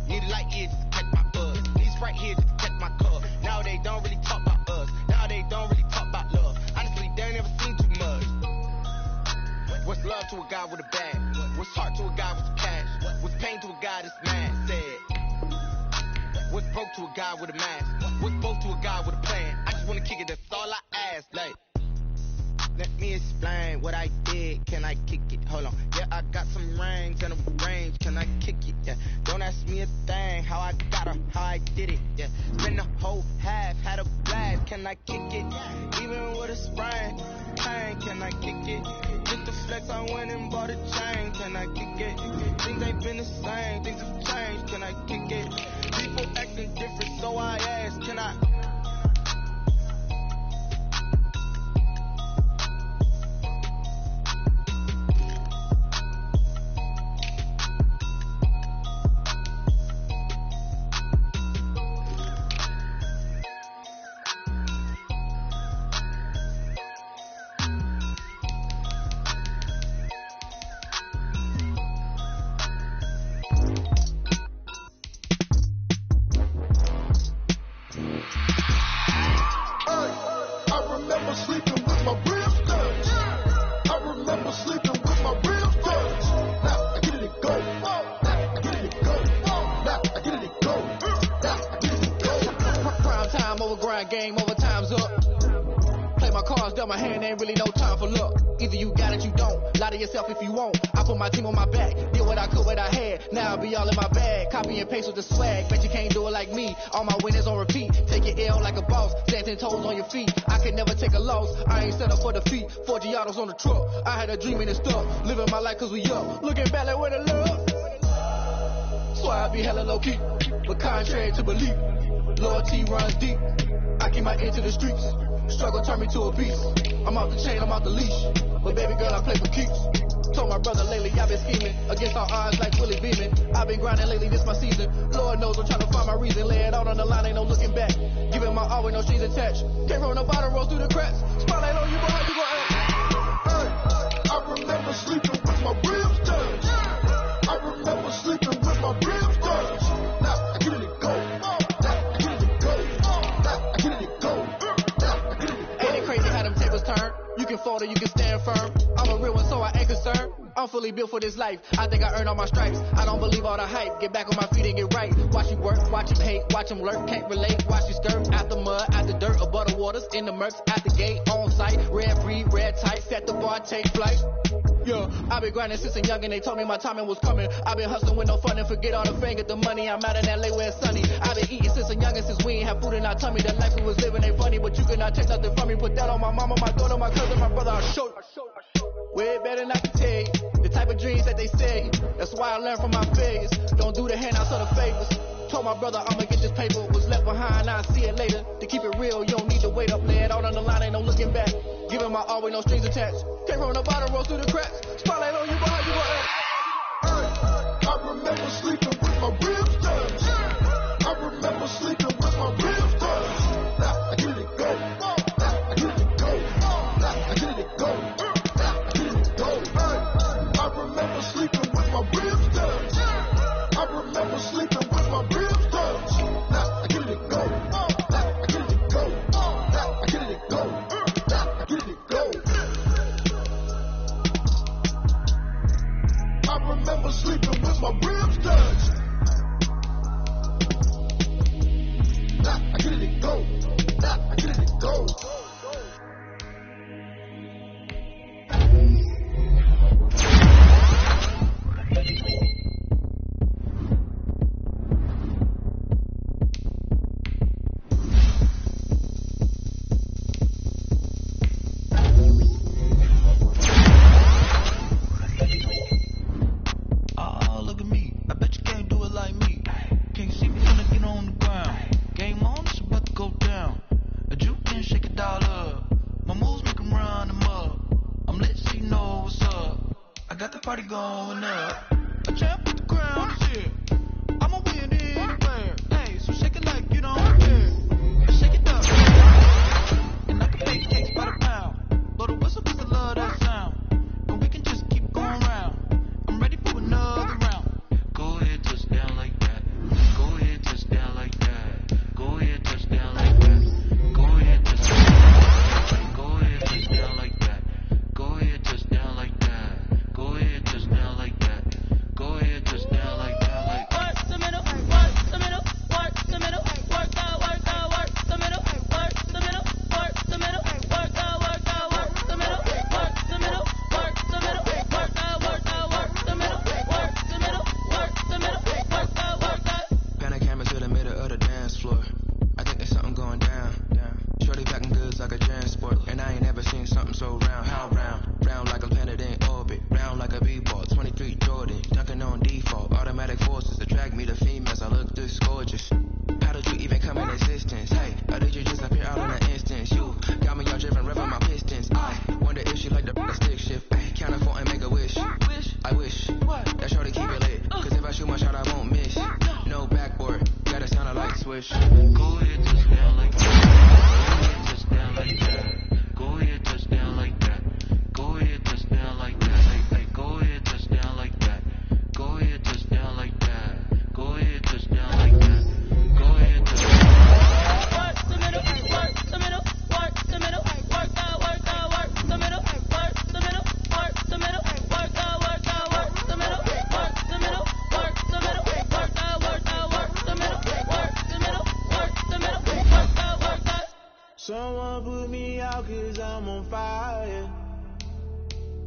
Need a light here just to catch my buzz. Need Sprite here just to catch my cup. Now they don't really talk about us. Now they don't really talk about love. Honestly, they ain't never seen too much. What's love to a guy with a bag? What's heart to a guy with some cash? What's pain to a guy that's mad? Said. What's broke to a guy with a mask? What's broke to a guy with a plan? I just wanna kick it, that's all I ask. Like, let me explain what I did. Can I kick it? Hold on. Yeah, I got some rings and a range. Can I kick it? Yeah. Don't ask me a thing. How I got her, how I did it. Yeah. Spend the whole half, had a blast. Can I kick it? Even with a sprain. Pain, can I kick it? Just the flex, I went and bought a chain. Can I kick it? Things ain't been the same. Things have changed. Can I kick it? People acting different, so I asked. Can I? Game over, time's up. Play my cards, dealt my hand, ain't really no time for luck. Either you got it, you don't. Lie to yourself if you won't. I put my team on my back, did what I could, what I had. Now I'll be all in my bag, copy and paste with the swag. Bet you can't do it like me. All my winners on repeat. Take your L like a boss, stand 10 toes on your feet. I could never take a loss. I ain't set up for defeat. 4 Giottos on the truck. I had a dream and it stuck. Living my life cause we up. Looking back like where the love. So I be hella low key, but contrary to belief, loyalty runs deep. I keep my ear to the streets. Struggle turned me to a beast. I'm off the chain, I'm off the leash. But baby girl, I play for keeps. Told my brother lately I've been scheming against all odds like Willie Beeman. I've been grinding lately, this my season. Lord knows I'm trying to find my reason. Lay it out on the line, ain't no looking back. Giving my all with no strings attached. Can't roll no bottom, rolls through the cracks. Spotlight on you, but how you gon' act? Hey, I remember sleeping with my ribs touched. I remember sleeping with my ribs touched. Now I get it go. You can fold or you can stand firm. I'm a real one, so I ain't concerned. I'm fully built for this life. I think I earned all my stripes. I don't believe all the hype. Get back on my feet and get right. Watch you work, watch him hate, watch him lurk. Can't relate, watch you skirt. Out the mud, out the dirt, above the waters, in the murks, at the gate, on site. Red free, red tight, set the bar, take flight. Yeah, I've been grinding since a young and they told me my timing was coming. I've been hustling with no fun and forget all the fame, get the money. I'm out in LA where it's sunny. I've been eating since a youngin' since we ain't have food in our tummy. The life we was living ain't funny, but you cannot take nothing from me. Put that on my mama, my daughter, my cousin, my brother, I'll show you. Way better not to tell you the type of dreams that they say. That's why I learned from my failures. Don't do the handouts or the favors. Told my brother I'ma get this paper. Was left behind, I'll see it later. To keep it real, you don't need to wait up. Lay it out on the line, ain't no looking back. Giving my all with no strings attached. Can't roll no bottom, roll through the cracks. Spotlight on you, but how you gon' act? Hey, I remember sleeping with my ribs touched. I remember sleeping with my ribs touched. Now I get it go. Now I get it go. Now I get it go. Now I get it go. Hey, I remember sleeping with my ribs touched. I remember sleeping with my ribs touched. Now I get it go. Now I get it go. Now I get it go. Now I get it go. I remember sleeping with my ribs touched. Now I get it go. Now I get it go. party going up. A champ with the crown is here. I'm a winning player. Hey, so shake it like you don't care. Shake it up. And I can make cakes by the pound. Blow the whistle 'cause I love that sound. And we can just keep going round. I'm ready for another round. Go ahead, touch down like that. Go ahead, touch down like that. Go ahead, touch down like that. Go ahead, touch down like that. Go ahead, touch down like that. Go ahead, touch down like that. Go ahead, touch down like that. Go ahead, touch down like that. Like work the middle, work the middle, work the middle, work out, work the middle, work the middle, work the middle, work out, work the middle, work the middle, work the middle, work out, work the middle, work the middle, work the middle, work out. Pan a camera to the middle of the dance floor. I think there's something going down. Shorty packing goods like a transport, and I ain't never seen something so round. How round? Round like a planet in orbit, round like a b-ball. 23 Jordan, dunking on default. Automatic forces attract me to females. I look this gorgeous. How did you even come in existence? Hey, or did you just appear out in an instance? You got me all driven, revving my pistons. I wonder if she like the stick shift. Count a 4 and make a wish. I wish that shorty keep it lit. 'Cause if I shoot my shot, I won't miss. No backboard, gotta sound like swish. go ahead, touch down like that. Go ahead, touch down like that. Go ahead, touch down like that. Go ahead, touch down like that. Like, go ahead, touch down like that. Go ahead, touch down like that. Go ahead, touch down like that. Go ahead, touch down. Work the middle, work the middle, work the middle, work out, work the middle, work the middle, work the middle, work out, work the middle, work the middle, work the middle, work out, work the middle, work the middle, work the middle, work out. Someone put me out 'cause I'm on fire.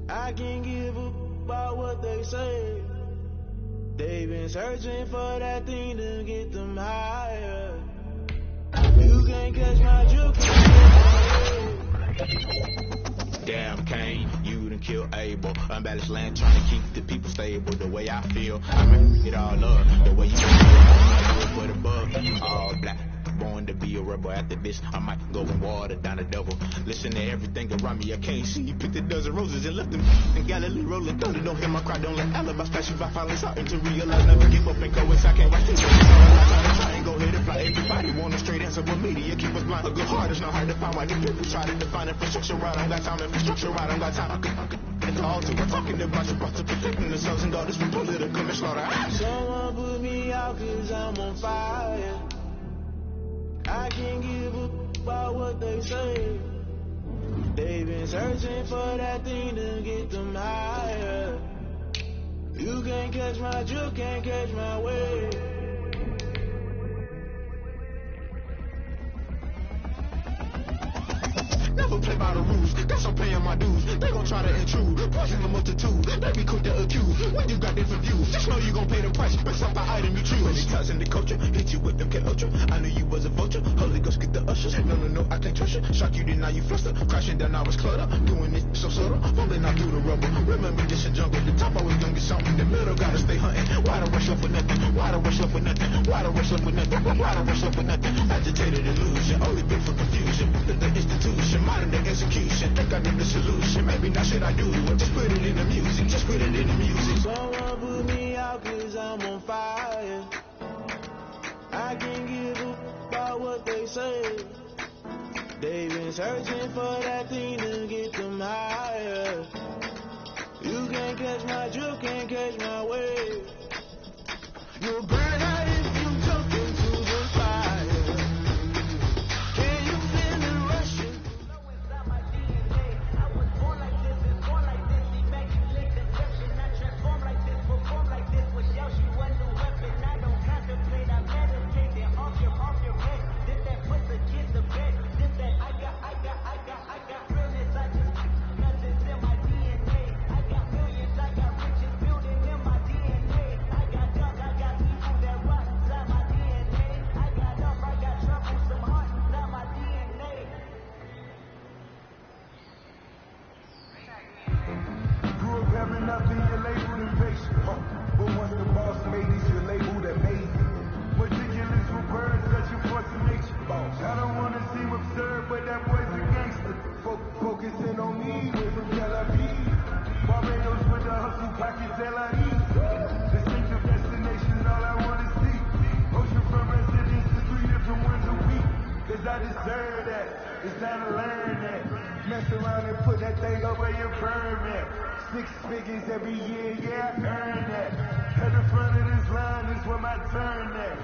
I can't give up about what they say. They've been searching for that thing to get them higher. You can't catch my juke. Damn, Kane, you done killed Abel. Unbalanced land trying to keep the people stable. The way I feel, I make it all up. The way you feel, I might do it for the buck. All black, born to be a rebel. After this, I might go and water down the devil. Listen to everything around me, I can't see. Picked a dozen roses and left them in Galilee rolling thunder. Don't hear my cry, don't let alibis pass you by. Finally starting to realize, never give up and go inside. Can't write this. Try and go ahead and fly. Everybody want a straight answer with media. Keep us blind. A good heart is not hard to find. Why the people try to define infrastructure right? I don't got time. Infrastructure right, I don't got time. At the altar, we're talking about your brother protecting the sons and daughters from political manslaughter. Someone put me out 'cause I'm on fire. I can't give up about what they say. They've been searching for that thing to get them higher. You can't catch my juke, can't catch my way. Never play by the rules, guess I'm paying my dues. They gon' try to intrude, poison the multitude. They be quick to accuse when you got different views. Just know you gon' pay the price based off the item you choose. Many times in the culture, hit you with them Ultra. I knew you was a vulture. Holy Ghost get the ushers. No, I can't trust you. Shock you, then now you fluster. Crashing down, I was cluttered. Doing it so subtle, falling out through the rubble. Remember this in jungle. The top I was young and something. The middle gotta stay hunting. Why the rush up for nothing? Why the rush up for nothing? Why the rush up for nothing? Why the rush up for nothing? Agitated illusion, only built for confusion. The institution, modern day execution. Think I know the solution. Maybe now should I do it? Just put it in the music. Just put it in the music. Someone put me out 'cause I'm on fire. I can't give up about what they say. They've been searching for that thing to get them higher. You can't catch my juke, can't catch my wave. You'll burn out if you jump into the fire. Can you feel the rushing? everything over your permit. 6 figures every year, yeah, earn that. At the front of this line is where my turn at.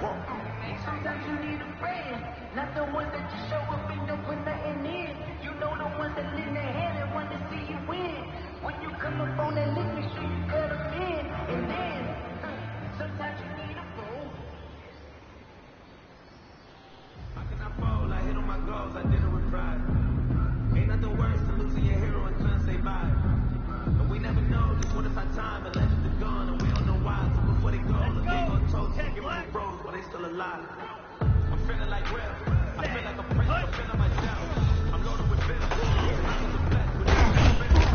Sometimes you need a friend, not the ones that just show up and don't put nothing in. You know the ones that lend their hand and want to see you win. When you come up on that lick, make sure you cut them in. And then, sometimes you need a fool. How can I fall? I hit on my goals, I did it with pride. Ain't nothing worse than losing your hero and couldn't say bye. And we never know just what is our time, and legends are gone, and we don't know why. So before they go, look, they gon' toast, give them a rose while they still alive. I'm feeling like Will, I feel like a prince, I'm feeling myself. I'm loaded with bitter, I'm the best, but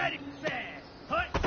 Ready, set, hut.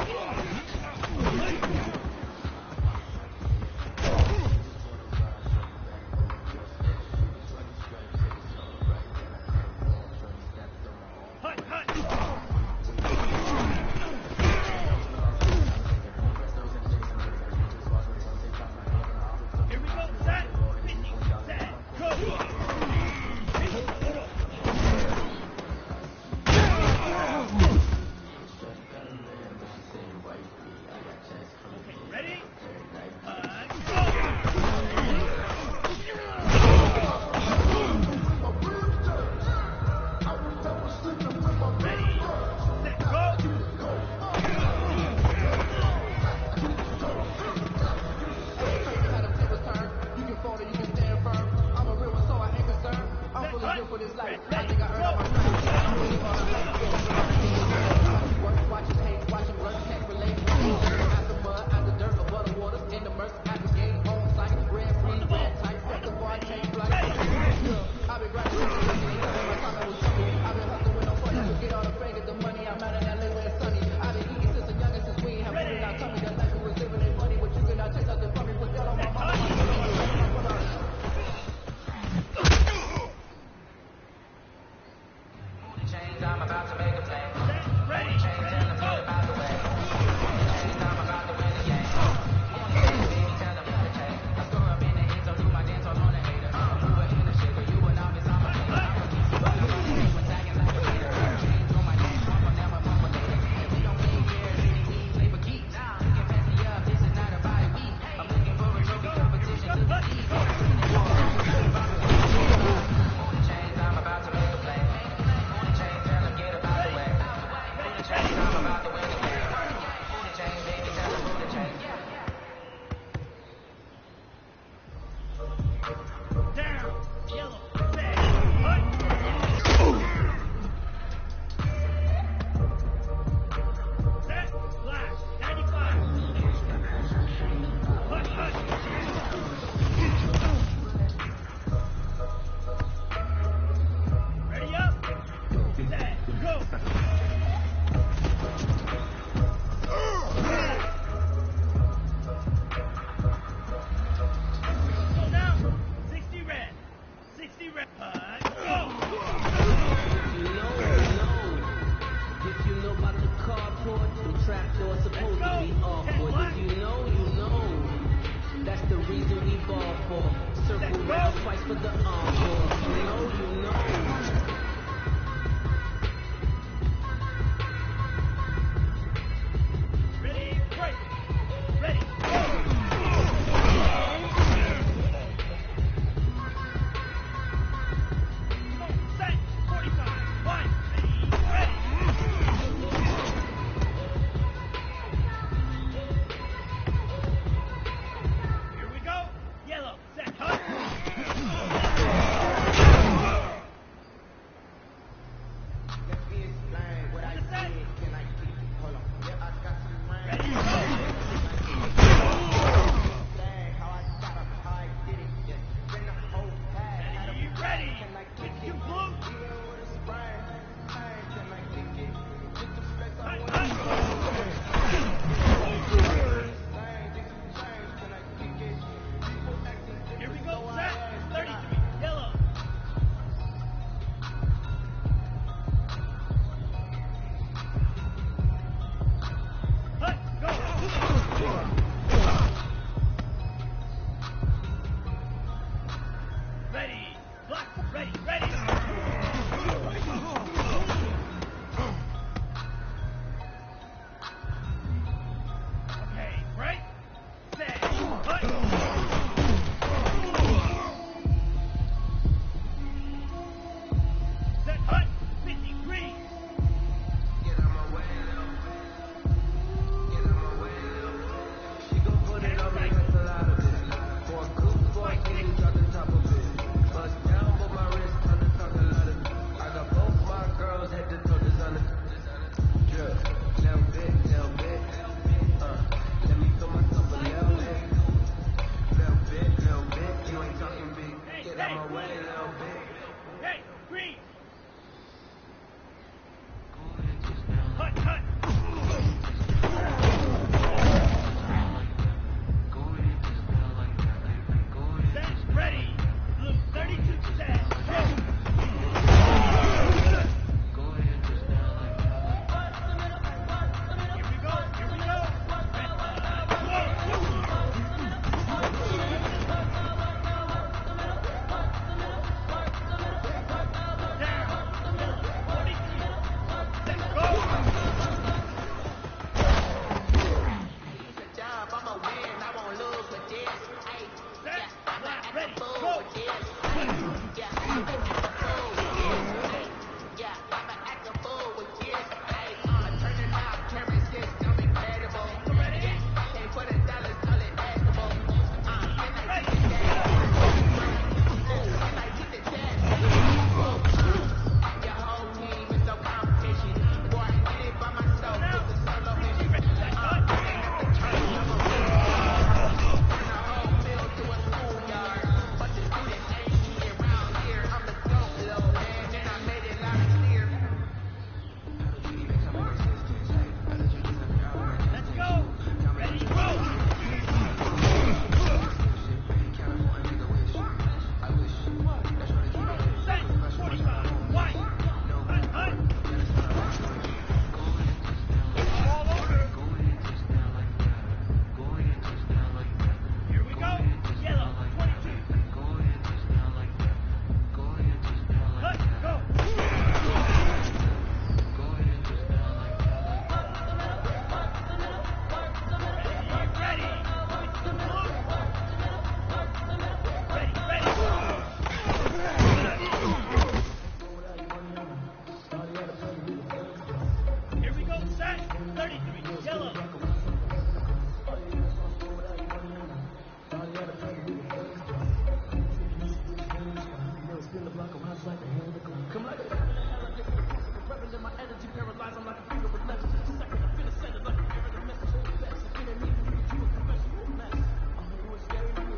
eyes, I'm like a finger with left. Second, I'm finna send it like a mirror to message. Best, I'm finna need to do a professional mess. I'm here with scary to me.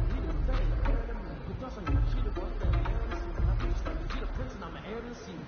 Need a thing, I'm better than me. Put dust on you, cheater, boy, that I'm air in the sea. My bitch like a cheetah prince and I'm an heir to the sea.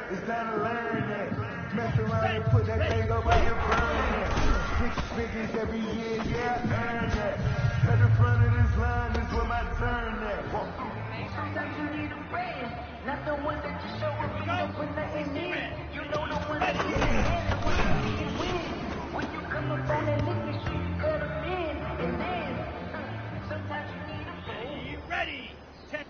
It's time to learn that. Mess around and put that thing up while you're burning that. 6 figures every year, yeah, I earn that. At the front of this line is where my turn at. Sometimes you need a friend, not the one that just show up and don't put nothing in. You know the one that get the hand and one that get it win. When you come up on that lick, make sure you cut them in. And then, sometimes you need a friend. Ready? 10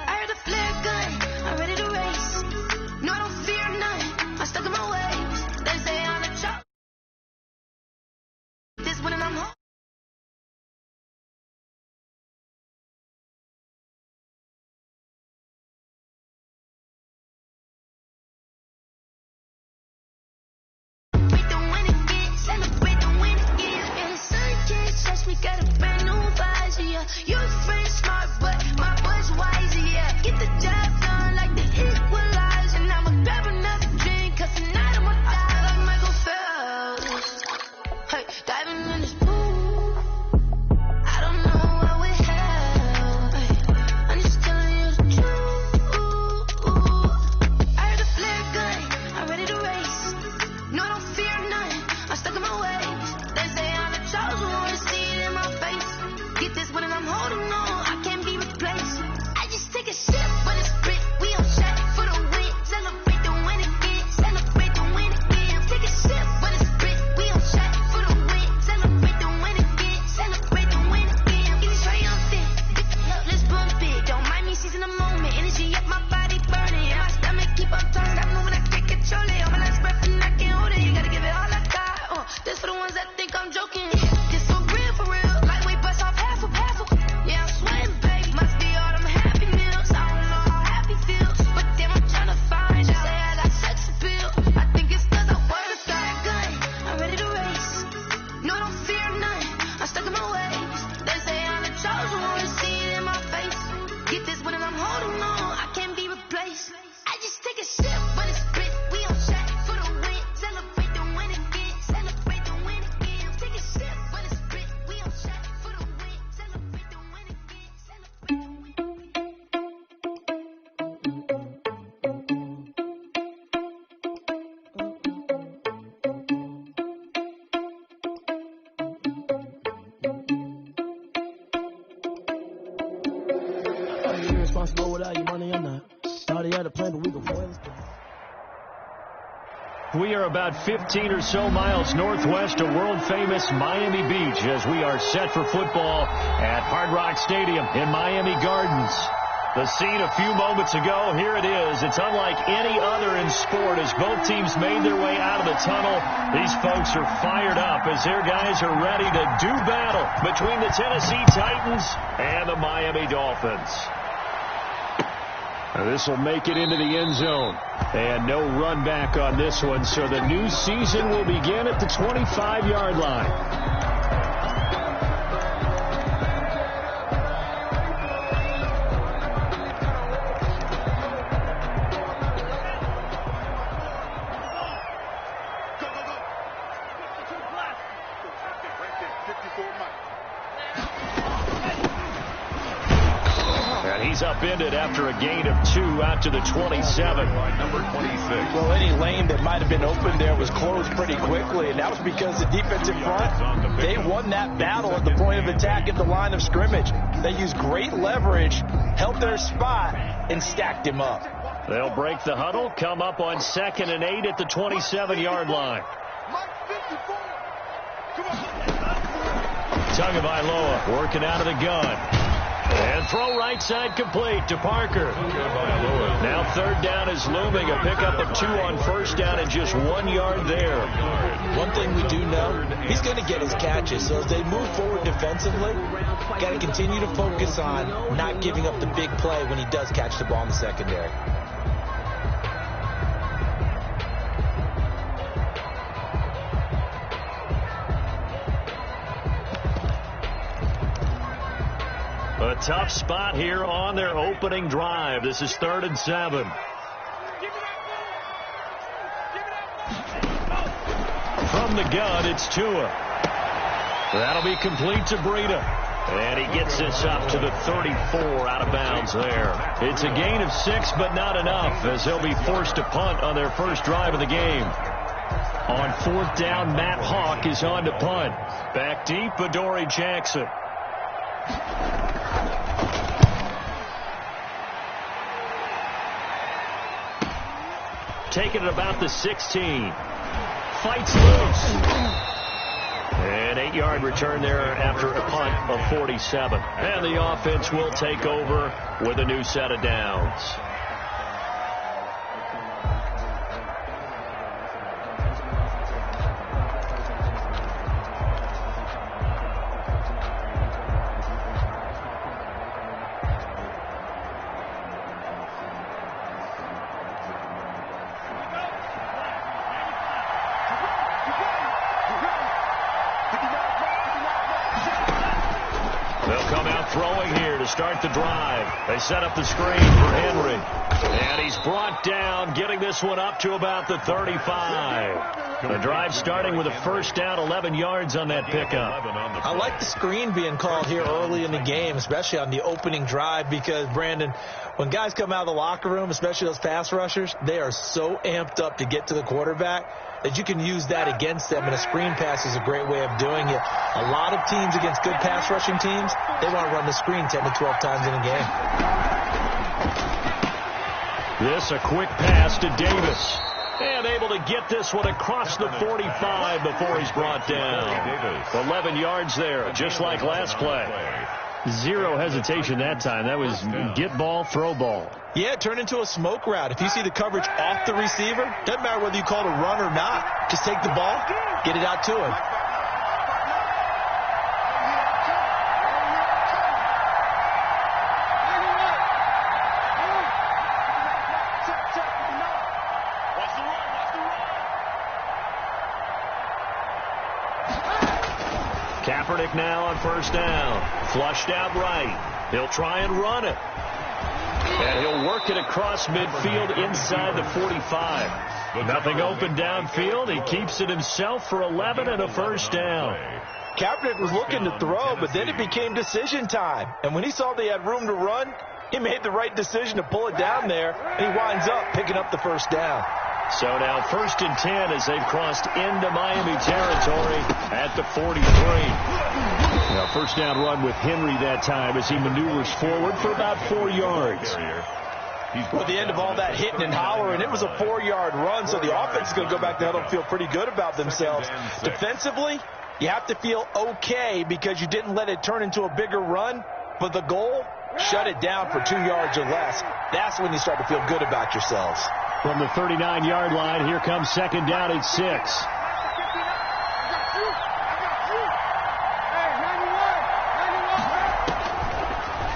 I heard a flare gun, I'm ready to race. No, I don't fear none, I'm stuck in my ways. They say I'm a chop. This when I'm home. Celebrate the win again. And the sun can't touch me, got a brand new visor, yeah. You're a friend smart, but my boy's wiser, yeah. Get the job done like the equalizer. Now I'ma grab another drink, cause tonight I'ma die like Michael Phelps. Hey, diving in this pool, I don't know what we have. Hey, I'm just telling you the truth. I heard a flare gun, I'm ready to race. No, I don't fear none, I'm stuck in my ways. They say I'm the chosen one, see it in my face. Get this when I'm holding on, I can't be replaced. I just take a sip, but it's sprit, we on shot for the win. Celebrate the win again, celebrate the win again. Take a sip, but it's sprit, we on shot for the win. Celebrate the win again, celebrate the win again. Get this triumphant, let's bump it. Don't mind me seizing the moment, energy up my body burning. My stomach keep on turning, I'm moving, I can't control it. On my last breath and I can't hold it. You gotta give it all I got. This for the ones that think I'm joking. This for real, lightweight bust off half of. Yeah, I'm sweating, baby. Must be all them happy meals. I don't know how happy feels, but damn, I'm trying to find out. Say I got sex appeal. I think it's cause I wear the flag gun. I'm ready to race. No, I don't fear none. I'm stuck in my ways. They say I'm the chosen one, see it in my face. Get this when I'm holding on, I can't be replaced. I just take a sip, but it's split. We on shot for the win. Celebrate the win again. Celebrate the win again. Take a sip, but it's split. We on shot for the win. Celebrate the win again. Celebrate the win. Are you irresponsible without your money or not? Already had a plan, but we gon' foil this plan. We are about 15 or so miles northwest of world-famous Miami Beach as we are set for football at Hard Rock Stadium in Miami Gardens. The scene a few moments ago, here it is. It's unlike any other in sport as both teams made their way out of the tunnel. These folks are fired up as their guys are ready to do battle between the Tennessee Titans and the Miami Dolphins. This will make it into the end zone. And no run back on this one, so the new season will begin at the 25-yard line. He's upended after a gain of 2 out to the 27. Number 26. Well, any lane that might have been open there was closed pretty quickly, and that was because the defensive front, they won that battle at the point of attack at the line of scrimmage. They used great leverage, held their spot, and stacked him up. They'll break the huddle, come up on 2nd and 8 at the 27-yard line. Tagovailoa working out of the gun. And throw right side complete to Parker. Now 3rd down is looming. A pickup of 2 on 1st down and just 1 yard there. One thing we do know, he's going to get his catches. So as they move forward defensively, got to continue to focus on not giving up the big play when he does catch the ball in the secondary. A tough spot here on their opening drive. This is 3rd and 7. From the gun, it's Tua. That'll be complete to Breida. And he gets this up to the 34 out of bounds there. It's a gain of 6, but not enough as they'll be forced to punt on their first drive of the game. On 4th down, Matt Hawk is on to punt. Back deep, Adoree Jackson. Taking it about the 16. Fights loose. An 8-yard return there after a punt of 47. And the offense will take over with a new set of downs. Start the drive. They set up the screen for Henry. And he's brought down, getting this one up to about the 35. The drive starting with a 1st down, 11 yards on that pickup. I like the screen being called here early in the game, especially on the opening drive, because, Brandon, when guys come out of the locker room, especially those pass rushers, they are so amped up to get to the quarterback that you can use that against them, and a screen pass is a great way of doing it. A lot of teams against good pass rushing teams, they want to run the screen 10 to 12 times in a game. This a quick pass to Davis. And able to get this one across the 45 before he's brought down. 11 yards there, just like last play. Zero hesitation that time. That was get ball, throw ball. Yeah, it turned into a smoke route. If you see the coverage off the receiver, doesn't matter whether you call it a run or not. Just take the ball, get it out to him. Kaepernick now on 1st down. Flushed out right. He'll try and run it. And he'll work it across midfield inside the 45. Nothing open downfield. He keeps it himself for 11 and a 1st down. Kaepernick was looking to throw, but then it became decision time. And when he saw they had room to run, he made the right decision to pull it down there, and he winds up picking up the 1st down. So now 1st and 10 as they've crossed into Miami territory at the 43. Now 1st down run with Henry that time as he maneuvers forward for about 4 yards. With the end of all that hitting and hollering, it was a 4-yard run, so the offense is going to go back to huddle and feel pretty good about themselves. Defensively, you have to feel okay because you didn't let it turn into a bigger run, but the goal, shut it down for 2 yards or less. That's when you start to feel good about yourselves. From the 39-yard line, here comes second down at 6.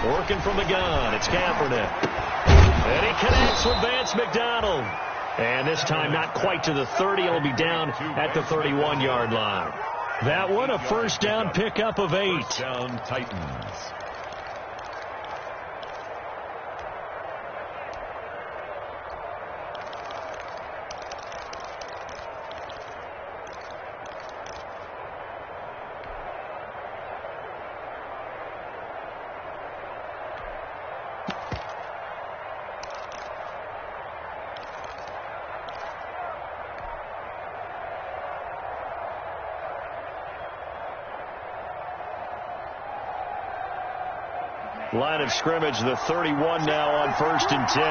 Working from the gun, it's Kaepernick. And he connects with Vance McDonald. And this time not quite to the 30. It'll be down at the 31-yard line. That one, a first down pickup of 8. First down Titans. Line of scrimmage, the 31 now on 1st and 10.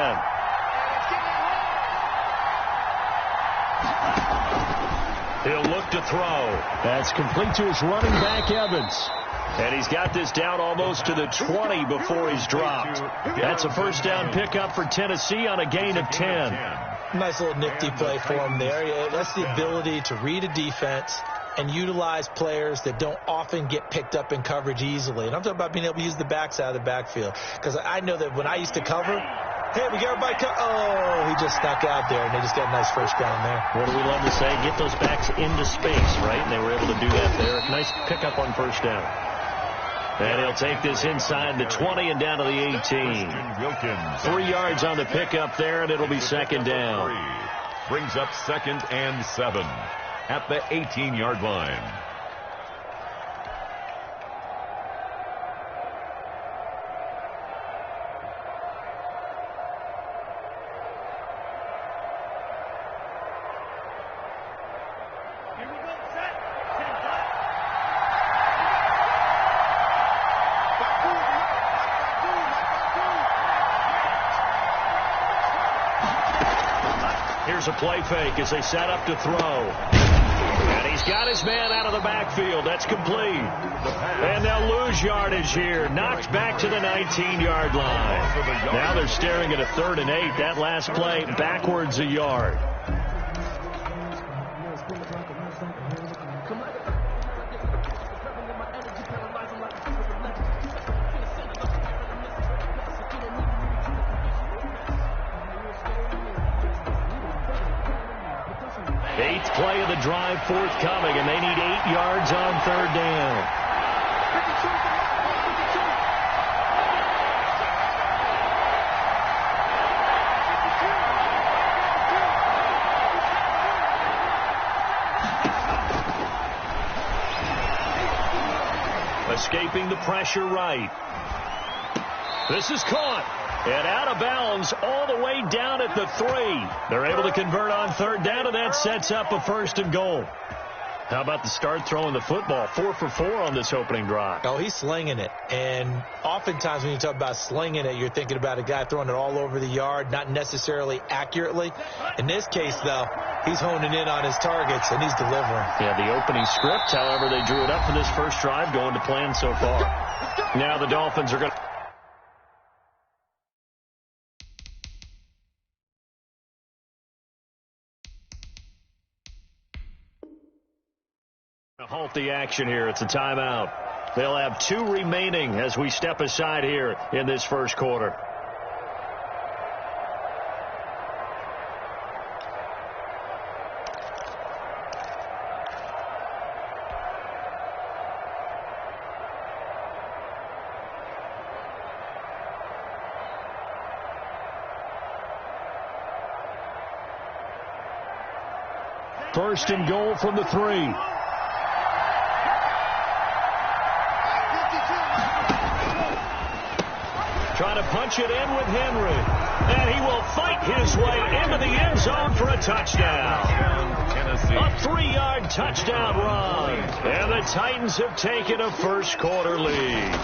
He'll look to throw. That's complete to his running back, Evans. And he's got this down almost to the 20 before he's dropped. That's a first down pickup for Tennessee on a gain of 10. Nice little nifty play for him there. That's the ability to read a defense and utilize players that don't often get picked up in coverage easily. And I'm talking about being able to use the backside of the backfield. Because I know that when I used to cover, hey, we got everybody oh, he just snuck out there, and they just got a nice first down there. What do we love to say? Get those backs into space, right? And they were able to do that there. Nice pickup on first down. And he'll take this inside the 20 and down to the 18. 3 yards on the pickup there, and it'll be second down. Brings up 2nd and 7 at the 18-yard line. Here's a play fake as they set up to throw. And he's got his man out of the backfield. That's complete. And they'll lose yardage here. Knocked back to the 19-yard line. Now they're staring at a 3rd and 8. That last play backwards a yard. Eighth play of the drive forthcoming, and they need 8 yards on 3rd down. Escaping the pressure right. This is caught. And out of bounds all the way down at the 3. They're able to convert on 3rd down, and that sets up a 1st and goal. How about the start throwing the football? 4 for 4 on this opening drive. Oh, he's slinging it. And oftentimes when you talk about slinging it, you're thinking about a guy throwing it all over the yard, not necessarily accurately. In this case, though, he's honing in on his targets, and he's delivering. Yeah, the opening script, however, they drew it up for this first drive, going to plan so far. Now the Dolphins are going to halt the action here. It's a timeout. They'll have 2 remaining as we step aside here in this first quarter. First and goal from the 3. Trying to punch it in with Henry. And he will fight his way into the end zone for a touchdown. A 3-yard touchdown run. And the Titans have taken a first quarter lead.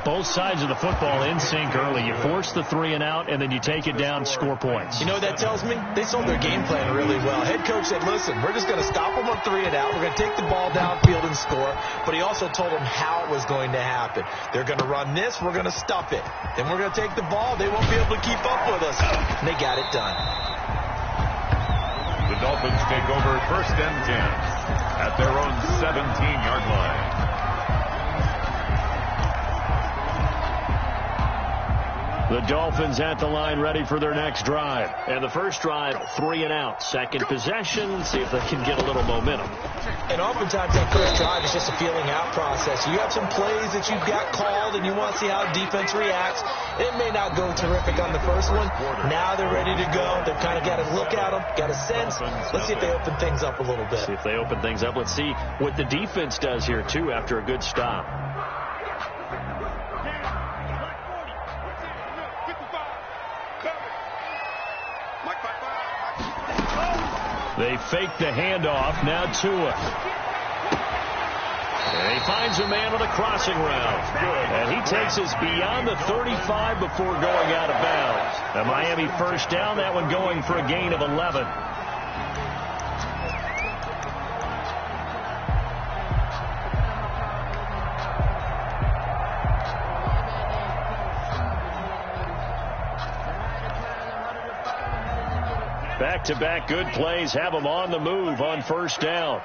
Both sides of the football in sync early. You force the 3 and out, and then you take it down, score points. You know what that tells me? They sold their game plan really well. Head coach said, listen, we're just going to stop them on 3 and out. We're going to take the ball downfield and score. But he also told them how it was going to happen. They're going to run this. We're going to stuff it. Then we're going to take the ball. They won't be able to keep up with us. And they got it done. The Dolphins take over 1st and 10 at their own 17-yard line. The Dolphins at the line ready for their next drive. And the first drive, 3 and out. Second possession, see if they can get a little momentum. And oftentimes that first drive is just a feeling out process. You have some plays that you've got called and you want to see how defense reacts. It may not go terrific on the first one. Now they're ready to go. They've kind of got to look at them, got a sense. Let's see if they open things up a little bit. See if they open things up. Let's see what the defense does here, too, after a good stop. They fake the handoff. Now Tua. And he finds a man on the crossing route. And he takes us beyond the 35 before going out of bounds. A Miami first down, that one going for a gain of 11. Back-to-back good plays have them on the move on first down.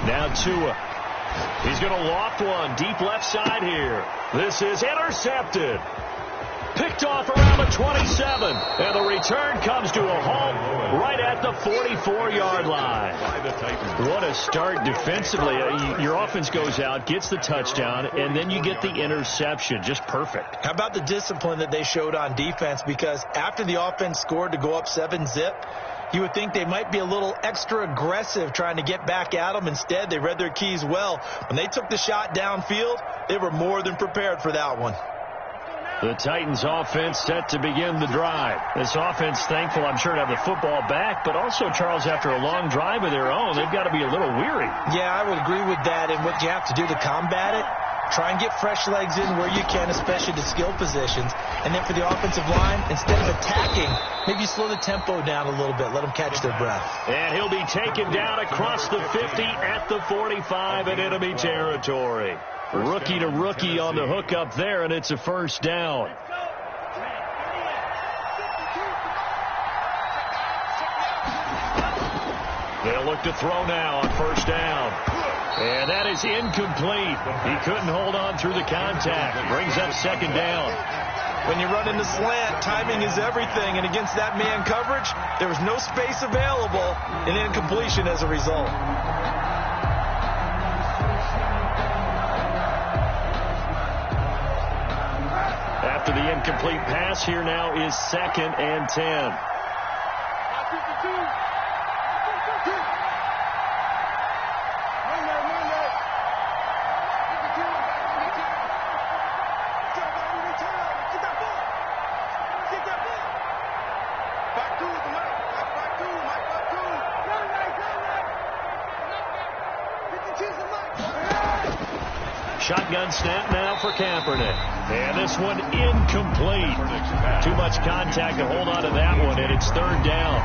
Now Tua. He's going to loft one deep left side here. This is intercepted. Picked off around the 27. And the return comes to a halt right at the 44-yard line. What a start defensively. Your offense goes out, gets the touchdown, and then you get the interception. Just perfect. How about the discipline that they showed on defense? Because after the offense scored to go up 7-zip, you would think they might be a little extra aggressive trying to get back at them. Instead, they read their keys well. When they took the shot downfield, they were more than prepared for that one. The Titans offense set to begin the drive. This offense thankful, I'm sure, to have the football back, but also, Charles, after a long drive of their own, they've got to be a little weary. Yeah, I would agree with that. And what you have to do to combat it, try and get fresh legs in where you can, especially the skill positions. And then for the offensive line, instead of attacking, maybe slow the tempo down a little bit. Let them catch their breath. And he'll be taken down across the 50 at the 45 in enemy territory. Rookie to rookie on the hook up there, and it's a first down. They'll look to throw now on first down. And that is incomplete. He couldn't hold on through the contact. Brings up second down. When you run in the slant, timing is everything. And against that man coverage, there was no space available, and incompletion as a result. After the incomplete pass, here now is 2nd and 10. Shotgun snap now for Kaepernick. And this one incomplete. Too much contact to hold on to that one, and it's third down.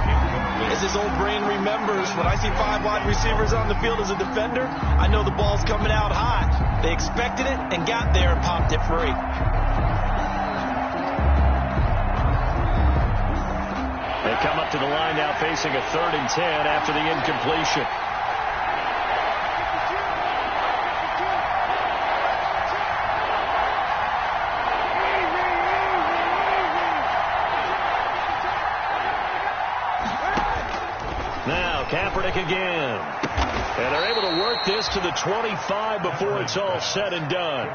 As his old brain remembers, when I see 5 wide receivers on the field as a defender, I know the ball's coming out hot. They expected it and got there and popped it free. They come up to the line now facing a 3rd and 10 after the incompletion. Kaepernick again. And they're able to work this to the 25 before it's all said and done.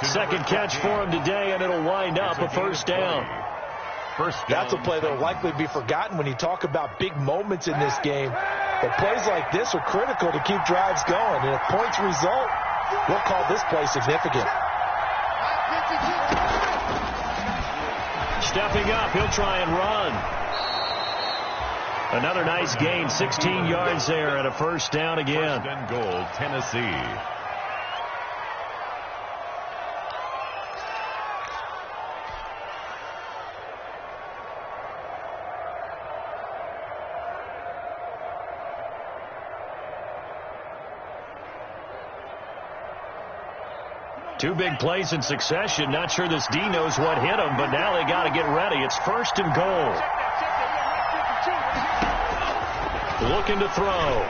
Second catch for him today, and it'll wind up a first down. That's a play that will likely be forgotten when you talk about big moments in this game. But plays like this are critical to keep drives going. And if points result, we'll call this play significant. Stepping up, he'll try and run. Another nice gain, 16 yards there, and a first down again. First and goal, Tennessee. Two big plays in succession. Not sure this D knows what hit him, but now they got to get ready. It's first and goal. Looking to throw.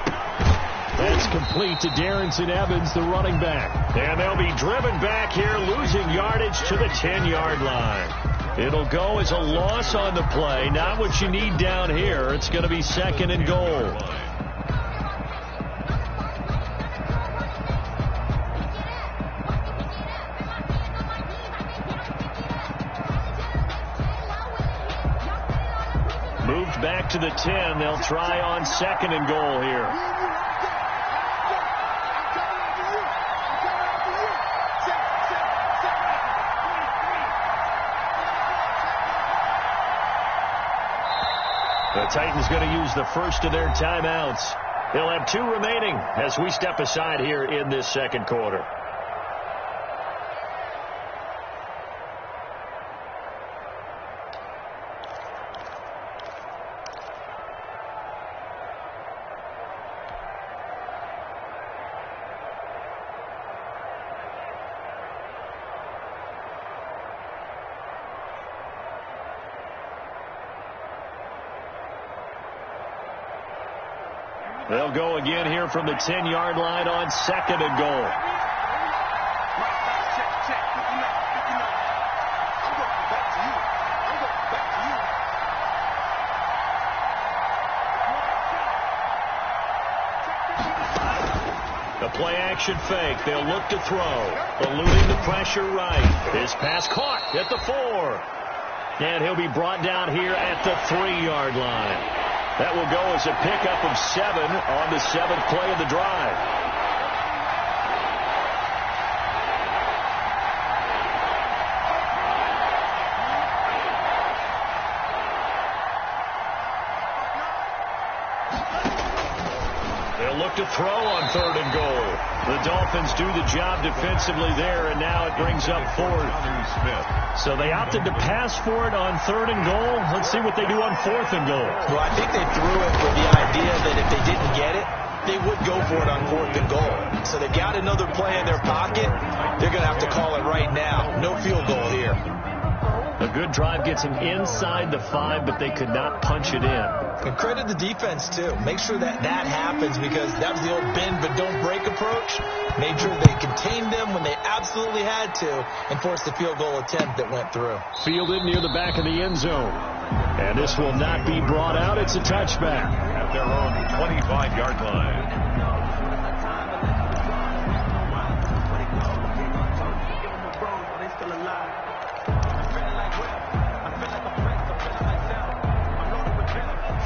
That's complete to Darrington Evans, the running back. And they'll be driven back here, losing yardage to the 10-yard line. It'll go as a loss on the play. Not what you need down here. It's going to be second and goal. Moved back to the 10. They'll try on second and goal here. The Titans going to use the first of their timeouts. They'll have two remaining as we step aside here in this second quarter. They'll go again here from the 10-yard line on second and goal. The play-action fake. They'll look to throw. Eluding the pressure right. His pass caught at the 4. And he'll be brought down here at the 3-yard line. That will go as a pickup of 7 on the 7th play of the drive. They'll look to throw on third and goal. The Dolphins do the job defensively there, and now it brings up fourth. So they opted to pass for it on third and goal. Let's see what they do on fourth and goal. Well, I think they threw it with the idea that if they didn't get it, they would go for it on fourth and goal. So they got another play in their pocket. They're going to have to call it right now. No field goal here. A good drive gets them inside the 5, but they could not punch it in. And credit the defense, too. Make sure that happens, because that was the old bend but don't break approach. Made sure they contained them when they absolutely had to and forced the field goal attempt that went through. Fielded near the back of the end zone. And this will not be brought out. It's a touchback. At their own 25-yard line.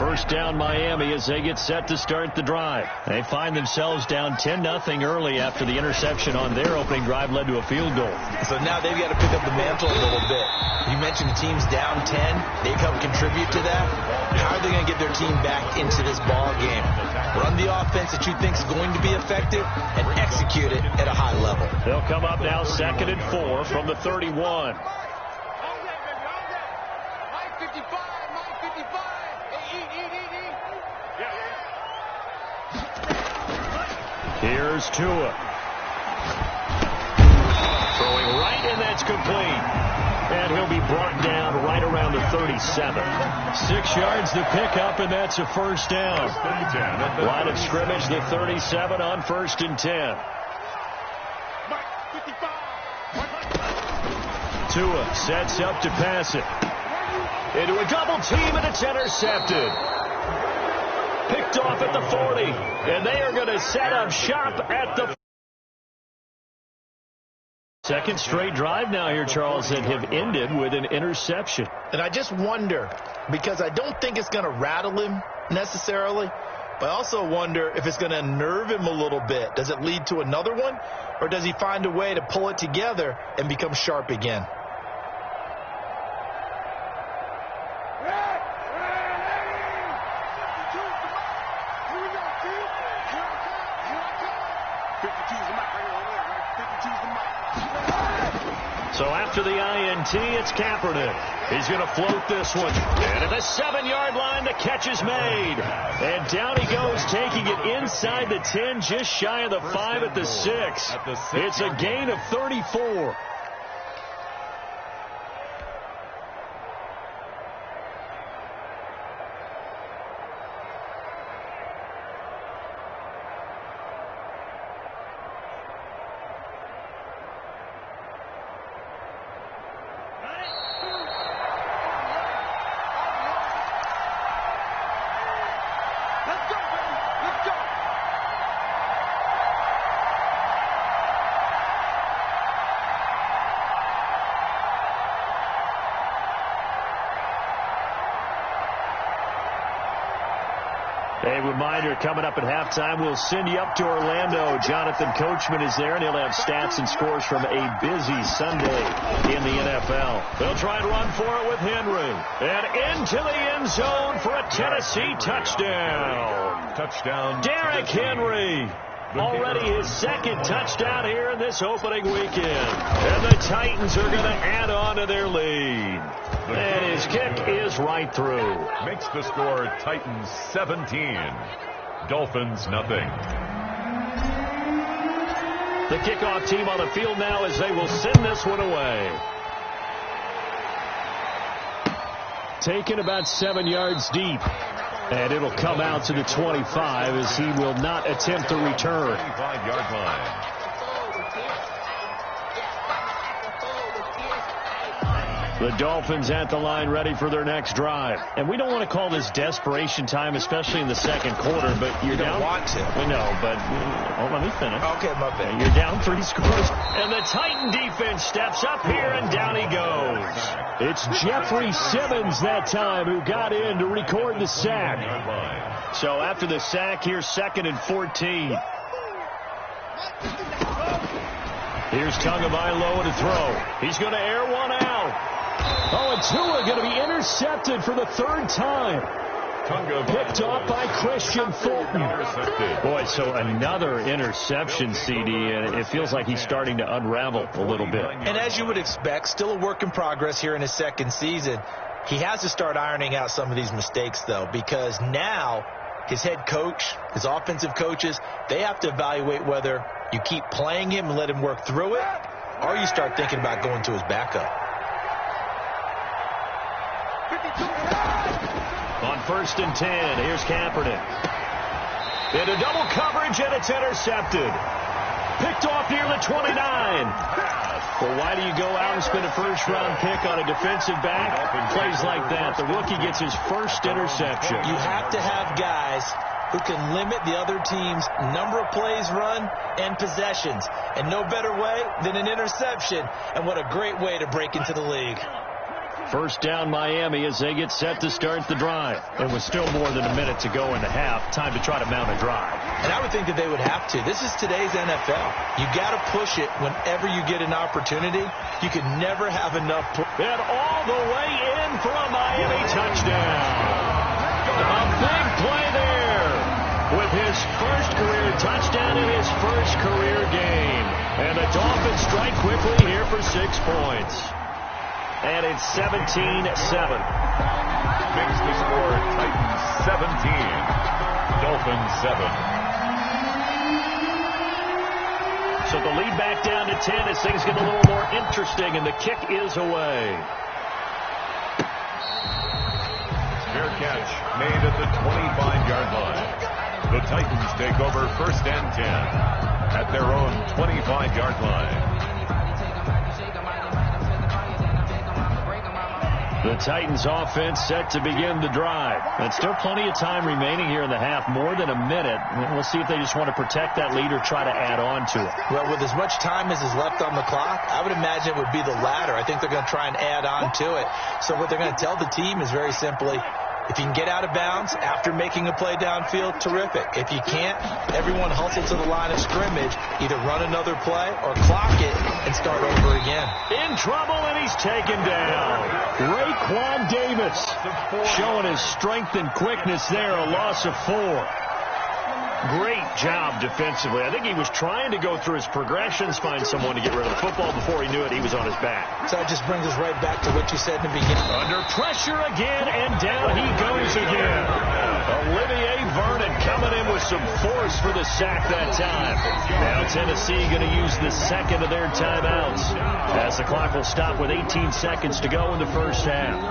First down Miami as they get set to start the drive. They find themselves down 10-0 early after the interception on their opening drive led to a field goal. So now they've got to pick up the mantle a little bit. You mentioned the team's down 10. They've helped contribute to that. How are they going to get their team back into this ball game? Run the offense that you think is going to be effective and execute it at a high level. They'll come up now second and 4 from the 31. Here's Tua. Throwing right, and that's complete. And he'll be brought down right around the 37. 6 yards to pick up, and that's a first down. Line of scrimmage, the 37 on first and 10. Tua sets up to pass it. Into a double team, and it's intercepted. Picked off at the 40, and they are going to set up shop at the second straight drive now here, Charles, that have ended with an interception. And I just wonder, because I don't think it's going to rattle him necessarily, but I also wonder if it's going to unnerve him a little bit. Does it lead to another one, or does he find a way to pull it together and become sharp again? So after the INT, it's Kaepernick. He's going to float this one. And at the 7-yard line, the catch is made. And down he goes, taking it inside the 10, just shy of the 5 at the 6. It's a gain of 34. A reminder, coming up at halftime, we'll send you up to Orlando. Jonathan Coachman is there, and he'll have stats and scores from a busy Sunday in the NFL. They'll try and run for it with Henry. And into the end zone for a Tennessee touchdown. Touchdown. Derrick Henry. Already his second touchdown here in this opening weekend. And the Titans are going to add on to their lead. And his kick is right through. Makes the score Titans 17. Dolphins nothing. The kickoff team on the field now as they will send this one away. Taken about 7 yards deep. And it'll come out to the 25 as he will not attempt to return. 25-yard line. The Dolphins at the line ready for their next drive. And we don't want to call this desperation time, especially in the second quarter, but you're down. You don't want to. I know, but let me finish. Okay, my bad. You're down 3 scores. And the Titan defense steps up here, and down he goes. It's Jeffrey Simmons that time who got in to record the sack. So after the sack, here's 2nd and 14. Here's Tagovailoa to throw. He's going to air one out. Oh, and Tua going to be intercepted for the 3rd time. Picked off by Christian Fulton. Boy, so another interception, CD, and it feels like he's starting to unravel a little bit. And as you would expect, still a work in progress here in his second season. He has to start ironing out some of these mistakes, though, because now his head coach, his offensive coaches, they have to evaluate whether you keep playing him and let him work through it, or you start thinking about going to his backup. On 1st and 10, here's Kaepernick. Into double coverage, and it's intercepted. Picked off near the 29. Well, why do you go out and spend a first-round pick on a defensive back? Plays like that. The rookie gets his first interception. You have to have guys who can limit the other team's number of plays run and possessions. And no better way than an interception. And what a great way to break into the league. First down Miami as they get set to start the drive. It was still more than a minute to go in the half. Time to try to mount a drive. And I would think that they would have to. This is today's NFL. You got to push it whenever you get an opportunity. You can never have enough. And all the way in for a Miami touchdown. A big play there with his first career touchdown in his first career game. And the Dolphins strike quickly here for 6 points. And it's 17-7. Makes the score Titans 17. Dolphins 7. So the lead back down to 10 as things get a little more interesting, and the kick is away. Fair catch made at the 25-yard line. The Titans take over 1st and 10 at their own 25-yard line. The Titans offense set to begin the drive. And still plenty of time remaining here in the half, more than a minute. We'll see if they just want to protect that lead or try to add on to it. Well, with as much time as is left on the clock, I would imagine it would be the latter. I think they're going to try and add on to it. So what they're going to tell the team is very simply, if you can get out of bounds after making a play downfield, terrific. If you can't, everyone hustle to the line of scrimmage, either run another play or clock it and start over again. In trouble, and he's taken down. Raekwon Davis showing his strength and quickness there, a loss of 4. Great job defensively. I think he was trying to go through his progressions, find someone to get rid of the football. Before he knew it, he was on his back. So that just brings us right back to what you said in the beginning. Under pressure again, and down he goes again. Olivier Vernon coming in with some force for the sack that time. Now Tennessee going to use the second of their timeouts, as the clock will stop with 18 seconds to go in the first half.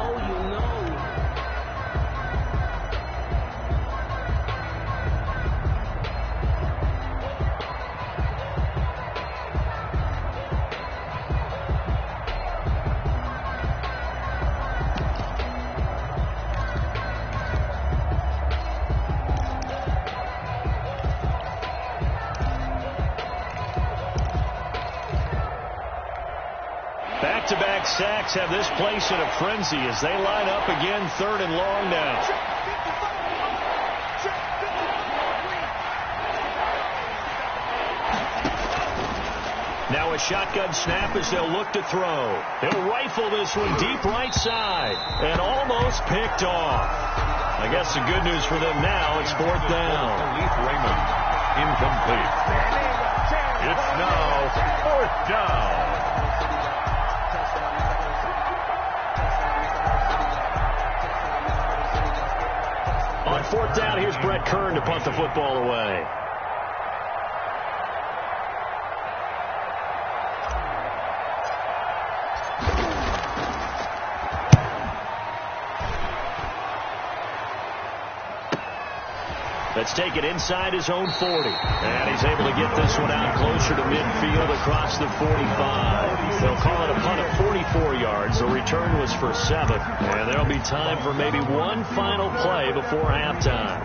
Back-to-back sacks have this place in a frenzy as they line up again, 3rd and long now. Now a shotgun snap as they'll look to throw. He'll rifle this one deep right side and almost picked off. I guess the good news for them now, it's 4th down. Leaf Raymond, incomplete. It's now 4th down. On 4th down, here's Brett Kern to punt the football away. Let's take it inside his own 40. And he's able to get this one out closer to midfield across the 45. They'll call it a punt of 44 yards. The return was for 7. And there'll be time for maybe one final play before halftime.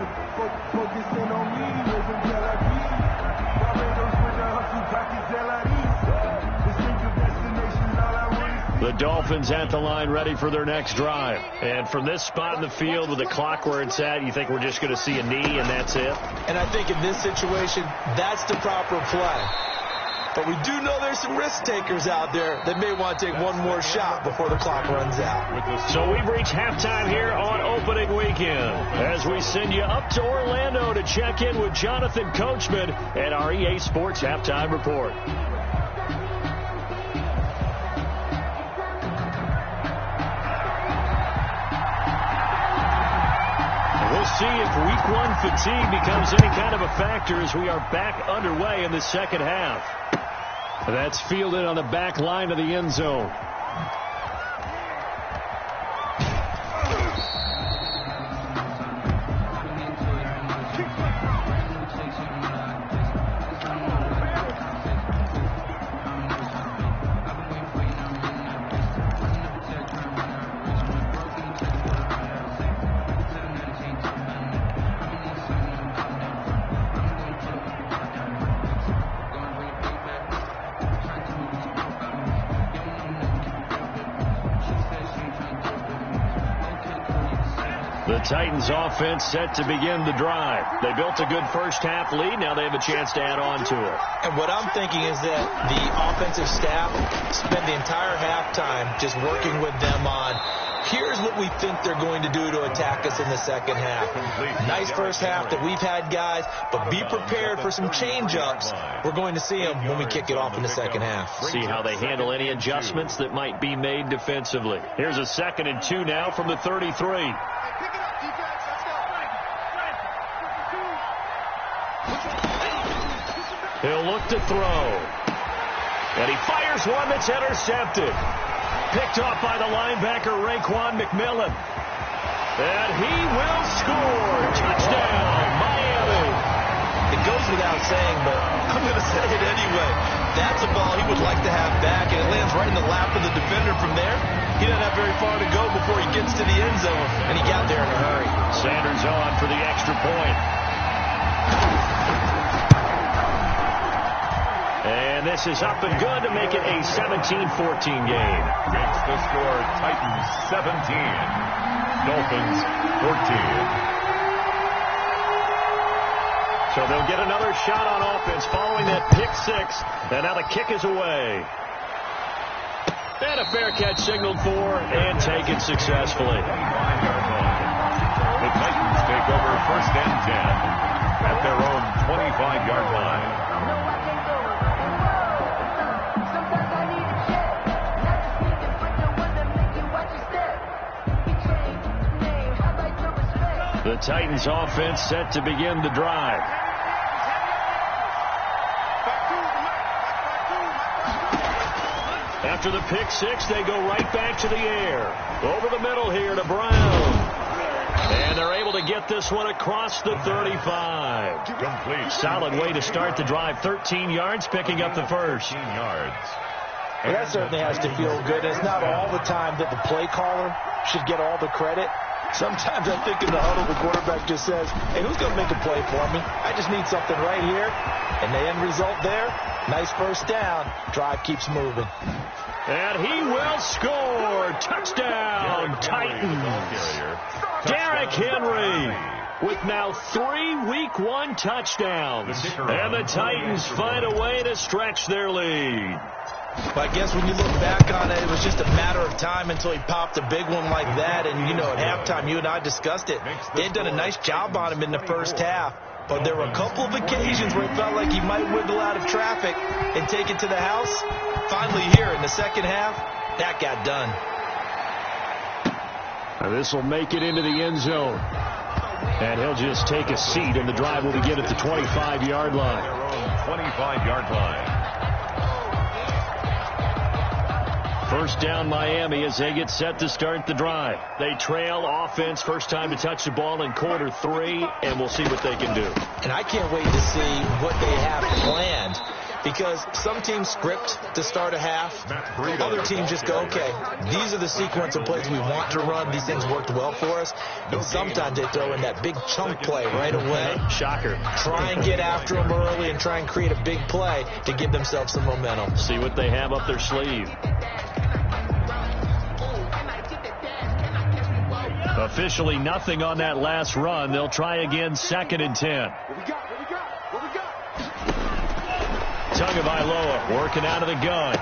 The Dolphins at the line ready for their next drive. And from this spot in the field with the clock where it's at, you think we're just going to see a knee and that's it? And I think in this situation, that's the proper play. But we do know there's some risk takers out there that may want to take one more shot before the clock runs out. So we've reached halftime here on opening weekend as we send you up to Orlando to check in with Jonathan Coachman and our EA Sports Halftime Report. See if week 1 fatigue becomes any kind of a factor as we are back underway in the second half. That's fielded on the back line of the end zone. The Titans offense set to begin the drive. They built a good first half lead. Now they have a chance to add on to it. And what I'm thinking is that the offensive staff spend the entire halftime just working with them on, here's what we think they're going to do to attack us in the second half. Nice first half that we've had, guys, but be prepared for some change-ups. We're going to see them when we kick it off in the second half. See how they handle any adjustments that might be made defensively. Here's a 2nd and 2 now from the 33. He'll look to throw. And he fires one that's intercepted. Picked off by the linebacker, Raekwon McMillan. And he will score. Touchdown, Miami. It goes without saying, but I'm going to say it anyway. That's a ball he would like to have back, and it lands right in the lap of the defender from there. He doesn't have very far to go before he gets to the end zone, and he got there in a hurry. Sanders on for the extra point. And this is up and good to make it a 17-14 game. Makes the score Titans 17, Dolphins 14. So they'll get another shot on offense following that pick 6. And now the kick is away. And a fair catch signaled for and taken successfully. The Titans take over 1st and 10 at their own The Titans offense set to begin the drive. After the pick six, they go right back to the air. Over the middle here to Brown. And they're able to get this one across the 35. Complete. Solid way to start the drive. 13 yards, picking up the first. 13 yards. Well, that certainly has to feel good. It's not all the time that the play caller should get all the credit. Sometimes I think in the huddle, the quarterback just says, hey, who's going to make a play for me? I just need something right here. And the end result there, nice first down. Drive keeps moving. And he will score. Touchdown, Titans. Derrick Henry with now 3 Week 1 touchdowns. And the Titans find a way to stretch their lead. But I guess when you look back on it, it was just a matter of time until he popped a big one like that. And, you know, at halftime, you and I discussed it. They had done a nice job on him in the first half. But there were a couple of occasions where it felt like he might wiggle out of traffic and take it to the house. Finally here in the second half, that got done. This will make it into the end zone. And he'll just take a seat, and the drive will begin at the 25-yard line. Their own 25-yard line. First down, Miami, as they get set to start the drive. They trail offense, first time to touch the ball in quarter 3, and we'll see what they can do. And I can't wait to see what they have planned, because some teams script to start a half. Other teams just go, okay, these are the sequence of plays we want to run. These things worked well for us. And sometimes they throw in that big chunk play right away. Shocker. Try and get after them early and try and create a big play to give themselves some momentum. See what they have up their sleeve. Officially nothing on that last run. They'll try again, 2nd and 10. Tagovailoa working out of the gun.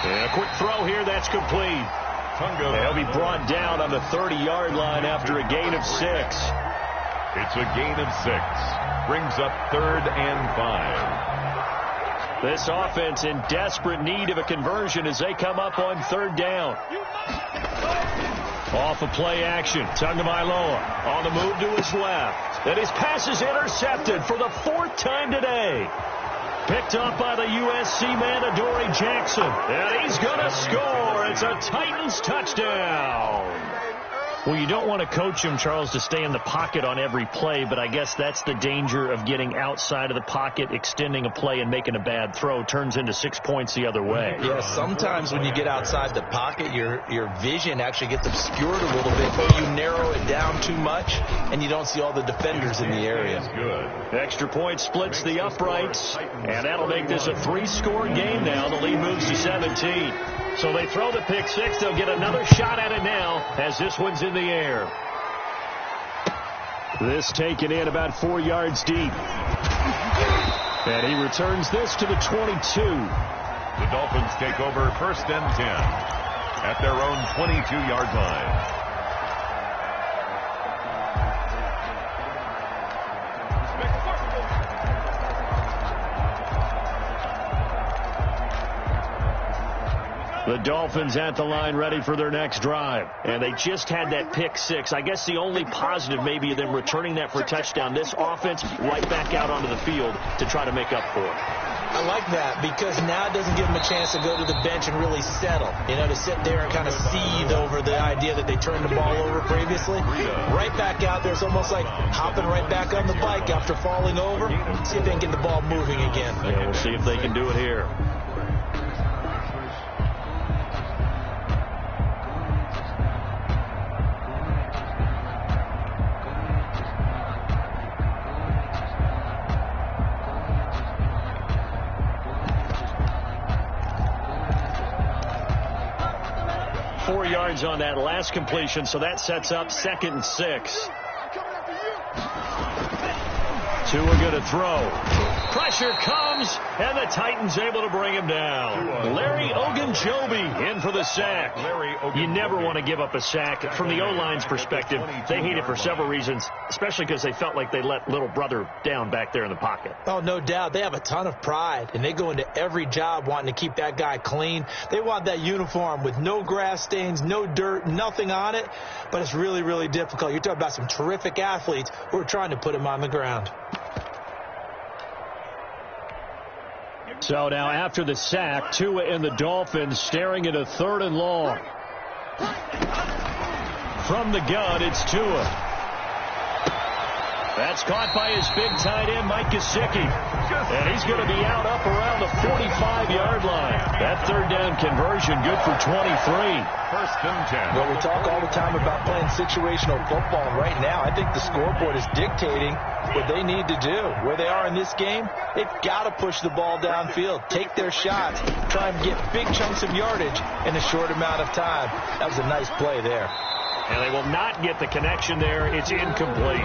And a quick throw here, that's complete. He'll be brought down on the 30-yard line after a gain of 6. It's a gain of 6. Brings up 3rd and 5. This offense in desperate need of a conversion as they come up on 3rd down. Off of play action, Tagovailoa on the move to his left. And his pass is intercepted for the 4th time today. Picked up by the USC man, Adoree Jackson. And he's going to score. It's a Titans touchdown. Well, you don't want to coach him, Charles, to stay in the pocket on every play, but I guess that's the danger of getting outside of the pocket, extending a play, and making a bad throw. Turns into 6 points the other way. Yeah, sometimes when you get outside the pocket, your vision actually gets obscured a little bit, or you narrow it down too much, and you don't see all the defenders in the area. Good. Extra point splits the uprights, and that'll make this a 3-score game now. The lead moves to 17. So they throw the pick 6. They'll get another shot at it now as this one's in the air. This taken in about 4 yards deep. And he returns this to the 22. The Dolphins take over 1st and 10 at their own 22-yard line. The Dolphins at the line ready for their next drive. And they just had that pick 6. I guess the only positive maybe of them returning that for a touchdown. This offense right back out onto the field to try to make up for it. I like that because now it doesn't give them a chance to go to the bench and really settle. You know, to sit there and kind of seethe over the idea that they turned the ball over previously. Right back out there. It's almost like hopping right back on the bike after falling over. See if they can get the ball moving again. Yeah, we'll see if they can do it here. Yards on that last completion, so that sets up 2nd and 6. Tua going to throw. Pressure comes, and the Titans able to bring him down. Larry Ogunjobi in for the sack. You never want to give up a sack. From the O-line's perspective, they hate it for several reasons, especially because they felt like they let little brother down back there in the pocket. Oh, no doubt. They have a ton of pride, and they go into every job wanting to keep that guy clean. They want that uniform with no grass stains, no dirt, nothing on it, but it's really, really difficult. You're talking about some terrific athletes who are trying to put him on the ground. So now after the sack, Tua and the Dolphins staring at a 3rd and long. From the gun, it's Tua. That's caught by his big tight end, Mike Gesicki. And he's going to be out up around the 45-yard line. That 3rd down conversion good for 23. 1st and 10. Well, we talk all the time about playing situational football. And right now, I think the scoreboard is dictating what they need to do. Where they are in this game, they've got to push the ball downfield, take their shots, try and get big chunks of yardage in a short amount of time. That was a nice play there. And they will not get the connection there. It's incomplete.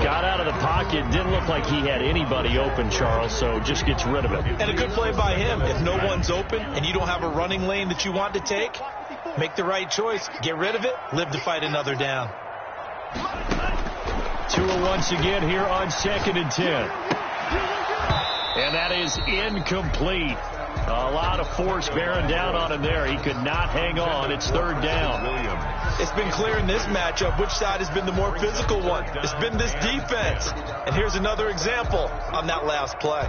Got out of the pocket. Didn't look like he had anybody open, Charles, so just gets rid of it. And a good play by him. If no one's open and you don't have a running lane that you want to take, make the right choice. Get rid of it. Live to fight another down. Tua once again here on 2nd and 10. And that is incomplete. A lot of force bearing down on him there. He could not hang on. It's 3rd down. It's been clear in this matchup which side has been the more physical one. It's been this defense. And here's another example on that last play.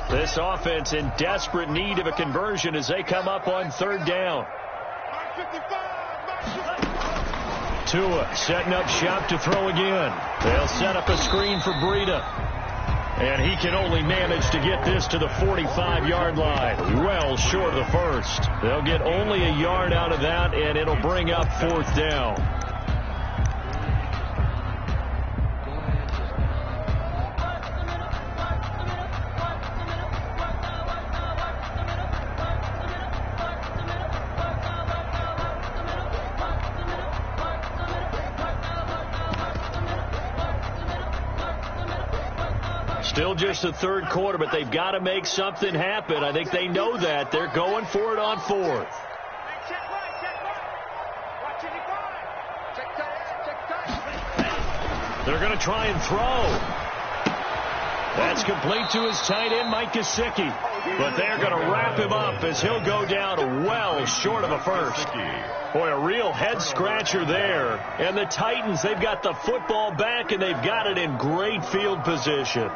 This offense in desperate need of a conversion as they come up on 3rd down. Tua setting up shop to throw again. They'll set up a screen for Breida. And he can only manage to get this to the 45-yard line. Well short of the 1st. They'll get only a yard out of that, and it'll bring up 4th down. Still just the 3rd quarter, but they've got to make something happen. I think they know that. They're going for it on 4th. They're going to try and throw. That's complete to his tight end, Mike Gesicki. But they're going to wrap him up as he'll go down well short of a 1st. Boy, a real head-scratcher there. And the Titans, they've got the football back, and they've got it in great field position.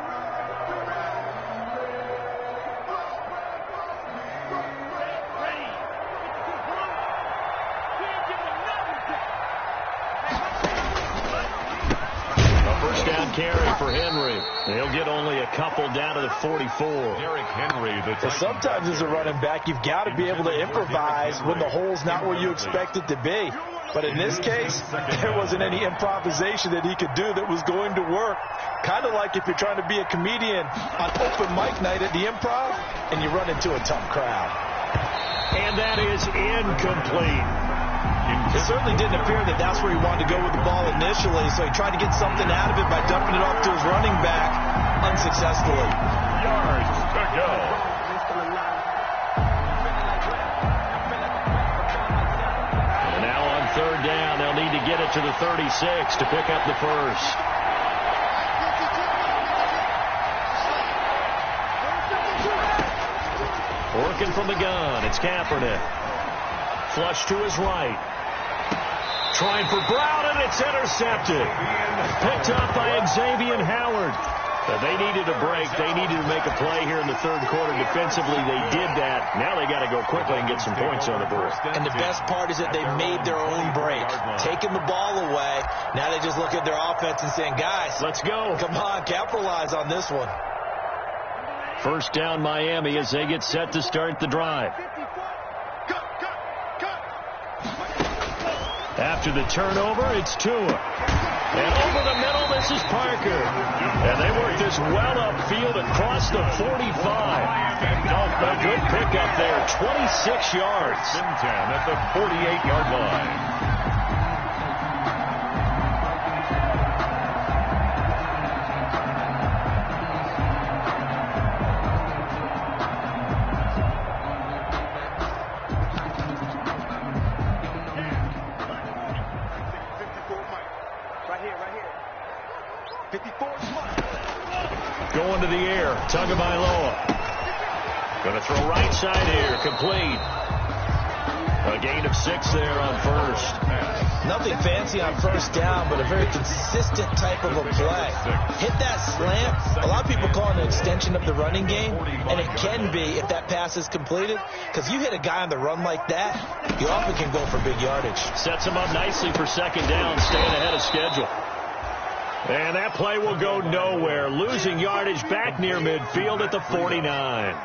Carry for Henry. He'll get only a couple down to the 44. Derrick Henry. Sometimes as a running back, you've got to be able to improvise when the hole's not where you expect it to be. But in this case, there wasn't any improvisation that he could do that was going to work. Kind of like if you're trying to be a comedian on open mic night at the Improv and you run into a tough crowd. And that is incomplete. It certainly didn't appear that that's where he wanted to go with the ball initially, so he tried to get something out of it by dumping it off to his running back unsuccessfully. Yards to go. And now on 3rd down, they'll need to get it to the 36 to pick up the 1st. Working from the gun, it's Kaepernick. Flush to his right. Trying for Brown, and it's intercepted. Picked up by Xavier Howard. But they needed a break. They needed to make a play here in the 3rd quarter. Defensively, they did that. Now they got to go quickly and get some points on the board. And the best part is that they made their own break. Taking the ball away. Now they just look at their offense and saying, guys, let's go. Come on, capitalize on this one. 1st down Miami as they get set to start the drive. After the turnover, it's Tua. And over the middle, this is Parker. And they work this well upfield across the 45. A good pickup there, 26 yards. At the 48-yard line. Going to the air. Tagovailoa. Going to throw right side here. Complete. A gain of 6 there on first. Nothing fancy on first down, but a very consistent type of a play. Hit that slant. A lot of people call it an extension of the running game, and it can be if that pass is completed, because you hit a guy on the run like that, you often can go for big yardage. Sets him up nicely for second down, staying ahead of schedule. And that play will go nowhere. Losing yardage back near midfield at the 49.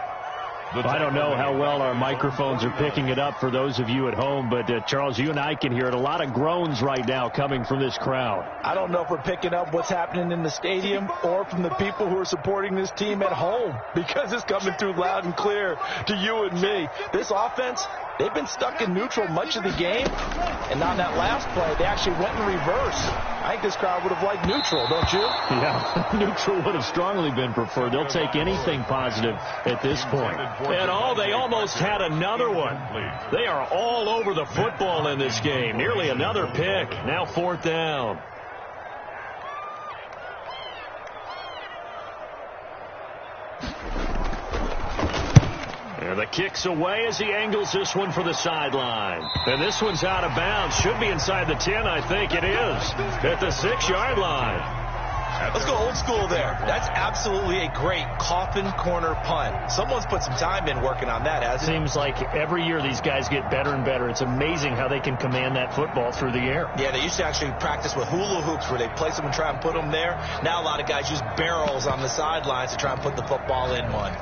I don't know how well our microphones are picking it up for those of you at home, but Charles, you and I can hear it. A lot of groans right now coming from this crowd. I don't know if we're picking up what's happening in the stadium or from the people who are supporting this team at home, because it's coming through loud and clear to you and me. This offense, they've been stuck in neutral much of the game, and on that last play, they actually went in reverse. I think this crowd would have liked neutral, don't you? Yeah, neutral would have strongly been preferred. They'll take anything positive at this point. And they almost had another one. They are all over the football in this game. Nearly another pick. Now 4th down. And the kick's away as he angles this one for the sideline. And this one's out of bounds. Should be inside the 10, I think it is. At the 6-yard line. Let's go old school there. That's absolutely a great coffin corner punt. Someone's put some time in working on that, hasn't it? Seems like every year these guys get better and better. It's amazing how they can command that football through the air. Yeah, they used to actually practice with hula hoops where they place them and try and put them there. Now a lot of guys use barrels on the sidelines to try and put the football in one.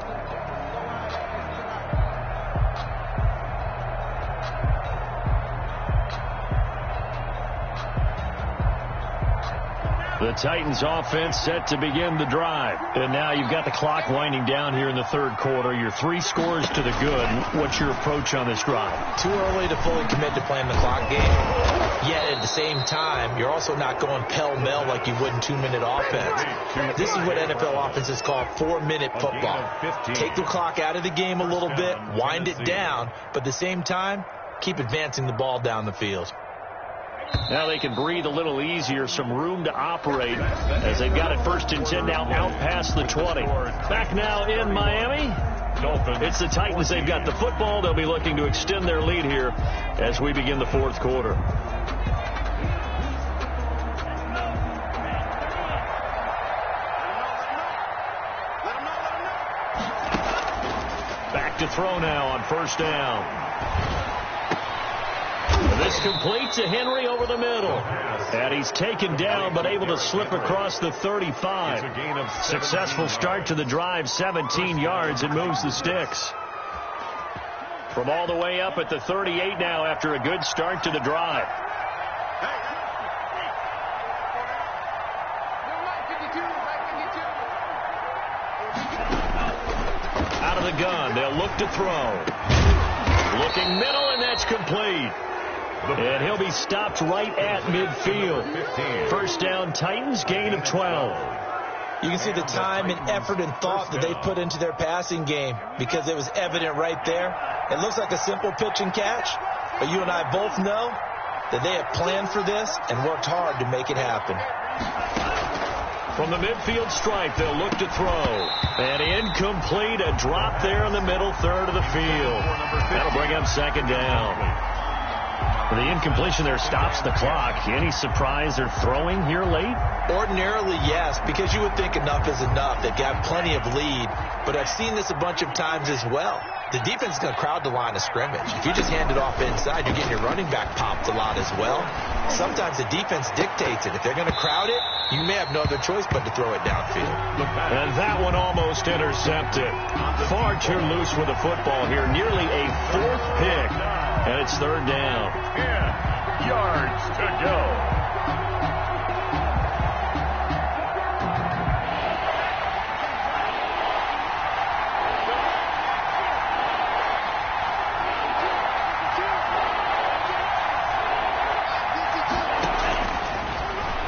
The Titans offense set to begin the drive. And now you've got the clock winding down here in the 3rd quarter. You're 3 scores to the good. What's your approach on this drive? Too early to fully commit to playing the clock game. Yet at the same time, you're also not going pell-mell like you would in 2-minute offense. This is what NFL offenses call 4-minute football. Take the clock out of the game a little bit, wind it down, but at the same time, keep advancing the ball down the field. Now they can breathe a little easier, some room to operate as they've got it 1st and 10 now out past the 20. Back now in Miami. It's the Titans. They've got the football. They'll be looking to extend their lead here as we begin the 4th quarter. Back to throw now on 1st down. This complete to Henry over the middle. And he's taken down but able to slip across the 35. Successful start to the drive, 17 yards, and moves the sticks. From all the way up at the 38 now after a good start to the drive. Out of the gun, they'll look to throw. Looking middle, and that's complete. And he'll be stopped right at midfield. 1st down, Titans, gain of 12. You can see the time and effort and thought that they put into their passing game because it was evident right there. It looks like a simple pitch and catch, but you and I both know that they have planned for this and worked hard to make it happen. From the midfield stripe, they'll look to throw. And incomplete, a drop there in the middle 3rd of the field. That'll bring up 2nd down. The incompletion there stops the clock. Any surprise they're throwing here late? Ordinarily, yes, because you would think enough is enough. They've got plenty of lead, but I've seen this a bunch of times as well. The defense is going to crowd the line of scrimmage. If you just hand it off inside, you're getting your running back popped a lot as well. Sometimes the defense dictates it. If they're going to crowd it, you may have no other choice but to throw it downfield. And that one almost intercepted. Far too loose with the football here. Nearly a 4th pick. And it's 3rd down. 10 yards to go.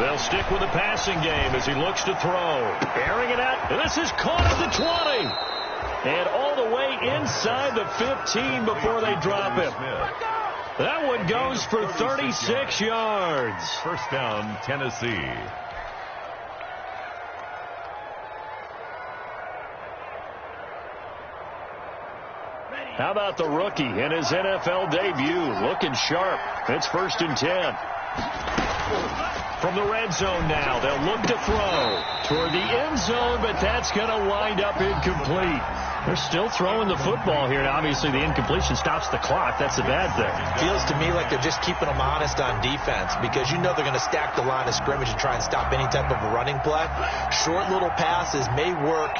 They'll stick with the passing game as he looks to throw. Airing it out. And this is caught at the 20. And all the way inside the 15 before they drop it. That one goes for 36 yards. 1st down, Tennessee. How about the rookie in his NFL debut? Looking sharp. It's 1st and 10. From the red zone now, they'll look to throw toward the end zone, but that's going to wind up incomplete. They're still throwing the football here. Now, obviously, the incompletion stops the clock. That's the bad thing. Feels to me like they're just keeping them honest on defense because you know they're going to stack the line of scrimmage and try and stop any type of a running play. Short little passes may work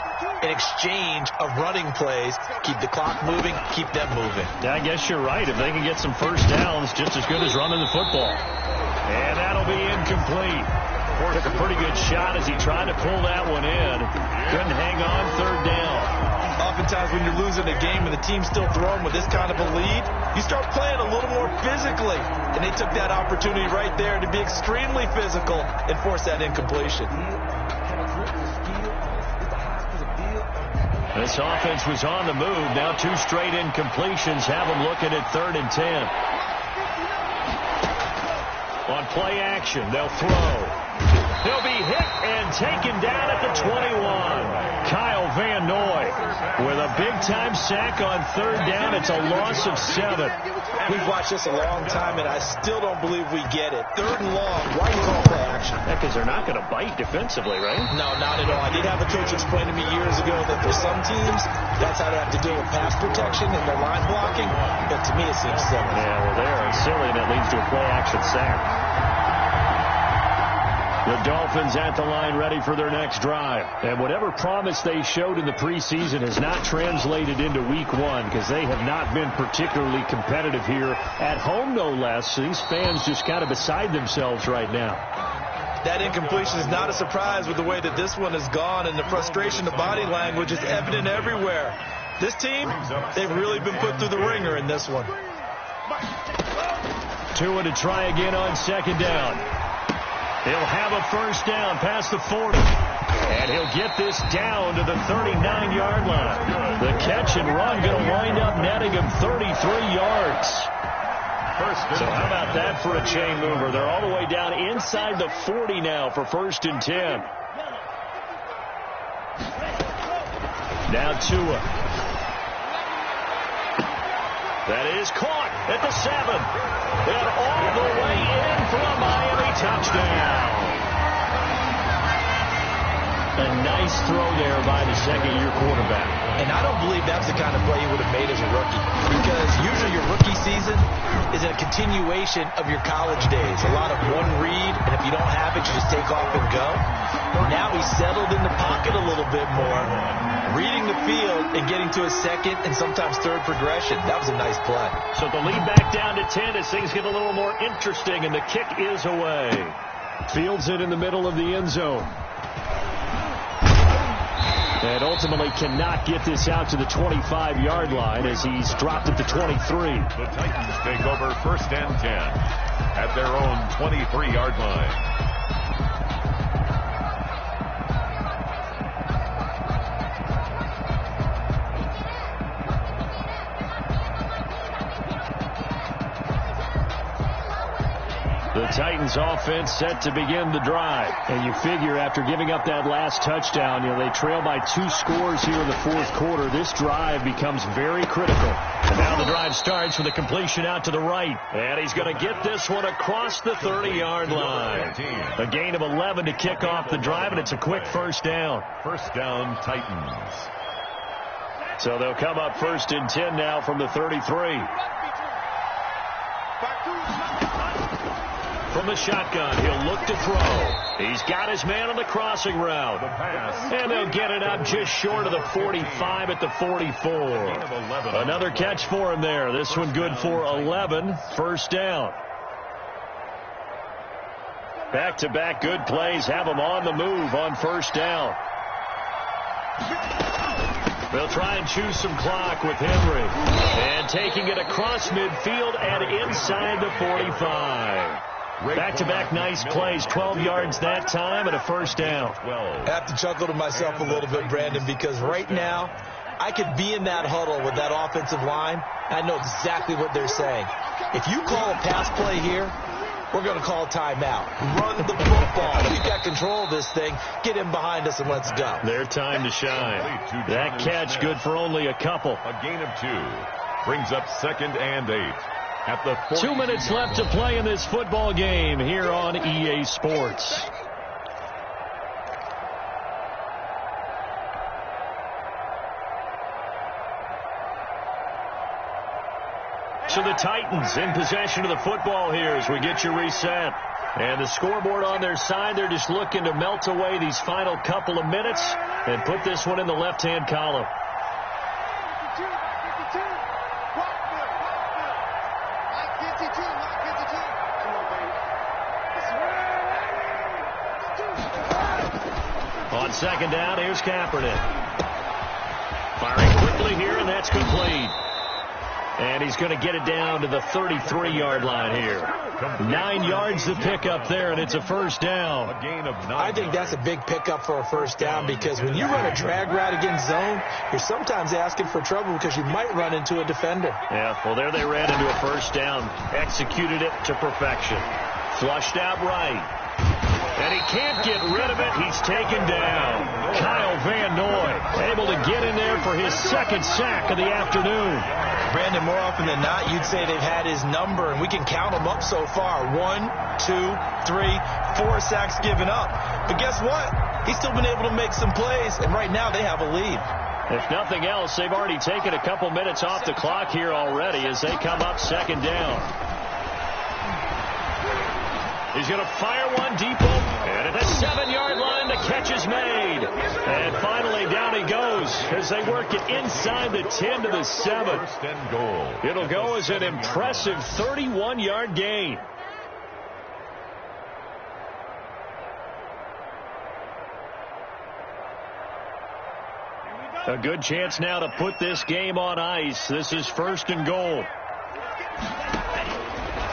in exchange of running plays. Keep the clock moving, keep them moving. I guess you're right. If they can get some first downs, just as good as running the football. And that'll be incomplete. Took a pretty good shot as he tried to pull that one in. Couldn't hang on 3rd down. Oftentimes when you're losing a game and the team's still throwing with this kind of a lead, you start playing a little more physically. And they took that opportunity right there to be extremely physical and force that incompletion. This offense was on the move. Now 2 straight incompletions have them looking at 3rd and 10. On play action, they'll throw. He'll be hit and taken down at the 21. Kyle Van Noy with a big-time sack on 3rd down. It's a loss of 7. We've watched this a long time, and I still don't believe we get it. 3rd and long. Why do you call play action? Because they're not going to bite defensively, right? No, not at all. I did have a coach explain to me years ago that for some teams, that's how they have to deal with pass protection and their line blocking. But to me, it seems silly. Yeah, well, they are silly, and it leads to a play-action sack. The Dolphins at the line ready for their next drive. And whatever promise they showed in the preseason has not translated into week 1 because they have not been particularly competitive here at home, no less. So these fans just kind of beside themselves right now. That incompletion is not a surprise with the way that this one has gone, and the frustration, the body language is evident everywhere. This team, they've really been put through the ringer in this one. Tua to try again on 2nd down. He'll have a first down past the 40. And he'll get this down to the 39-yard line. The catch and run going to wind up netting him 33 yards. So how about that for a chain mover? They're all the way down inside the 40 now for 1st and 10. Now Tua. That is caught at the 7. And all the way in for a Miami touchdown. A nice throw there by the 2nd-year quarterback. And I don't believe that's the kind of play he would have made as a rookie. Because usually your rookie season is a continuation of your college days. A lot of one read, and if you don't have it, you just take off and go. Now he's settled in the pocket a little bit more, reading the field and getting to a 2nd and sometimes 3rd progression. That was a nice play. So the lead back down to 10 as things get a little more interesting, and the kick is away. Fields it in the middle of the end zone. And ultimately cannot get this out to the 25-yard line as he's dropped at the 23. The Titans take over 1st and 10 at their own 23-yard line. The Titans offense set to begin the drive. And you figure after giving up that last touchdown, they trail by 2 scores here in the 4th quarter. This drive becomes very critical. And now the drive starts with a completion out to the right. And he's going to get this one across the 30-yard line. A gain of 11 to kick off the drive, and it's a quick first down. First down, Titans. So they'll come up 1st and 10 now from the 33. From the shotgun, he'll look to throw. He's got his man on the crossing route. And they'll get it up just short of the 45 at the 44. Another catch for him there. This one good for 11. First down. Back-to-back good plays have him on the move on first down. They'll try and choose some clock with Henry. And taking it across midfield and inside the 45. Back-to-back nice plays, 12 yards that time and a first down. I have to chuckle to myself a little bit, Brandon, because right now I could be in that huddle with that offensive line. I know exactly what they're saying. If you call a pass play here, we're going to call a timeout. Run the football. We've got control of this thing. Get in behind us and let's go. Their time to shine. That catch good for only a couple. A gain of 2. Brings up 2nd and 8 at the 40. 2 minutes left to play in this football game here on EA Sports. So the Titans in possession of the football here as we get you reset. And the scoreboard on their side, they're just looking to melt away these final couple of minutes and put this one in the left-hand column. On 2nd down, here's Kaepernick. Firing quickly here, and that's complete. And he's going to get it down to the 33-yard line here. 9 yards to pick up there, and it's a first down. A gain of 9. I think that's a big pickup for a first down because when you run a drag route against zone, you're sometimes asking for trouble because you might run into a defender. Yeah, well, there they ran into a first down. Executed it to perfection. Flushed out right. And he can't get rid of it. He's taken down. Kyle Van Noy able to get in there for his 2nd sack of the afternoon. Brandon, more often than not, you'd say they've had his number, and we can count them up so far. 1, 2, 3, 4 sacks given up. But guess what? He's still been able to make some plays, and right now they have a lead. If nothing else, they've already taken a couple minutes off the clock here already as they come up 2nd down. He's going to fire one deep open. And at the 7-yard line, the catch is made. And finally, down he goes as they work it inside the 10 to the 7. First and goal. It'll go as an impressive 31-yard gain. A good chance now to put this game on ice. This is 1st and goal.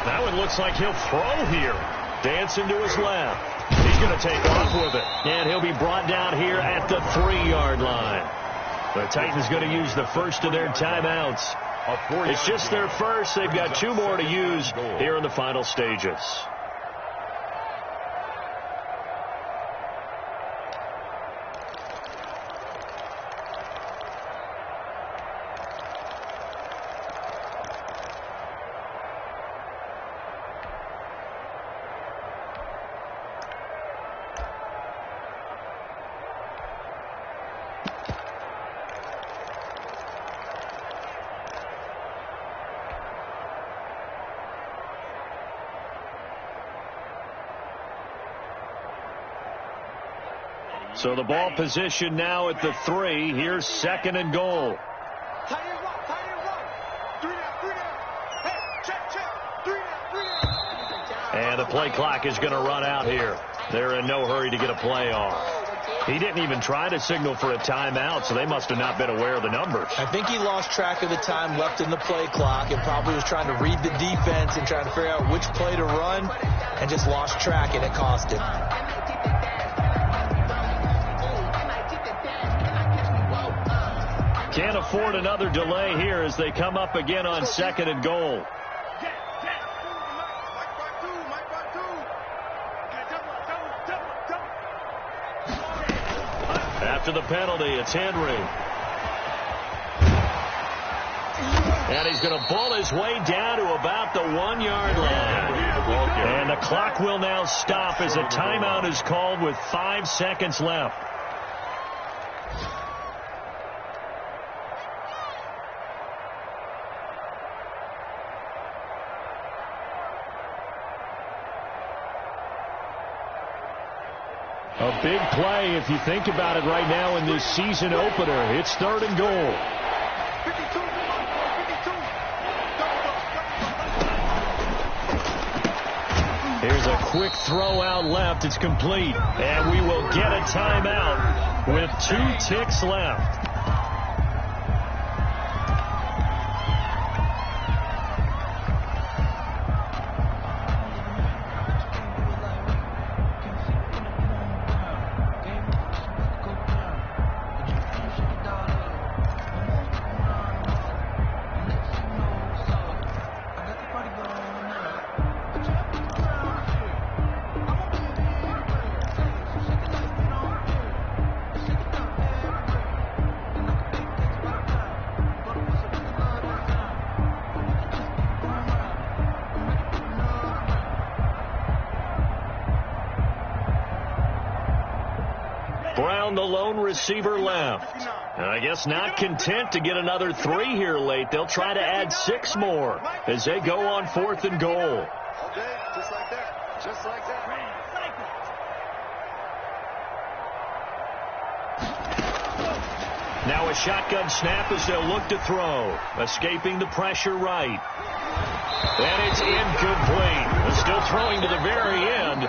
That one looks like he'll throw here. Dancing to his left. He's going to take off with it. And he'll be brought down here at the 3-yard line. The Titans going to use the first of their timeouts. It's just their first. They've got 2 more to use here in the final stages. So the ball position now at the 3. Here's 2nd and goal. And the play clock is going to run out here. They're in no hurry to get a play off. He didn't even try to signal for a timeout, so they must have not been aware of the numbers. I think he lost track of the time left in the play clock and probably was trying to read the defense and trying to figure out which play to run and just lost track, and it cost him. Can't afford another delay here as they come up again on 2nd and goal. After the penalty, it's Henry. And he's going to bull his way down to about the 1-yard line. And the clock will now stop as a timeout is called with 5 seconds left. A big play if you think about it right now in this season opener. It's 3rd and goal. Here's a quick throw out left. It's complete. And we will get a timeout with 2 ticks left. Brown, the lone receiver, left. And I guess not content to get another 3 here late. They'll try to add 6 more as they go on 4th and goal. Okay, just like that. Just like that. Now a shotgun snap as they'll look to throw. Escaping the pressure right. And it's incomplete. Still throwing to the very end,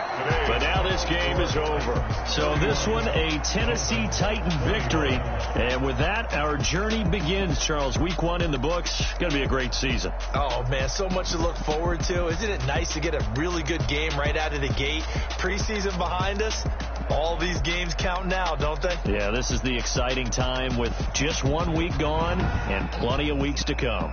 but now this game is over. So this one, a Tennessee Titan victory. And with that, our journey begins, Charles. Week 1 in the books. Going to be a great season. Oh, man, so much to look forward to. Isn't it nice to get a really good game right out of the gate? Preseason behind us. All these games count now, don't they? Yeah, this is the exciting time with just 1 week gone and plenty of weeks to come.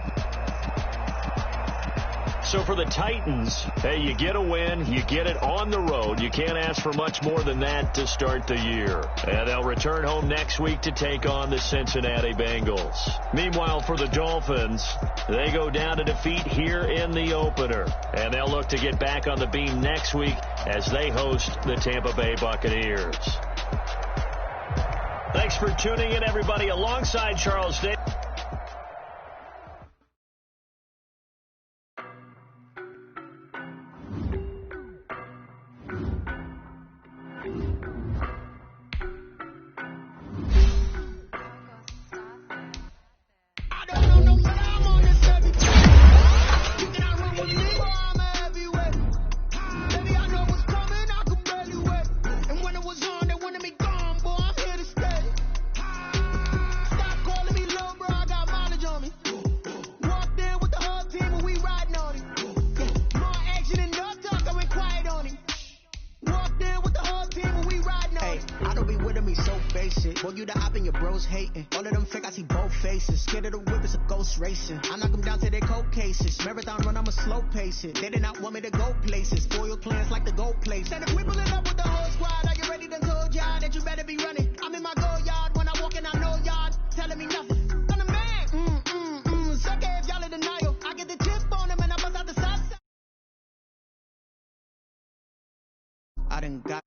So for the Titans, hey, you get a win, you get it on the road. You can't ask for much more than that to start the year. And they'll return home next week to take on the Cincinnati Bengals. Meanwhile, for the Dolphins, they go down to defeat here in the opener. And they'll look to get back on the beam next week as they host the Tampa Bay Buccaneers. Thanks for tuning in, everybody, alongside Charles Day. I knock them down to their cold cases. Marathon run, I'm a slow pace it. They did not want me to go places. Spoil plans like the gold place. And if we pull it up with the whole squad, are you ready to told y'all that you better be running? I'm in my go yard when I walk in, I know y'all telling me nothing. I'm the man. Suck if y'all in denial. I get the tip on them and I bust out the south side. I done got